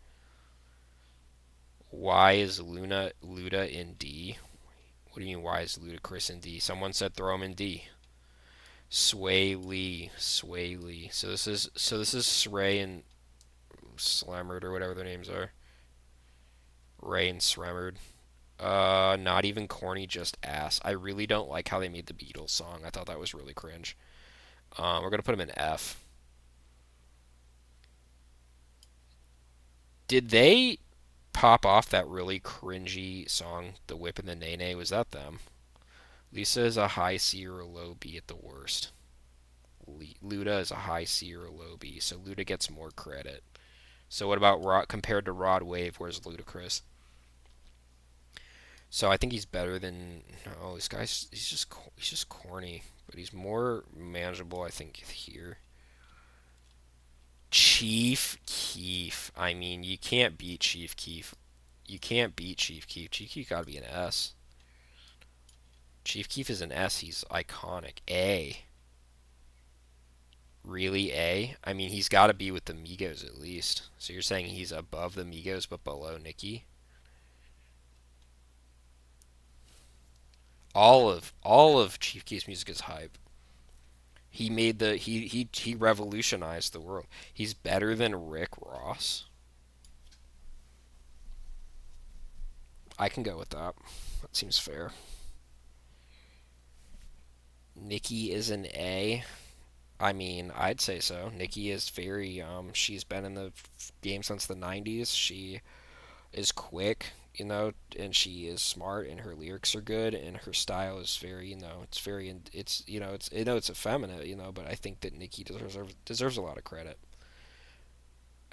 Why is Luda in D? What do you mean, why is Ludacris in D? Someone said throw him in D. Sway Lee. Sway Lee. So this is Sray and Slammerd or whatever their names are. Ray and Sremerd. Not even corny, just ass. I really don't like how they made the Beatles song. I thought that was really cringe. We're gonna put him in F. Did they pop off that really cringy song, "The Whip and the Nay Nay"? Was that them? Lisa is a high C or a low B at the worst. Luda is a high C or a low B, so Luda gets more credit. So what about compared to Rod Wave? Where's Ludacris? So I think he's better than. Oh, this guy's he's just corny, but he's more manageable. I think here. Chief Keef. I mean, you can't beat Chief Keef. You can't beat Chief Keef. Chief Keef got to be an S. Chief Keef is an S. He's iconic. A. Really A? I mean, he's got to be with the Migos at least. So you're saying he's above the Migos but below Nicki? All of Chief Keef's music is hype. He made the he revolutionized the world. He's better than Rick Ross. I can go with that. That seems fair. Nicki is an A. I mean, I'd say so. Nicki is very she's been in the game since the 90s. She is quick, and she is smart, and her lyrics are good, and her style is very, it's very, it's effeminate, but I think that Nicki deserves a lot of credit.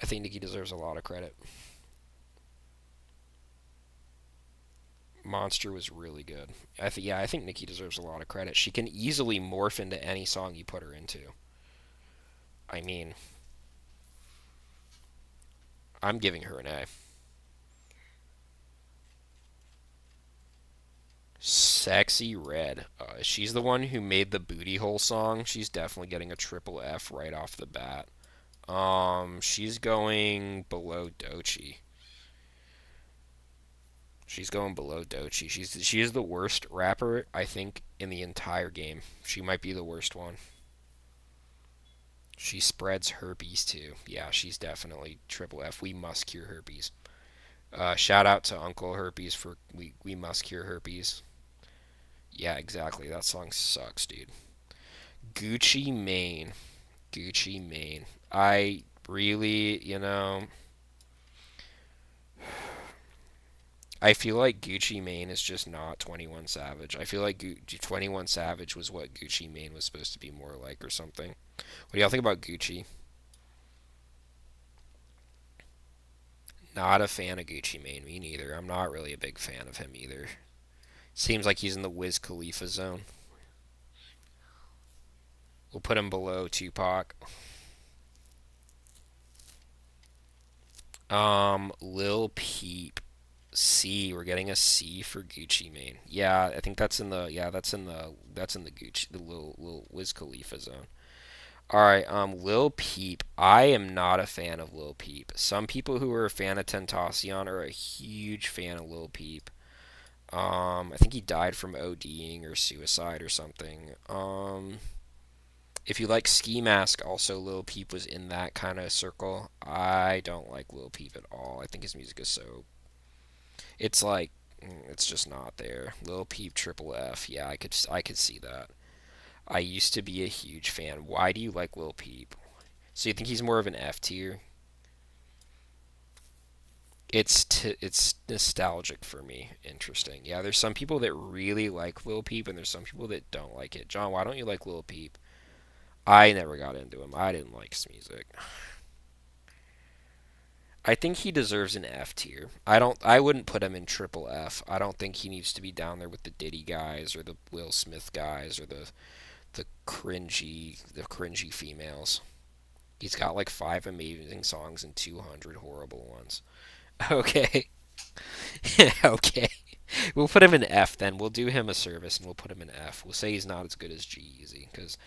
I think Nicki deserves a lot of credit. Monster was really good. I think Nicki deserves a lot of credit. She can easily morph into any song you put her into. I mean, I'm giving her an A. Sexy Red. She's the one who made the Booty Hole song. She's definitely getting a triple F right off the bat. She's going below Doechii. She's going below Doechii. She is the worst rapper I think in the entire game. She might be the worst one. She spreads herpes too. Yeah, she's definitely triple F. We must cure herpes. Shout out to Uncle Herpes for we must cure herpes. Yeah, exactly. That song sucks, dude. Gucci Mane. Gucci Mane. I really, I feel like Gucci Mane is just not 21 Savage. I feel like 21 Savage was what Gucci Mane was supposed to be more like or something. What do y'all think about Gucci? Not a fan of Gucci Mane, me neither. I'm not really a big fan of him either. Seems like he's in the Wiz Khalifa zone. We'll put him below Tupac. Lil Peep. C. We're getting a C for Gucci Mane. Yeah, I think that's in the Gucci the Lil Wiz Khalifa zone. All right, Lil Peep. I am not a fan of Lil Peep. Some people who are a fan of Tentacion are a huge fan of Lil Peep. I think he died from ODing or suicide or something. If you like Ski Mask, also Lil Peep was in that kind of circle. I don't like Lil Peep at all. I think his music is so. It's like it's just not there. Lil Peep triple F. Yeah, I could see that. I used to be a huge fan. Why do you like Lil Peep? So you think he's more of an F tier? It's nostalgic for me. Interesting. Yeah, there's some people that really like Lil Peep, and there's some people that don't like it. John, why don't you like Lil Peep? I never got into him. I didn't like his music. I think he deserves an F tier. I wouldn't put him in triple F. I don't think he needs to be down there with the Diddy guys or the Will Smith guys or the cringy females. He's got like 5 amazing songs and 200 horrible ones. Okay. Okay. We'll put him in F then. We'll do him a service and we'll put him in F. We'll say he's not as good as G-Eazy cuz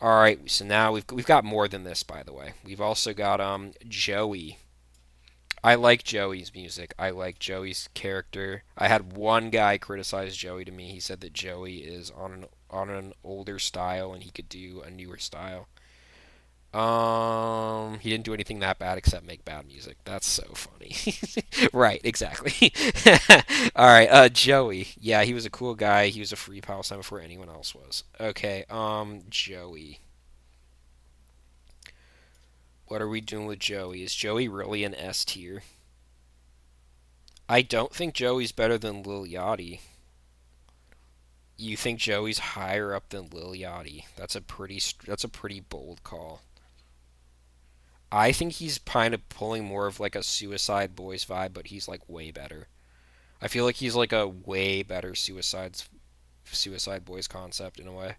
all right, so now we've got more than this by the way. We've also got Joey. I like Joey's music. I like Joey's character. I had one guy criticize Joey to me. He said that Joey is on an older style and he could do a newer style. He didn't do anything that bad except make bad music. That's so funny. Right, exactly. All right, Joey. Yeah, he was a cool guy. He was a free Palestine before anyone else was. Okay, Joey. What are we doing with Joey? Is Joey really an S tier? I don't think Joey's better than Lil Yachty. You think Joey's higher up than Lil Yachty? That's a pretty bold call. I think he's kind of pulling more of like a Suicide Boys vibe, but he's like way better. I feel like he's like a way better Suicide Boys concept in a way.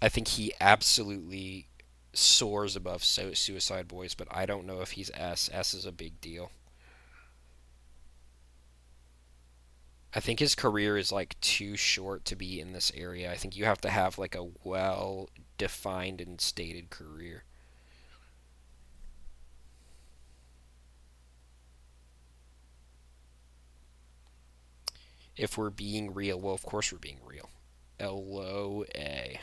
I think he absolutely soars above Suicide Boys, but I don't know if he's S. S is a big deal. I think his career is like too short to be in this area. I think you have to have like a well defined and stated career. If we're being real, well, of course we're being real. LOA.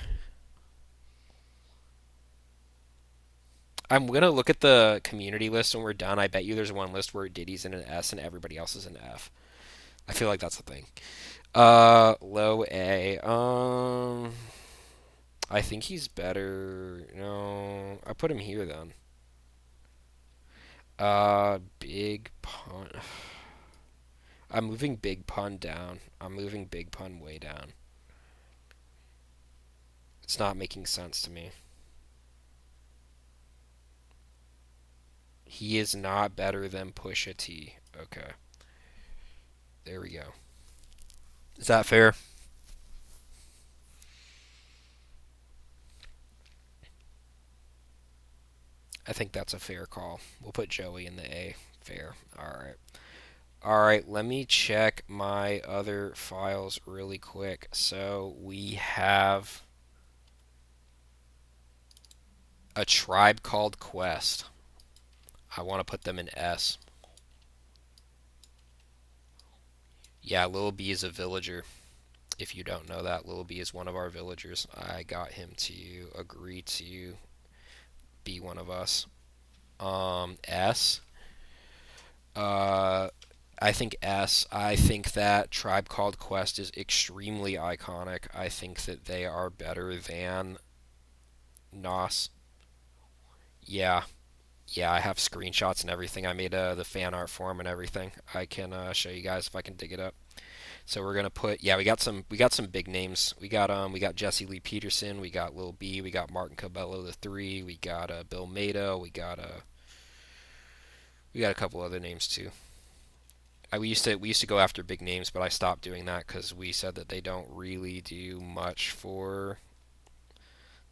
I'm gonna look at the community list when we're done. I bet you there's one list where Diddy's in an S and everybody else is an F. I feel like that's a thing. Low A. I think he's better. No, I put him here then. Big Pun. I'm moving Big Pun down. I'm moving Big Pun way down. It's not making sense to me. He is not better than Pusha T. Okay, there we go. Is that fair? I think that's a fair call. We'll put Joey in the A. Fair. All right. All right, let me check my other files really quick. So we have a tribe called Quest. I want to put them in S. Yeah, Lil B is a villager. If you don't know that, Lil B is one of our villagers. I got him to agree to be one of us. S. Uh, I think S. I think that Tribe Called Quest is extremely iconic. I think that they are better than Nos. Yeah, yeah. I have screenshots and everything. I made the fan art for him and everything. I can show you guys if I can dig it up. So we're gonna put we got some big names. We got Jesse Lee Peterson, we got Lil B, we got Martin Cabello the three, we got Bill Mato, we got a couple other names too. We used to go after big names, but I stopped doing that because we said that they don't really do much for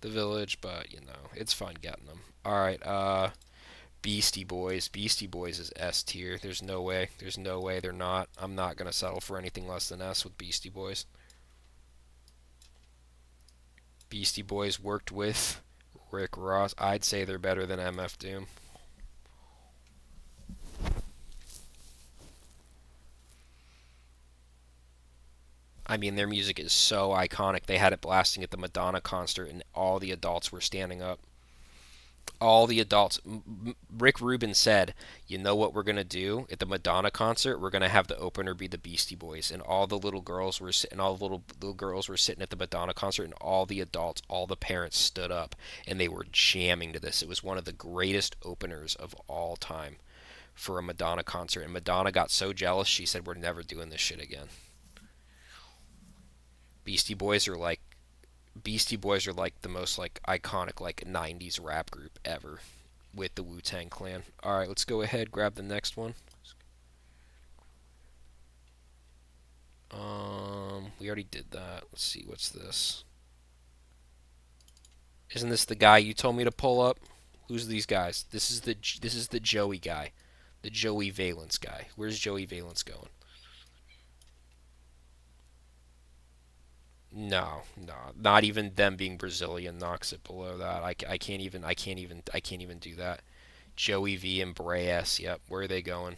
the village. But it's fun getting them. All right, Beastie Boys. Beastie Boys is S tier. There's no way. There's no way they're not. I'm not gonna settle for anything less than S with Beastie Boys. Beastie Boys worked with Rick Ross. I'd say they're better than MF Doom. I mean, their music is so iconic. They had it blasting at the Madonna concert, and all the adults were standing up. All the adults. Rick Rubin said, "You know what we're gonna do at the Madonna concert? We're gonna have the opener be the Beastie Boys." And all the little girls were sitting. All the little girls were sitting at the Madonna concert, and all the adults, all the parents stood up, and they were jamming to this. It was one of the greatest openers of all time for a Madonna concert. And Madonna got so jealous, she said, "We're never doing this shit again." Beastie Boys are like Beastie Boys are like the most like iconic like 90s rap group ever with the Wu-Tang Clan. All right, let's go ahead grab the next one. We already did that. Let's see what's this. Isn't this the guy you told me to pull up? Who's these guys? This is the Joey guy. The Joey Valence guy. Where's Joey Valence going? No, no, not even them being Brazilian knocks it below that. I can't even do that. Joey V and Bray S. Yep, where are they going?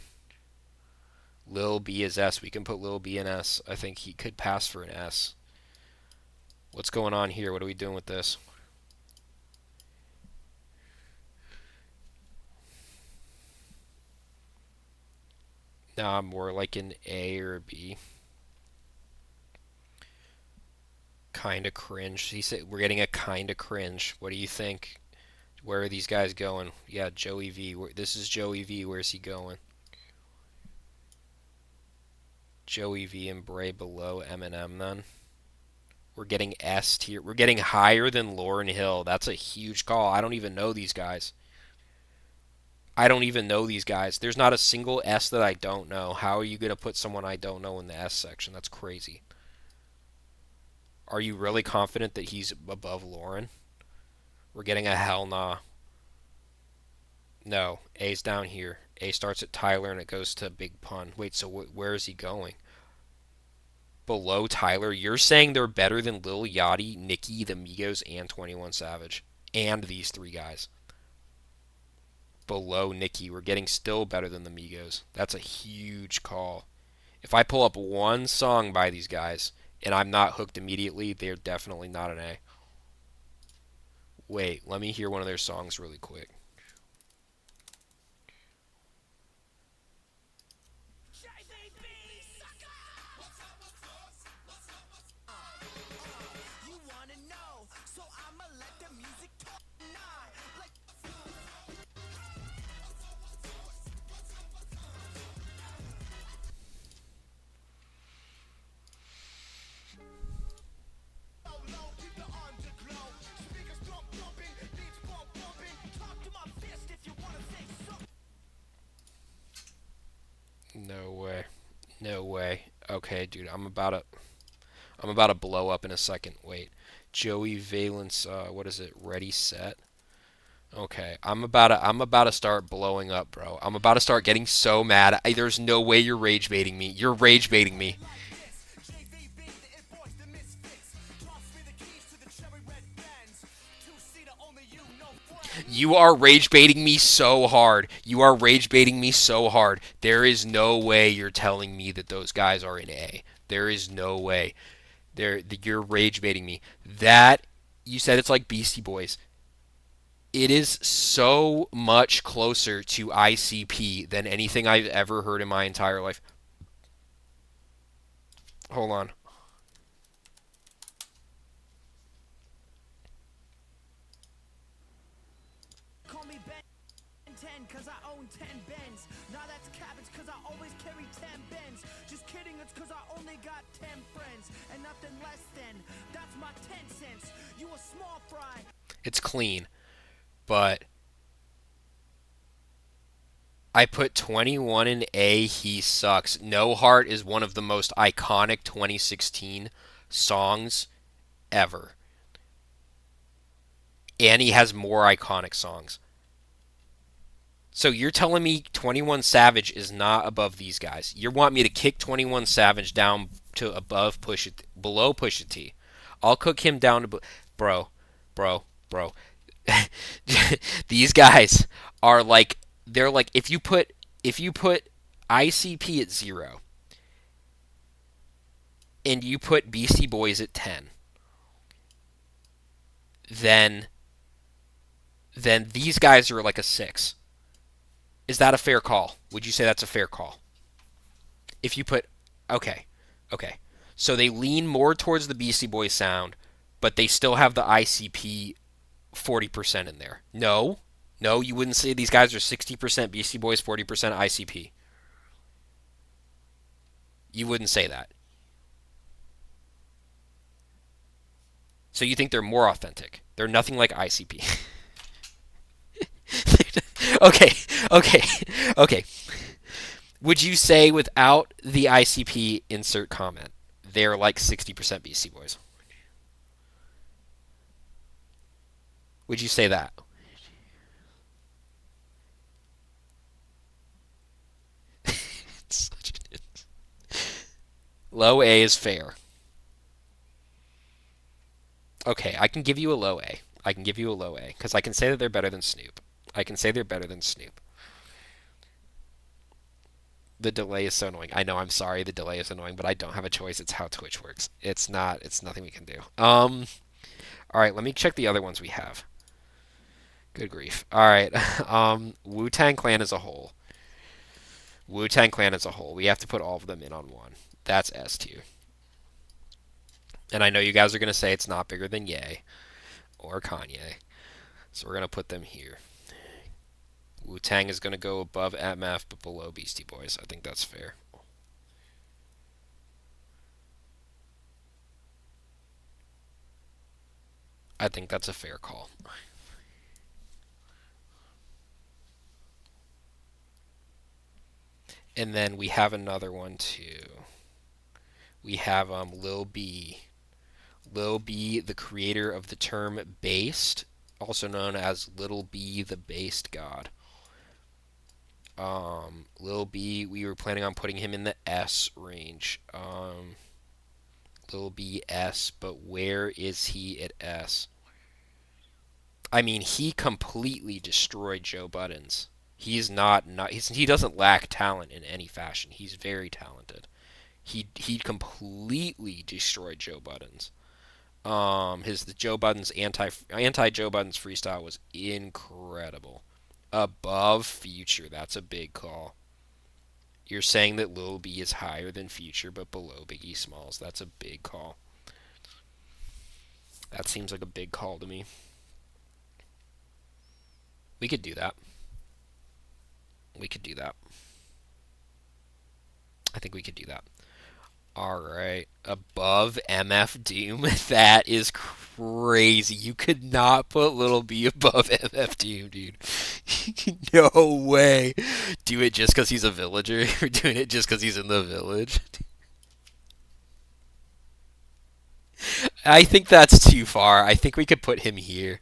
Lil B is S. We can put Lil B in S. I think he could pass for an S. What's going on here? What are we doing with this? Nah, more like an A or a B. Kinda cringe. He said we're getting a kinda cringe. What do you think? Where are these guys going? Yeah, Joey V. This is Joey V. Where's he going? Joey V and Bray below Eminem then. We're getting S tier. We're getting higher than Lauryn Hill. That's a huge call. I don't even know these guys. I don't even know these guys. There's not a single S that I don't know. How are you going to put someone I don't know in the S section? That's crazy. Are you really confident that he's above Lauren? We're getting a hell nah. No, A's down here. A starts at Tyler and it goes to Big Pun. Wait, so where is he going? Below Tyler? You're saying they're better than Lil Yachty, Nicki, the Migos, and 21 Savage? And these three guys. Below Nicki. We're getting still better than the Migos. That's a huge call. If I pull up one song by these guys and I'm not hooked immediately, they're definitely not an A. Wait, let me hear one of their songs really quick. No way. No way. Okay, dude, I'm about to blow up in a second. Wait. Joey Valence, what is it? Ready, set. Okay, I'm about to start blowing up, bro. I'm about to start getting so mad. There's no way you're rage baiting me. You're rage baiting me. You are rage baiting me so hard. You are rage baiting me so hard. There is no way you're telling me that those guys are in A. There is no way. You're rage baiting me. That you said it's like Beastie Boys. It is so much closer to ICP than anything I've ever heard in my entire life. Hold on.
Call me Ben 10 cause I own 10 Benz. Now that's cabbage cause I always carry 10 Benz. Just kidding, it's cause I only got 10 friends and nothing less than. That's my 10 cents. You a small fry.
It's clean, but I put 21 in A. He sucks. No Heart is one of the most iconic 2016 songs ever. And he has more iconic songs. So you're telling me 21 Savage is not above these guys? You want me to kick 21 Savage down to above below Pusha T? I'll cook him down to bro, bro. These guys are like they're like if you put ICP at 0 and you put Beastie Boys at 10, then these guys are like a 6. Is that a fair call? Would you say that's a fair call? If you put okay, okay. So they lean more towards the Beastie Boys sound, but they still have the ICP 40% in there. No. No, you wouldn't say these guys are 60% Beastie Boys, 40% ICP. You wouldn't say that. So you think they're more authentic. They're nothing like ICP. Okay, okay, okay. Would you say without the ICP insert comment, they're like 60% Beastie Boys? Would you say that? Low A is fair. Okay, I can give you a low A. I can give you a low A because I can say that they're better than Snoop. I can say they're better than Snoop. The delay is so annoying. I know, I'm sorry the delay is annoying, but I don't have a choice. It's how Twitch works. It's nothing we can do. All right, let me check the other ones we have. Good grief. All right. Wu-Tang Clan as a whole. Wu-Tang Clan as a whole. We have to put all of them in on one. That's S tier. And I know you guys are going to say it's not bigger than Ye or Kanye. So we're going to put them here. Wu-Tang is going to go above MF but below Beastie Boys. I think that's fair. I think that's a fair call. And then we have another one too. We have Lil B. Lil B, the creator of the term based, also known as Little B, the based god. Lil B, we were planning on putting him in the S range. Lil B S, but where is he at S? I mean, he completely destroyed Joe Buttons. He doesn't lack talent in any fashion. He's very talented. He completely destroyed Joe Buttons. The Joe Buttons anti Joe Buttons freestyle was incredible. Above Future, that's a big call. You're saying that Lil B is higher than Future but below Biggie Smalls. That's a big call. That seems like a big call to me. We could do that. We could do that. I think we could do that. All right. Above MF Doom. That is crazy. You could not put Little B above MF Doom, dude. No way. Do it just because he's a villager? You're doing it just because he's in the village? I think that's too far. I think we could put him here.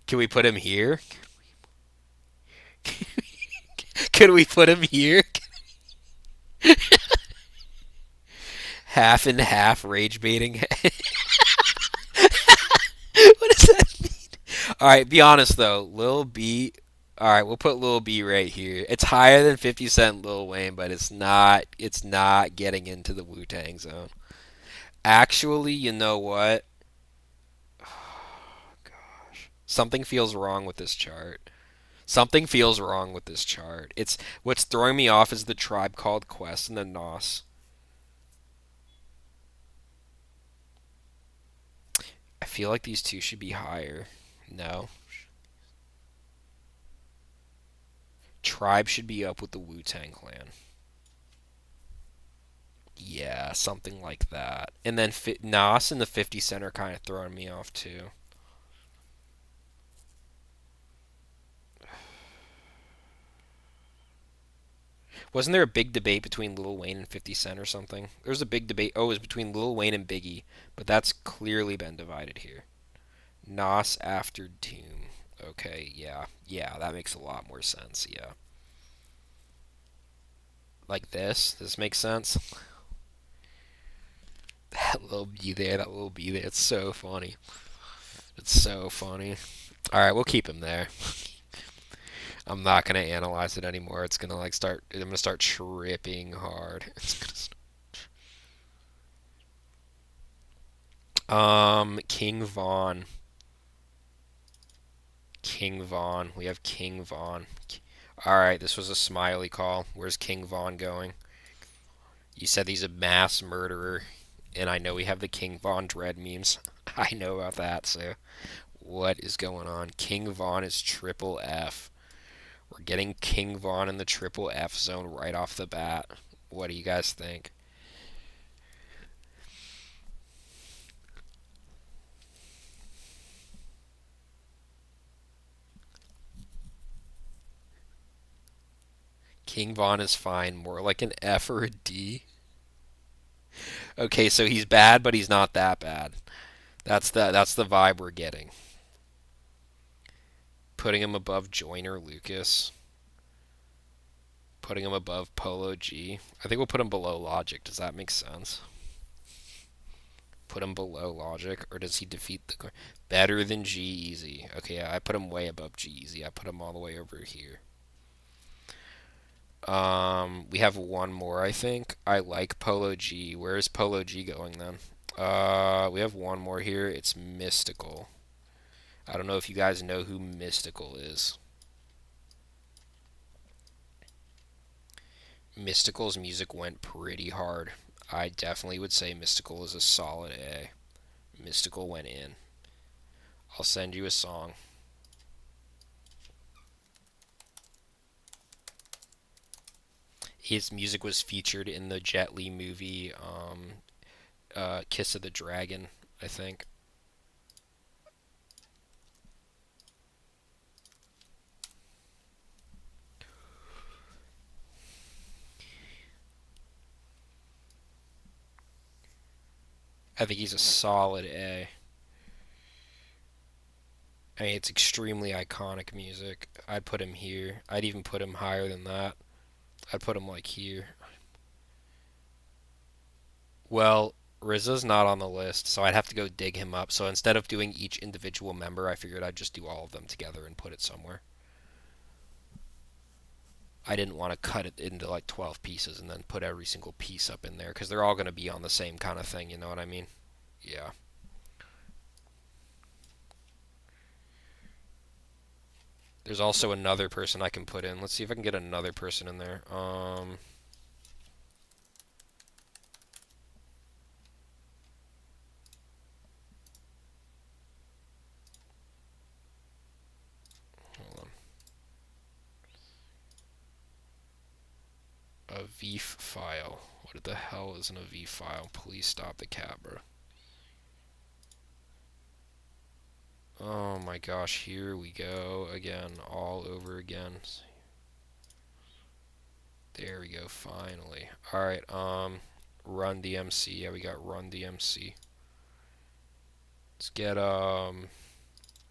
Can we put him here? Could we put him here? Half and half rage baiting. What does that mean? All right, be honest though. Lil B. All right, we'll put Lil B right here. It's higher than 50 Cent, Lil Wayne, but it's not. It's not getting into the Wu Tang zone. Actually, you know what? Gosh. Something feels wrong with this chart. Something feels wrong with this chart. It's what's throwing me off is the Tribe Called Quest and the Nos. I feel like these two should be higher. No. Tribe should be up with the Wu-Tang Clan. Yeah, something like that. And then Nas and the 50 Cent are kind of throwing me off too. Wasn't there a big debate between Lil Wayne and 50 Cent or something? There was a big debate. Oh, it was between Lil Wayne and Biggie, but that's clearly been divided here. Nas after Doom. Okay, yeah. Yeah, that makes a lot more sense. Yeah. Like this? This makes sense? That little B there, that little B there. It's so funny. It's so funny. Alright, we'll keep him there. I'm not gonna analyze it anymore. It's gonna like start. I'm gonna start tripping hard. King Von. King Von. We have King Von. All right, this was a smiley call. Where's King Von going? You said he's a mass murderer, and I know we have the King Von Dread memes. I know about that. So, what is going on? King Von is triple F. We're getting King Von in the triple F zone right off the bat. What do you guys think? King Von is fine. More like an F or a D. Okay, so he's bad, but he's not that bad. That's the vibe we're getting. Putting him above Joyner Lucas. Putting him above Polo G. I think we'll put him below Logic. Does that make sense? Put him below Logic, or does he defeat the better than G-Eazy? Okay, I put him way above G-Eazy. I put him all the way over here. We have one more, I think. I like Polo G. Where is Polo G going then? We have one more here. It's Mystical. I don't know if you guys know who Mystical is. Mystical's music went pretty hard. I definitely would say Mystical is a solid A. Mystical went in. I'll send you a song. His music was featured in the Jet Li movie, Kiss of the Dragon, I think. I think he's a solid A. I mean, it's extremely iconic music. I'd put him here. I'd even put him higher than that. I'd put him like here. Well, RZA's not on the list, so I'd have to go dig him up. So instead of doing each individual member, I figured I'd just do all of them together and put it somewhere. I didn't want to cut it into like 12 pieces and then put every single piece up in there because they're all going to be on the same kind of thing, you know what I mean? Yeah. There's also another person I can put in. Let's see if I can get another person in there. Hold on. A VEEF file. What the hell is an a VEEF file? Please stop the cat, bro. Oh my gosh, here we go again, all over again. There we go, finally. Alright, Run DMC. Yeah, we got Run DMC. Let's get, Earl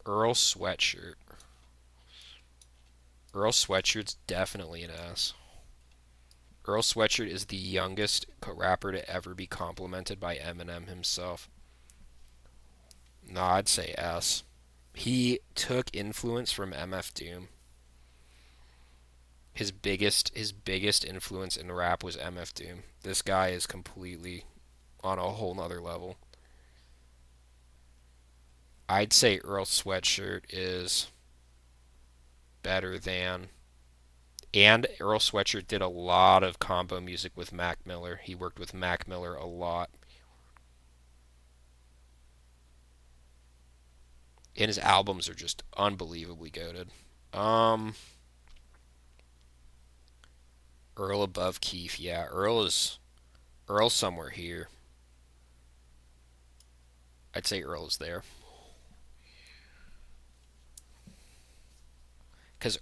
Sweatshirt. Earl Sweatshirt's definitely an S. Earl Sweatshirt is the youngest rapper to ever be complimented by Eminem himself. No, I'd say S. He took influence from MF Doom. His biggest influence in rap was MF Doom. This guy is completely on a whole nother level. I'd say Earl Sweatshirt is better than. And Earl Sweatshirt did a lot of combo music with Mac Miller. He worked with Mac Miller a lot. And his albums are just unbelievably goated. Um, Earl above Keith. Yeah, Earl's somewhere here. I'd say Earl is there. Because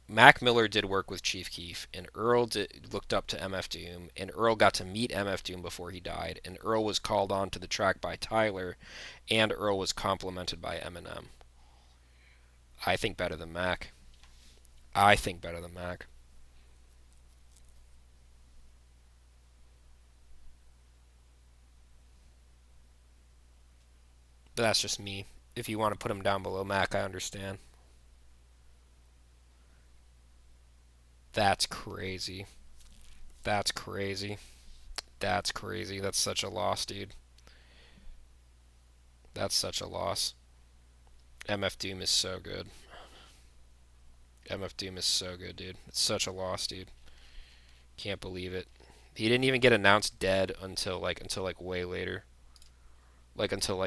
Mac Miller did work with Chief Keef, and looked up to MF Doom, and Earl got to meet MF Doom before he died, and Earl was called on to the track by Tyler, and Earl was complimented by Eminem. I think better than Mac. I think better than Mac. But that's just me. If you want to put him down below Mac, I understand. That's crazy. That's crazy. That's crazy. That's such a loss, dude. That's such a loss. MF Doom is so good. MF Doom is so good, dude. It's such a loss, dude. Can't believe it. He didn't even get announced dead until way later. Until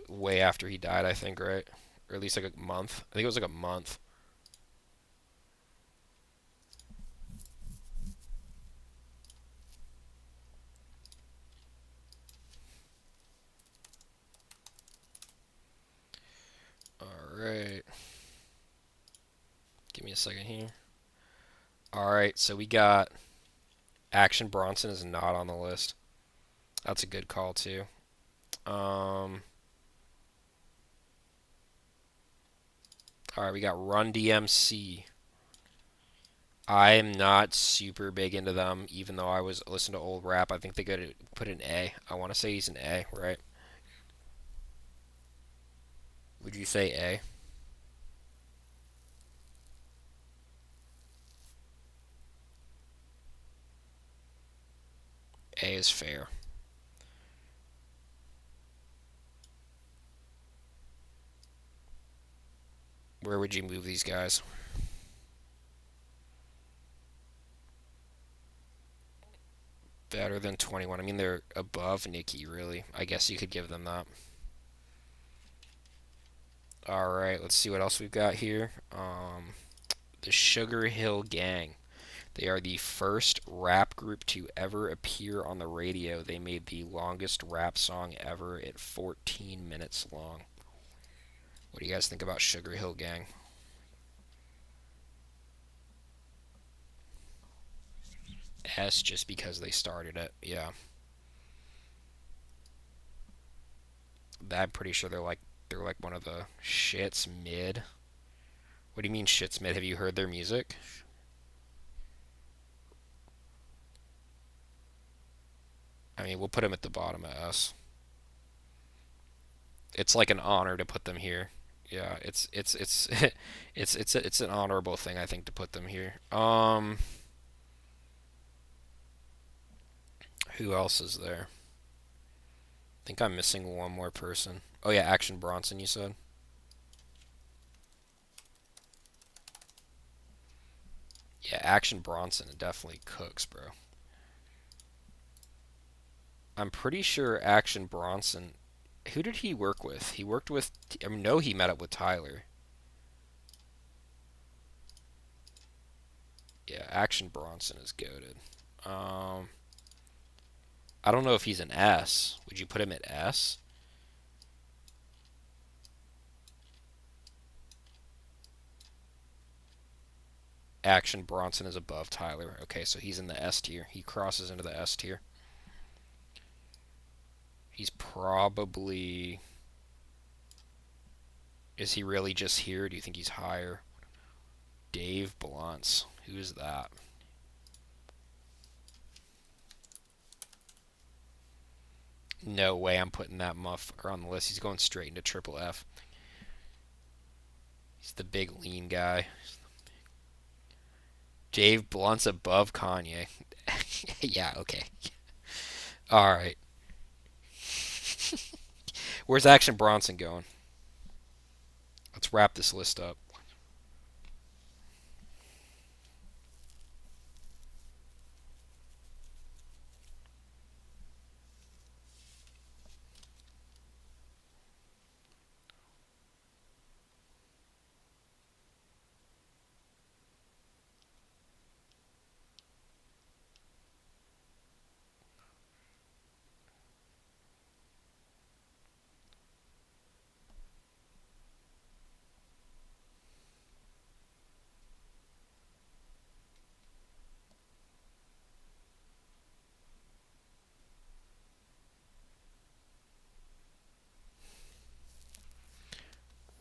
way after he died, I think, right? Or at least like a month. I think it was like a month. Alright. Give me a second here. Alright, so we got Action Bronson is not on the list. That's a good call too. Um Alright, we got Run DMC. I am not super big into them, even though I was listening to old rap. I think they could put an A. I want to say he's an A, right? Would you say A? A is fair. Where would you move these guys? Better than 21. I mean, they're above Nicki, really. I guess you could give them that. All right, let's see what else we've got here. The Sugar Hill Gang. They are the first rap group to ever appear on the radio. They made the longest rap song ever at 14 minutes long. What do you guys think about Sugar Hill Gang? S just because they started it. Yeah. I'm pretty sure they're like one of the shits mid. What do you mean shits mid? Have you heard their music? I mean, we'll put them at the bottom of S. It's like an honor to put them here. Yeah, it's it's an honorable thing I think to put them here. Who else is there? I think I'm missing one more person. Oh yeah, Action Bronson, you said. Yeah, Action Bronson definitely cooks, bro. I'm pretty sure Action Bronson. Who did he work with? He worked with. I know he met up with Tyler. Yeah, Action Bronson is goaded. Um, I don't know if he's an S. Would you put him at S? Action Bronson is above Tyler. Okay, so he's in the S tier. He crosses into the S tier. He's probably. Is he really just here? Do you think he's higher? Dave Blunts. Who's that? No way I'm putting that motherfucker on the list. He's going straight into triple F. He's the big lean guy. Dave Blunt's above Kanye. Yeah, okay. All right. Where's Action Bronson going? Let's wrap this list up.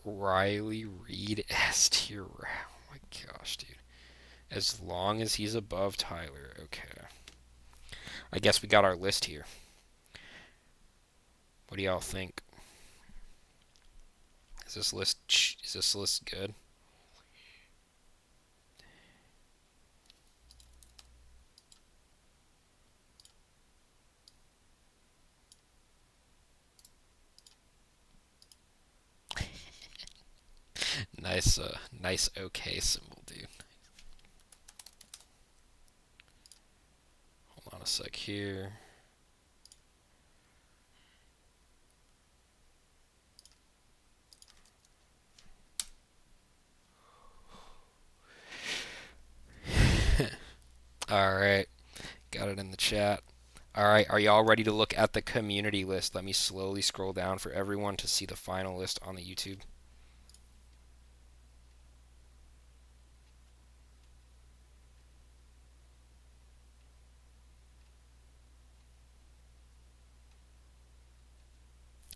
Riley Reed S tier. Oh my gosh, dude. As long as he's above Tyler, okay. I guess we got our list here. What do y'all think? Is this list good? Nice okay symbol, dude. Hold on a sec here. All right, got it in the chat. All right, are y'all ready to look at the community list? Let me slowly scroll down for everyone to see the final list on the YouTube.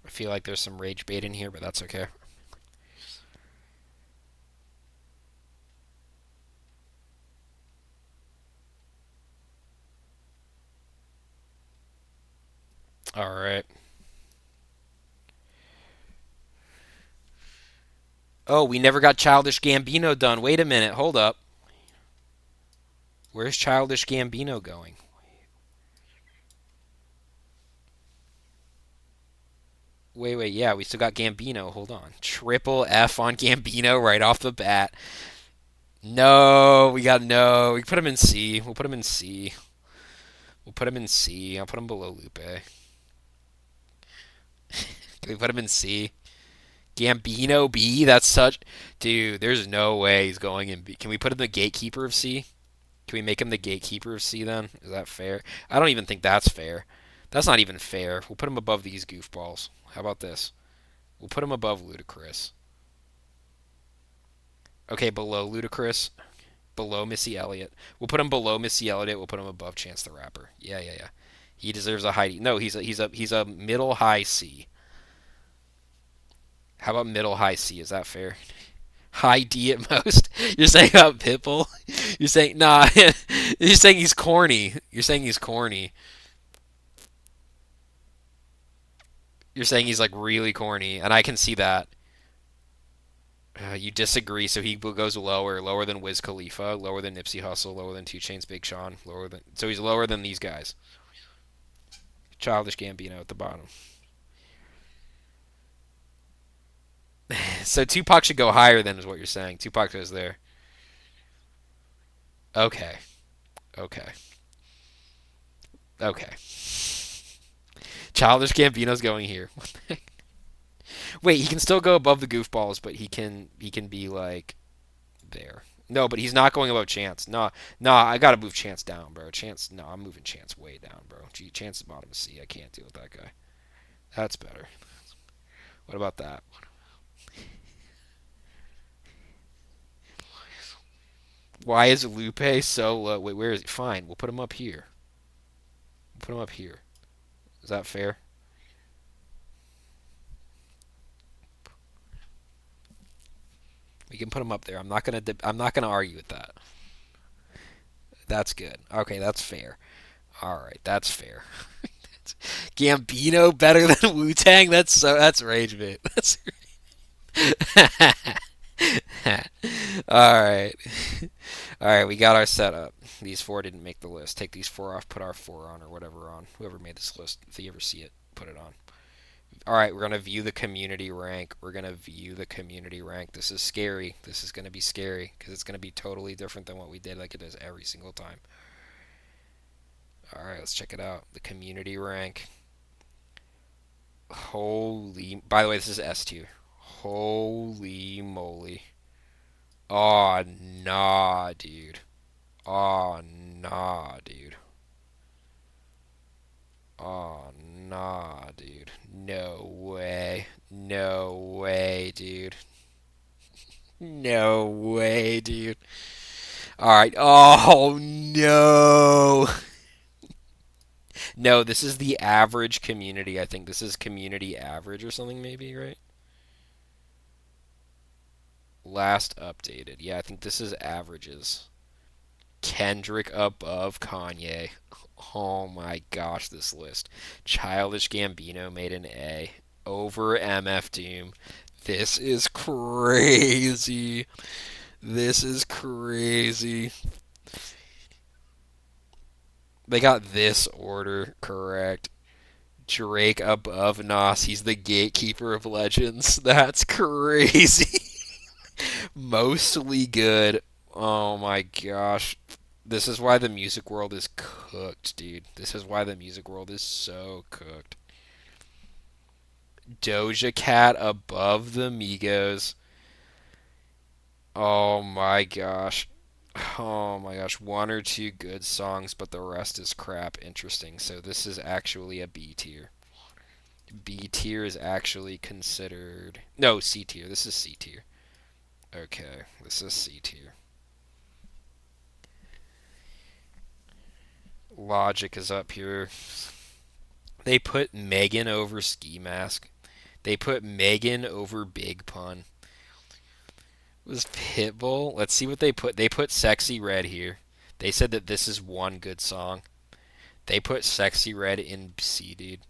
I feel like there's some rage bait in here, but that's okay. All right. Oh, we never got Childish Gambino done. Wait a minute. Hold up. Where's Childish Gambino going? Wait. Yeah, we still got Gambino. Hold on. Triple F on Gambino right off the bat. No, we got no. We put him in C. We'll put him in C. We'll put him in C. I'll put him below Lupe. Can we put him in C? Gambino B? That's such. Dude, there's no way he's going in B. Can we put him the gatekeeper of C? Can we make him the gatekeeper of C then? Is that fair? I don't even think that's fair. That's not even fair. We'll put him above these goofballs. How about this? We'll put him above Ludacris. Okay, below Ludacris. Below Missy Elliott. We'll put him below Missy Elliott. We'll put him above Chance the Rapper. Yeah. He deserves a high. No, he's a middle high C. How about middle high C? Is that fair? High D at most. You're saying about Pitbull? You're saying nah. You're saying he's corny. You're saying he's corny. You're saying he's like really corny, and I can see that. You disagree, so he goes lower than Wiz Khalifa, lower than Nipsey Hussle, lower than 2 Chainz, Big Sean, so he's lower than these guys. Childish Gambino at the bottom. So Tupac should go higher than is what you're saying. Tupac goes there. Okay. Okay. Okay. Childish Gambino's going here. Wait, he can still go above the goofballs, but he can be like there. No, but he's not going above Chance. No, I gotta move Chance down, bro. Chance, no, I'm moving Chance way down, bro. Gee, Chance is bottom of C. I can't deal with that guy. That's better. What about that? Why is Lupe so low? Wait, where is he? Fine, we'll put him up here. We'll put him up here. Is that fair? We can put him up there. I'm not gonna argue with that. That's good. Okay, that's fair. All right, that's fair. Gambino better than Wu Tang? That's rage, mate. That's all right. All right, we got our setup. These 4 didn't make the list. Take these 4 off, put our 4 on, or whatever on. Whoever made this list, if you ever see it, put it on. All right, we're gonna view the community rank. We're gonna view the community rank. This is scary. This is gonna be scary because it's gonna be totally different than what we did, like it is every single time. All right, let's check it out. The community rank. Holy. By the way, this is S tier. Holy moly. Oh nah, dude. Oh nah, dude. Oh nah, dude. No way. No way, dude. No way, dude. Alright. Oh, no. No, this is the average community. I think this is community average or something, maybe, right? Last updated. Yeah, I think this is averages. Kendrick above Kanye. Oh my gosh, this list. Childish Gambino made an A. Over MF Doom. This is crazy. This is crazy. They got this order correct. Drake above Nas. He's the gatekeeper of legends. That's crazy. Mostly good. Oh my gosh. This is why the music world is cooked, dude. This is why the music world is so cooked. Doja Cat above the Migos. Oh my gosh. Oh my gosh. One or two good songs, but the rest is crap. Interesting. So this is actually a B tier. B tier is actually considered. No, C tier. This is C tier. Okay, this is C tier. Logic is up here. They put Megan over Ski Mask. They put Megan over Big Pun. Was Pitbull? Let's see what they put. They put Sexy Red here. They said that this is one good song. They put Sexy Red in C, dude.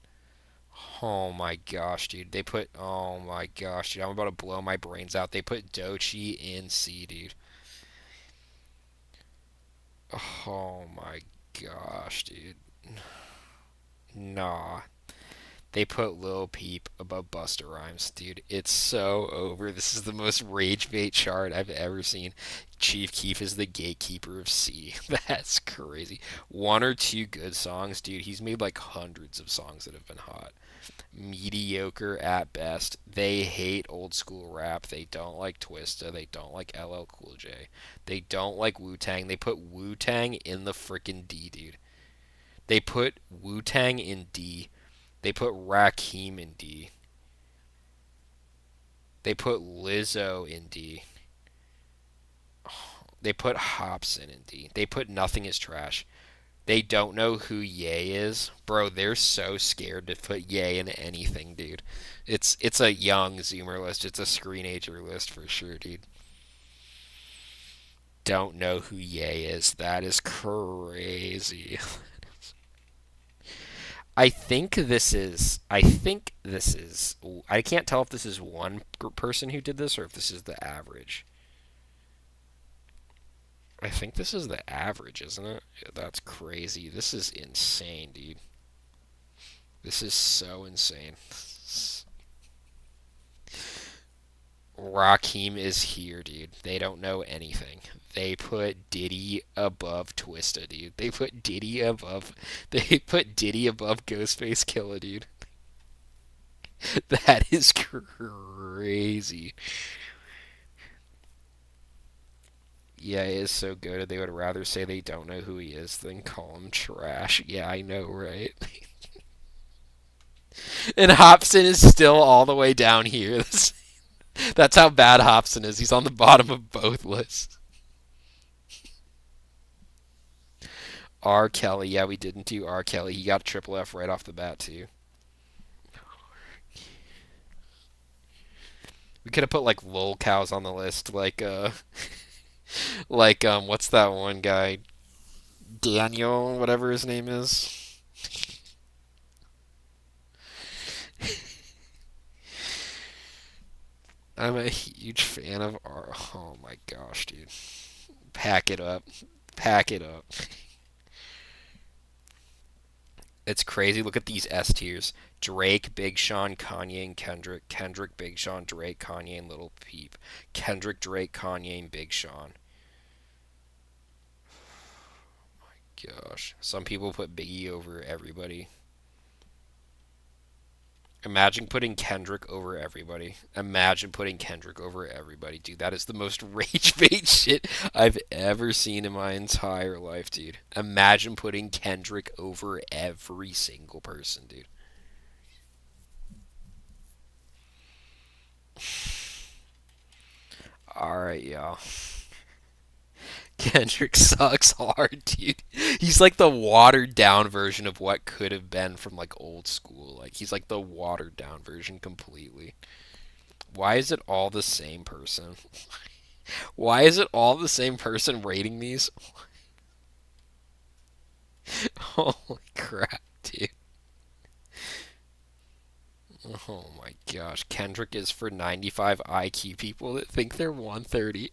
Oh my gosh, dude. They put. Oh my gosh, dude. I'm about to blow my brains out. They put Doechii in C, dude. Oh my gosh, dude. Nah. They put Lil Peep above Busta Rhymes, dude. It's so over. This is the most rage bait chart I've ever seen. Chief Keef is the gatekeeper of C. That's crazy. One or two good songs, dude. He's made like hundreds of songs that have been hot. Mediocre at best. They hate old school rap. They don't like Twista. They don't like LL Cool J. They don't like Wu Tang. They put Wu Tang in the freaking D, dude. They put Wu Tang in D. They put Rakim in D. They put Lizzo in D. They put Hobson in D. They put Nothing is Trash. They don't know who Ye is. Bro, they're so scared to put Ye in anything, dude. It's a young Zoomer list. It's a screenager list for sure, dude. Don't know who Ye is. That is crazy. I can't tell if this is one person who did this or if this is the average. I think this is the average, isn't it? Yeah, that's crazy. This is insane, dude. This is so insane. Rakim is here, dude. They don't know anything. They put Diddy above Twista, dude. They put Diddy above Ghostface Killah, dude. That is crazy. Yeah, he is so good. They would rather say they don't know who he is than call him trash. Yeah, I know, right? And Hobson is still all the way down here. That's how bad Hobson is. He's on the bottom of both lists. R. Kelly. Yeah, we didn't do R. Kelly. He got a triple F right off the bat, too. We could have put like lol cows on the list, what's that one guy? Daniel, whatever his name is. I'm a huge fan of R. Oh my gosh, dude. Pack it up. Pack it up. It's crazy. Look at these S tiers: Drake, Big Sean, Kanye, and Kendrick. Kendrick, Big Sean, Drake, Kanye, and Little Peep. Kendrick, Drake, Kanye, and Big Sean. Gosh, some people put Biggie over everybody. Imagine putting Kendrick over everybody. Imagine putting Kendrick over everybody, dude. That is the most rage bait shit I've ever seen in my entire life, dude. Imagine putting Kendrick over every single person, dude. Alright, y'all. Kendrick sucks hard, dude. He's like the watered down version of what could have been from like old school. Like he's like the watered down version completely. Why is it all the same person? Why is it all the same person rating these? Holy crap, dude. Oh my gosh. Kendrick is for 95 IQ people that think they're 130.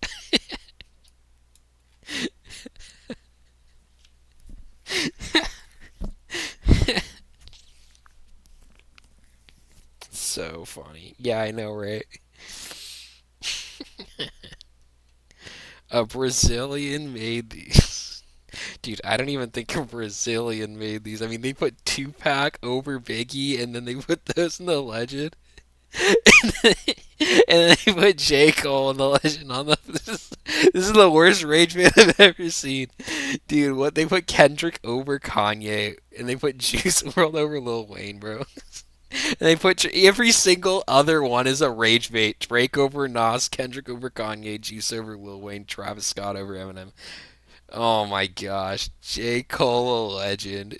So funny. Yeah, I know, right? A Brazilian made these. Dude, I don't even think a Brazilian made these. I mean, they put Tupac over Biggie, and then they put those in the legend. And then they put J. Cole in the legend on the. This is the worst rage bait I've ever seen. Dude, what? They put Kendrick over Kanye, and they put Juice WRLD over Lil Wayne, bro. And they put every single other one is a rage bait. Drake over Nas, Kendrick over Kanye, Juice over Lil Wayne, Travis Scott over Eminem. Oh my gosh, J. Cole, a legend.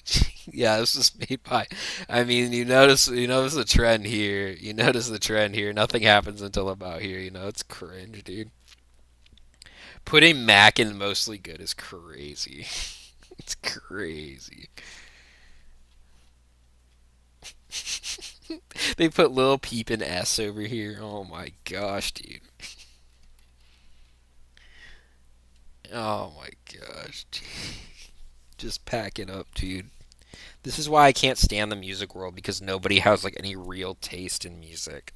Yeah, this was made by. I mean, you notice the trend here. You notice the trend here. Nothing happens until about here. It's cringe, dude. Putting Mac in mostly good is crazy. It's crazy. They put Lil Peep in S over here. Oh my gosh, dude. Oh my gosh. Just pack it up, dude. This is why I can't stand the music world because nobody has like any real taste in music.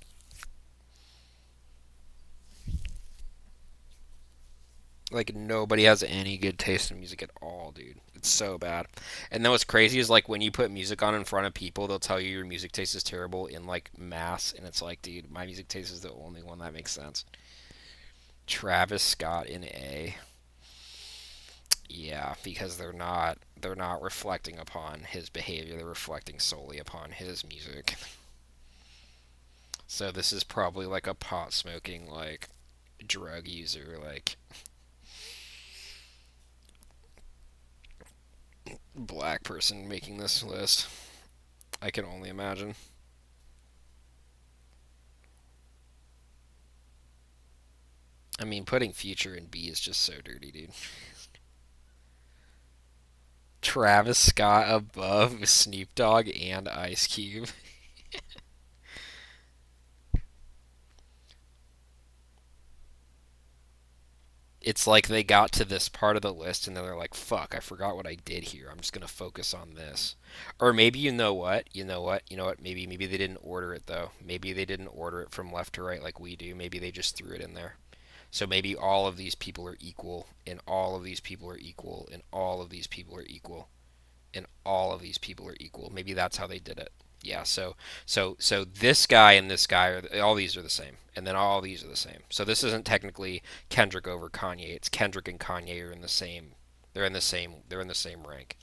Like nobody has any good taste in music at all, dude. It's so bad. And then what's crazy is like when you put music on in front of people, they'll tell you your music taste is terrible in like mass, and it's like, dude, my music taste is the only one that makes sense. Travis Scott in A. Yeah, because they're not reflecting upon his behavior. They're reflecting solely upon his music. So this is probably like a pot smoking like drug user like black person making this list. I can only imagine. I mean, putting Future in B is just so dirty, dude. Travis Scott above Snoop Dogg and Ice Cube. It's like they got to this part of the list and then they're like, fuck, I forgot what I did here. I'm just going to focus on this. Or maybe you know what? You know what? You know what? Maybe they didn't order it though. Maybe they didn't order it from left to right like we do. Maybe they just threw it in there. So maybe all of these people are equal, and all of these people are equal, and all of these people are equal, and all of these people are equal. Maybe that's how they did it. Yeah, so this guy and this guy all these are the same, and then all these are the same. So this isn't technically Kendrick over Kanye. It's Kendrick and Kanye are in the same. They're in the same rank.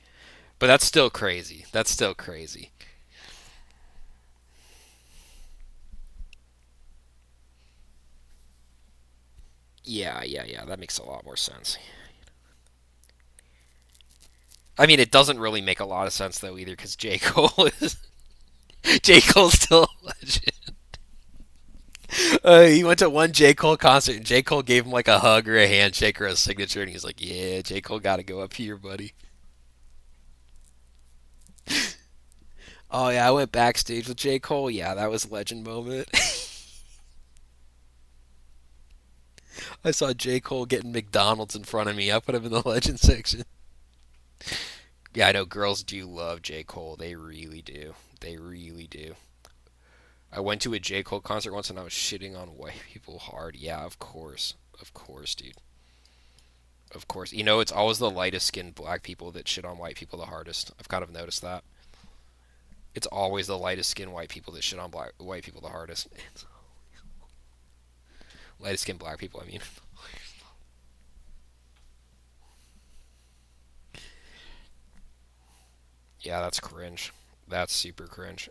But that's still crazy. That's still crazy. Yeah, yeah, yeah. That makes a lot more sense. I mean, it doesn't really make a lot of sense though either, because J Cole is J Cole's still a legend. He went to one J Cole concert, and J Cole gave him like a hug or a handshake or a signature, and he's like, "Yeah, J Cole got to go up here, buddy." Oh yeah, I went backstage with J Cole. Yeah, that was a legend moment. I saw J Cole getting McDonald's in front of me. I put him in the legend section. Yeah, I know girls do love J. Cole. They really do. They really do. I went to a J. Cole concert once and I was shitting on white people hard. Yeah, of course. Of course, dude. Of course. You know, it's always the lightest skinned black people that shit on white people the hardest. I've kind of noticed that. It's always the lightest skinned white people that shit on black white people the hardest. Lightest skinned black people, I mean. Yeah, that's cringe. That's super cringe.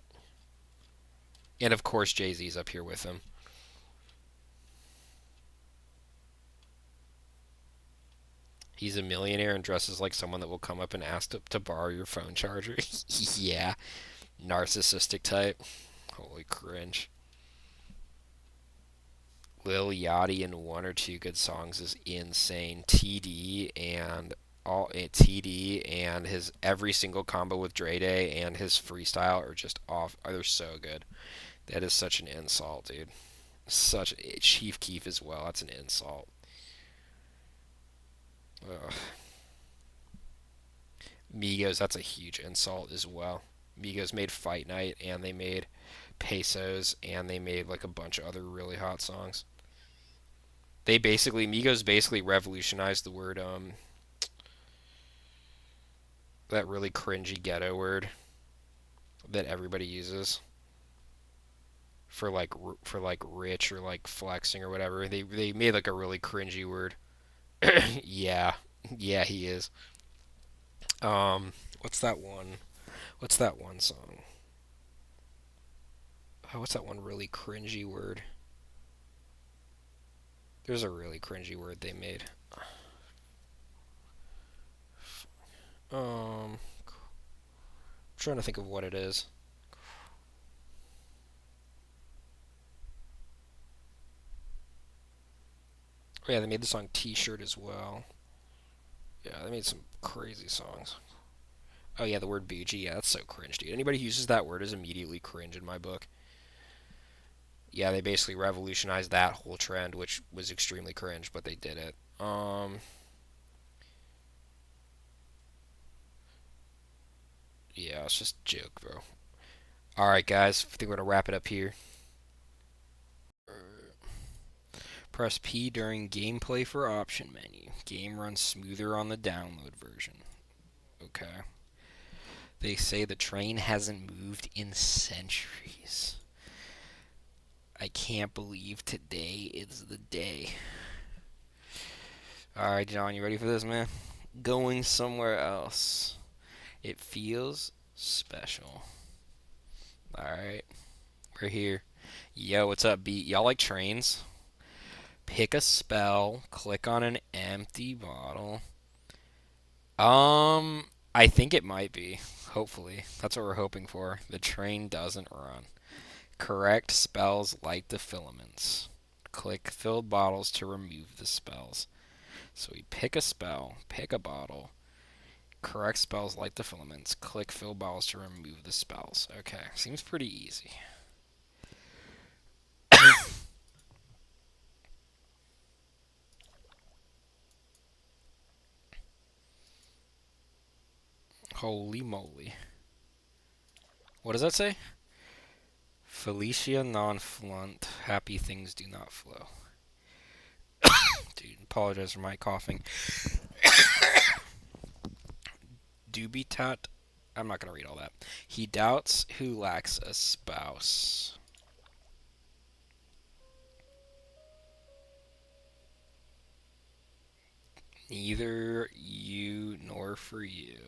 And of course, Jay Z's up here with him. He's a millionaire and dresses like someone that will come up and ask to borrow your phone charger. Yeah, narcissistic type. Holy cringe. Lil Yachty in one or two good songs is insane. TD and his every single combo with Dre Day and his freestyle are just off. They're so good. That is such an insult, dude. Such Chief Keef as well. That's an insult. Ugh. Migos, that's a huge insult as well. Migos made Fight Night and they made Pesos and they made like a bunch of other really hot songs. Migos basically revolutionized the word that really cringy ghetto word that everybody uses for like rich or like flexing or whatever. They made like a really cringy word. Yeah. Yeah, he is. What's that one? What's that one song? Oh, what's that one really cringy word? There's a really cringy word they made. I'm trying to think of what it is. Oh yeah, they made the song T-shirt as well. Yeah, they made some crazy songs. Oh yeah, the word bougie. Yeah, that's so cringe, dude. Anybody who uses that word is immediately cringe in my book. Yeah, they basically revolutionized that whole trend, which was extremely cringe, but they did it. Yeah, it's just a joke, bro. All right, guys. I think we're gonna wrap it up here. Press P during gameplay for option menu. Game runs smoother on the download version. Okay. They say the train hasn't moved in centuries. I can't believe today is the day. Alright, John, you ready for this, man? Going somewhere else. It feels special. Alright, we're here. Yo, what's up, beat? Y'all like trains? Pick a spell, click on an empty bottle. I think it might be. Hopefully. That's what we're hoping for. The train doesn't run. Correct spells light the filaments. Click filled bottles to remove the spells. So we pick a spell, pick a bottle. Correct spells light the filaments. Click filled bottles to remove the spells. Okay, seems pretty easy. Holy moly. What does that say? Felicia non flunt. Happy things do not flow. Dude, apologize for my coughing. Dubitat. I'm not going to read all that. He doubts who lacks a spouse. Neither you nor for you.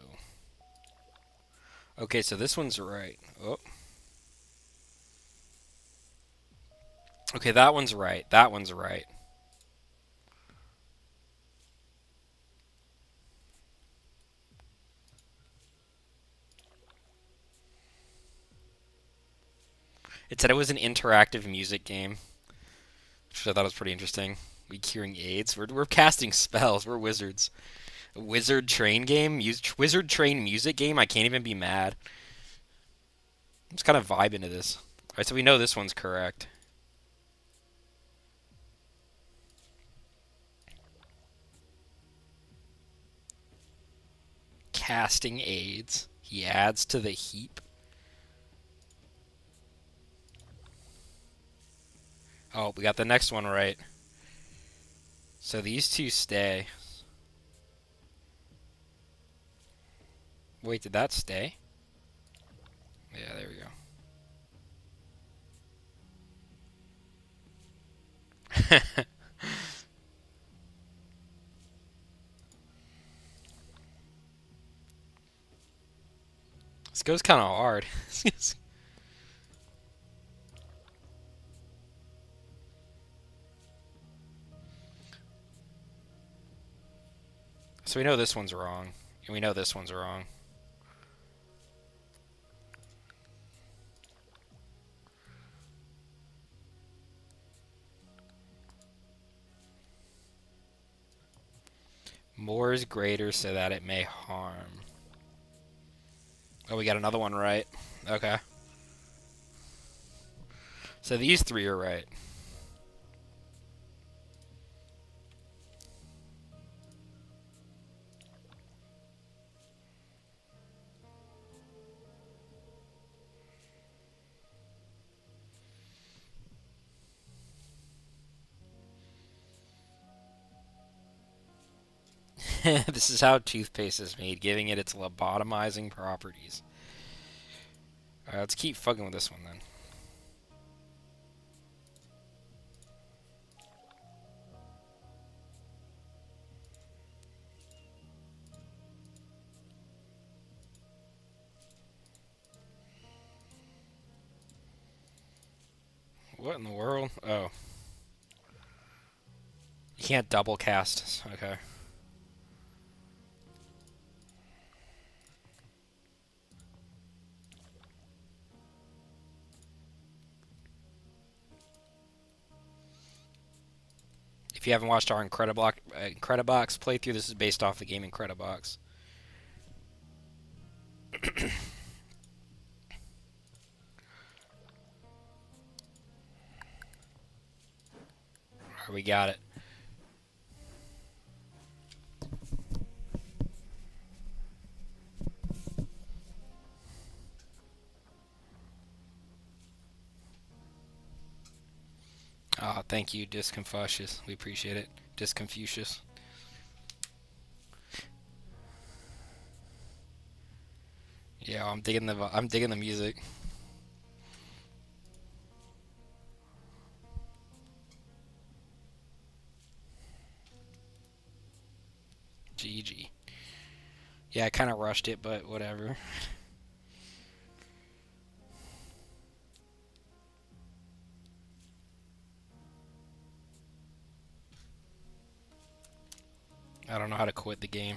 Okay, so this one's right. Oh. Okay, that one's right. That one's right. It said it was an interactive music game, which I thought was pretty interesting. We curing AIDS. We're casting spells. We're wizards. A wizard train game? Wizard train music game? I can't even be mad. I'm just kind of vibing to this. Alright, so we know this one's correct. casting aids. He adds to the heap. Oh, we got the next one right. So these two stay. Wait, did that stay? Yeah, there we go. This goes kind of hard. So we know this one's wrong. And we know this one's wrong. More is greater so that it may harm. Oh, we got another one right. Okay. So these three are right. This is how toothpaste is made, giving it its lobotomizing properties. Alright, let's keep fucking with this one then. What in the world? Oh. You can't double cast. Okay. If you haven't watched our Incredibox playthrough, this is based off the game Incredibox. Alright, we got it. Oh, thank you, Disconfucius. We appreciate it. Disconfucius. Yeah, I'm digging the music. GG. Yeah, I kind of rushed it, but whatever. I don't know how to quit the game.